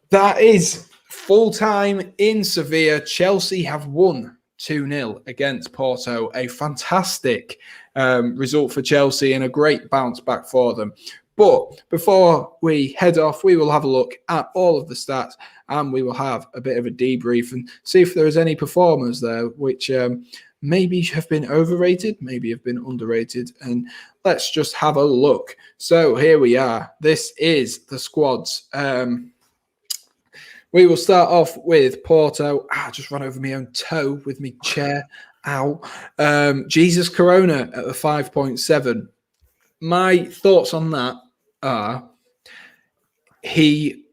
that is full time in Sevilla. Chelsea have won 2-0 against Porto. A fantastic result for Chelsea and a great bounce back for them. But before we head off, we will have a look at all of the stats and we will have a bit of a debrief and see if there is any performers there which maybe have been overrated, maybe have been underrated. And let's just have a look. So here we are. This is the squads. We will start off with Porto. I just ran over my own toe with my chair. Ow. Jesus Corona at the 5.7. My thoughts on that are he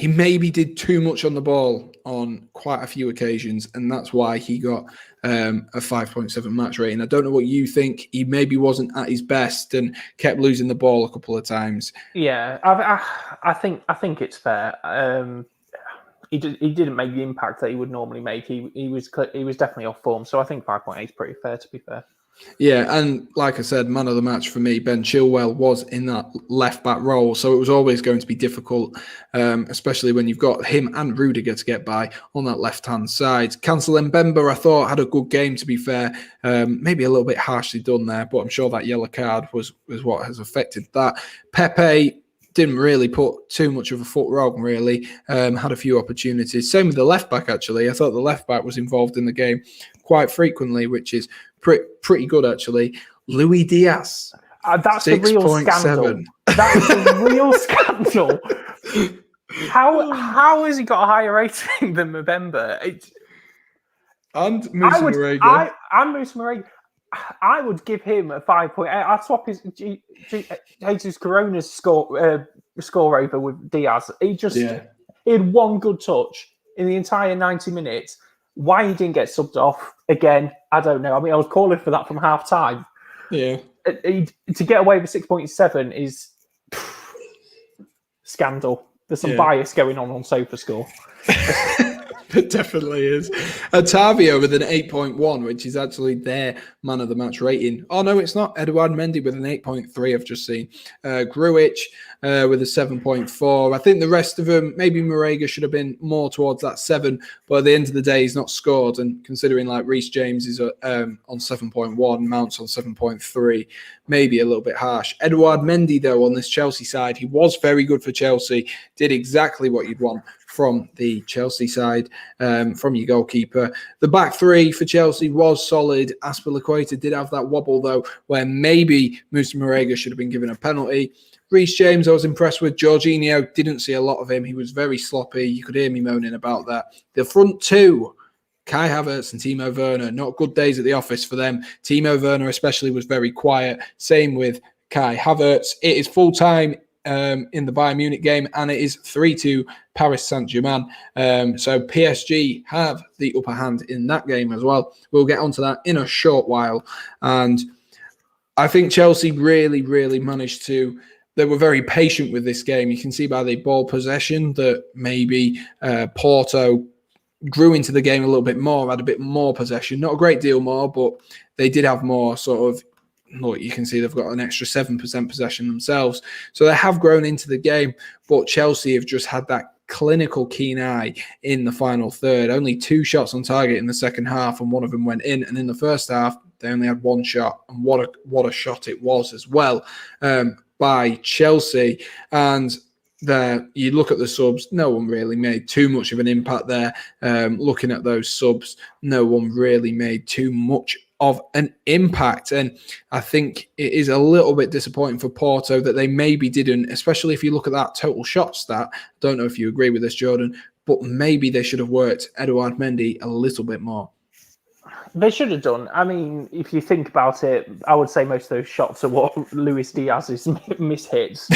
maybe did too much on the ball on quite a few occasions, and that's why he got a 5.7 match rating. I don't know what you think. He maybe wasn't at his best and kept losing the ball a couple of times. Yeah, I think it's fair. He didn't make the impact that he would normally make. He was definitely off form. So I think 5.8 is pretty fair, to be fair. Yeah, and like I said, man of the match for me, Ben Chilwell was in that left-back role, so it was always going to be difficult, especially when you've got him and Rudiger to get by on that left-hand side. Cancel Mbemba, I thought, had a good game, to be fair. Maybe a little bit harshly done there, but I'm sure that yellow card was what has affected that. Pepe didn't really put too much of a foot wrong, really. Had a few opportunities. Same with the left-back, actually. I thought the left-back was involved in the game quite frequently, which is pretty good, actually. Luis Diaz. That's 6. A real scandal. That is a real scandal. How has he got a higher rating than Mbemba? And Musa Marega. I'm Musa Marega. I would give him a 5.8. I'd swap his Jesus Corona's score over with Diaz. He had one good touch in the entire 90 minutes. Why he didn't get subbed off again, I don't know. I mean, I was calling for that from half time. Yeah. To get away with 6.7 is scandal. There's some bias going on SofaScore. It definitely is. Otavio with an 8.1, which is actually their man of the match rating. Oh, no, it's not. Eduard Mendy with an 8.3, I've just seen. Grujic with a 7.4. I think the rest of them, maybe Marega should have been more towards that 7, but at the end of the day, he's not scored. And considering like Reece James is on 7.1, Mount's on 7.3, maybe a little bit harsh. Eduard Mendy, though, on this Chelsea side, he was very good for Chelsea, did exactly what you'd want from the Chelsea side, from your goalkeeper. The back three for Chelsea was solid. Azpilicueta did have that wobble, though, where maybe Musa Marega should have been given a penalty. Reece James, I was impressed with. Jorginho, didn't see a lot of him. He was very sloppy. You could hear me moaning about that. The front two, Kai Havertz and Timo Werner, not good days at the office for them. Timo Werner especially was very quiet. Same with Kai Havertz. It is full-time in the Bayern Munich game, and it is 3-2 Paris Saint-Germain. So PSG have the upper hand in that game as well. We'll get onto that in a short while. And I think Chelsea really, really managed to... They were very patient with this game. You can see by the ball possession that maybe Porto grew into the game a little bit more, had a bit more possession. Not a great deal more, but they did have more sort of... Look, you can see they've got an extra 7% possession themselves. So they have grown into the game, but Chelsea have just had that clinical keen eye in the final third. Only 2 shots on target in the second half, and one of them went in. And in the first half, they only had 1 shot. And what a shot it was as well by Chelsea. And there, you look at the subs, no one really made too much of an impact there. Looking at those subs, no one really made too much of an impact. And I think it is a little bit disappointing for Porto that they maybe didn't, especially if you look at that total shot stat. I don't know if you agree with this, Jordan, but maybe they should have worked Eduard Mendy a little bit more. They should have done. I mean, if you think about it, I would say most of those shots are what Luis Diaz's mishits.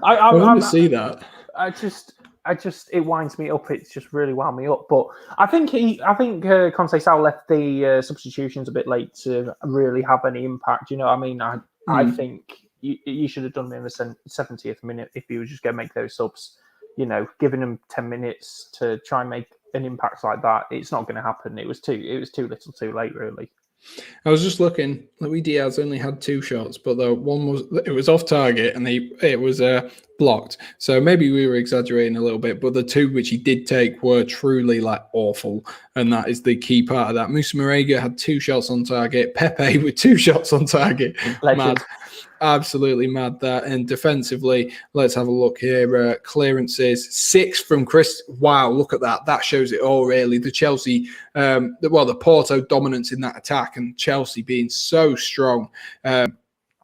I want to see that. I just, it winds me up. It's just really wound me up. But I think Conte Sal left the substitutions a bit late to really have any impact. You know what I mean? I think you should have done them in the 70th minute if you were just going to make those subs. You know, giving them 10 minutes to try and make an impact like that, it's not going to happen. It was too little too late, really. I was just looking. Luis Diaz only had 2 shots, but the one was off target and it was blocked. So maybe we were exaggerating a little bit, but the 2 which he did take were truly like awful, and that is the key part of that. Musa Marega had 2 shots on target. Pepe with 2 shots on target. Mad. Absolutely mad that. And defensively, let's have a look here. Clearances, 6 from Chris. Wow, look at that. That shows it all, really. The Chelsea, the Porto dominance in that attack, and Chelsea being so strong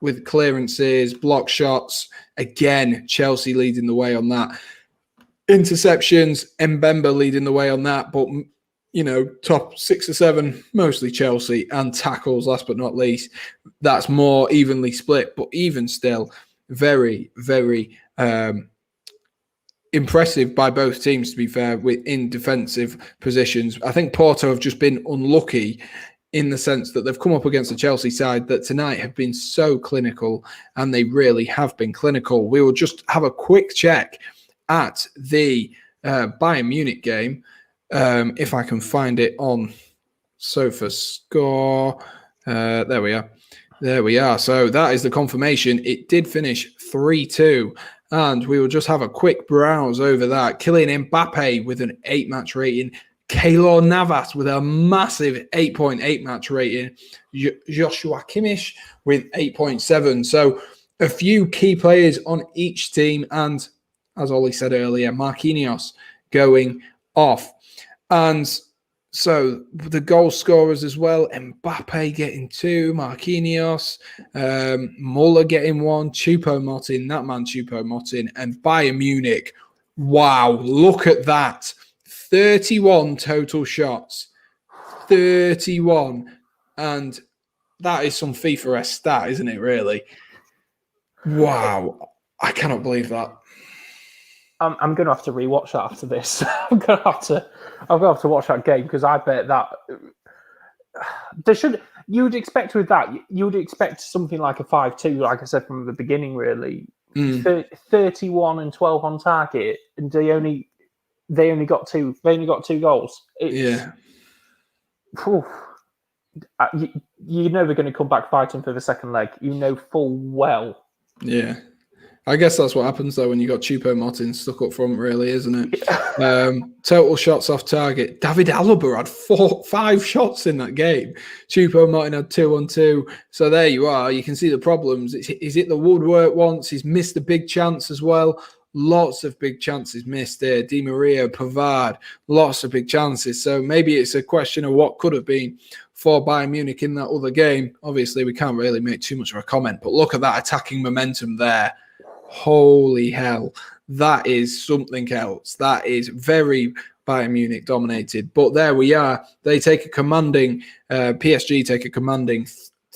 with clearances, block shots. Again, Chelsea leading the way on that. Interceptions, Mbemba leading the way on that, but you know, top 6 or 7, mostly Chelsea, and tackles, last but not least. That's more evenly split, but even still, very, very impressive by both teams, to be fair, in defensive positions. I think Porto have just been unlucky in the sense that they've come up against the Chelsea side that tonight have been so clinical, and they really have been clinical. We will just have a quick check at the Bayern Munich game. If I can find it on SofaScore. There we are. There we are. So that is the confirmation. It did finish 3-2. And we will just have a quick browse over that. Kylian Mbappe with an 8-match rating. Keylor Navas with a massive 8.8 match rating. Joshua Kimmich with 8.7. So a few key players on each team. And as Ollie said earlier, Marquinhos going off. And so the goal scorers as well, Mbappe getting 2, Marquinhos, Muller getting 1, Choupo-Moting, that man Choupo-Moting, and Bayern Munich. Wow, look at that. 31 total shots. 31. And that is some FIFA-esque stat, isn't it, really? Wow. I cannot believe that. I'm going to have to rewatch that after this. I'm going to have to watch that game, because I bet that you would expect with that, you would expect something like a 5-2, like I said from the beginning, really. 31 and 12 on target, and they only got two. They only got 2 goals. Whew, you're never going to come back fighting for the second leg. You know full well. Yeah. I guess that's what happens, though, when you got Choupo-Moting stuck up front, really, isn't it? Total shots off target. David Alaba had 5 shots in that game. Choupo-Moting had 2 on 2. So there you are. You can see the problems. He's hit the woodwork once. He's missed a big chance as well. Lots of big chances missed there. Di Maria, Pavard, lots of big chances. So maybe it's a question of what could have been for Bayern Munich in that other game. Obviously, we can't really make too much of a comment, but look at that attacking momentum there. Holy hell, that is something else. That is very Bayern Munich dominated. But there we are. They take a commanding, PSG take a commanding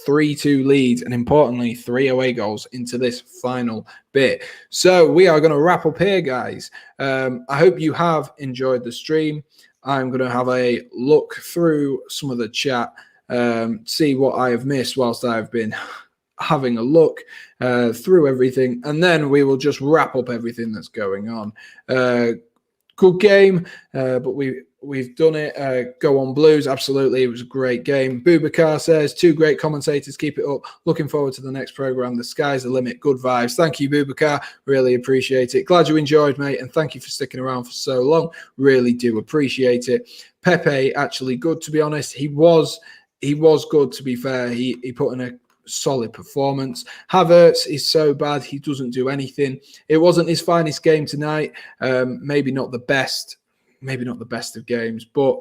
3-2 lead, and importantly, 3 away goals into this final bit. So we are going to wrap up here, guys. I hope you have enjoyed the stream. I'm going to have a look through some of the chat, see what I have missed whilst I've been having a look through everything, and then we will just wrap up everything that's going on. Good game, but we've done it. Go on Blues, absolutely. It was a great game. Boubacar says, 2 great commentators, keep it up. Looking forward to the next program. The sky's the limit. Good vibes. Thank you, Boubacar. Really appreciate it. Glad you enjoyed, mate, and thank you for sticking around for so long. Really do appreciate it. Pepe, actually good, to be honest. He was good, to be fair. He put in a solid performance. Havertz is so bad, he doesn't do anything. It wasn't his finest game tonight. Maybe not the best of games, but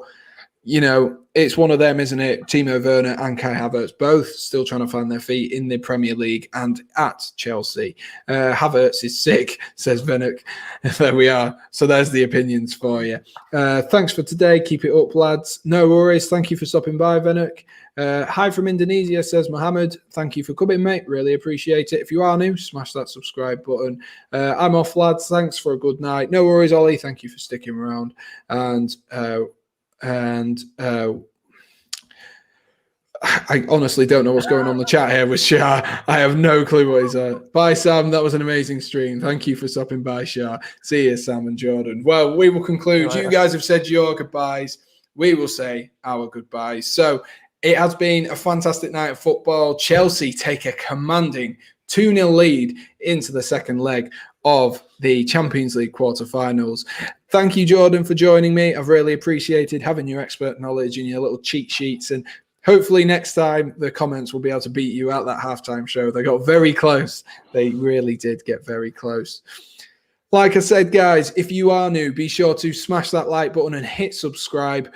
you know, it's one of them, isn't it? Timo Werner and Kai Havertz both still trying to find their feet in the Premier League and at Chelsea. Havertz is sick, says Venuk. There we are. So there's the opinions for you. Thanks for today. Keep it up, lads. No worries. Thank you for stopping by, Venuk. Hi from Indonesia, says Mohammed. Thank you for coming, mate. Really appreciate it. If you are new, smash that subscribe button. I'm off, lads. Thanks for a good night. No worries, Ollie. Thank you for sticking around. And I honestly don't know what's going on in the chat here with Shah. I have no clue what he's at. Bye, Sam. That was an amazing stream. Thank you for stopping by, Shah. See you, Sam and Jordan. Well, we will conclude. You guys have said your goodbyes. We will say our goodbyes. So it has been a fantastic night of football. Chelsea take a commanding 2-0 lead into the second leg of the Champions League quarterfinals. Thank you, Jordan, for joining me. I've really appreciated having your expert knowledge and your little cheat sheets. And hopefully next time the comments will be able to beat you at that halftime show. They got very close. They really did get very close. Like I said, guys, if you are new, be sure to smash that like button and hit subscribe.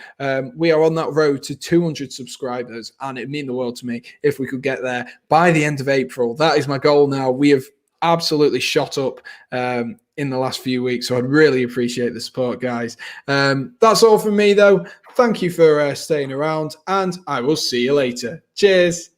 We are on that road to 200 subscribers, and it'd mean the world to me if we could get there by the end of April. That is my goal now. We have absolutely shot up in the last few weeks, so I'd really appreciate the support, guys. That's all from me, though. Thank you for staying around, and I will see you later. Cheers.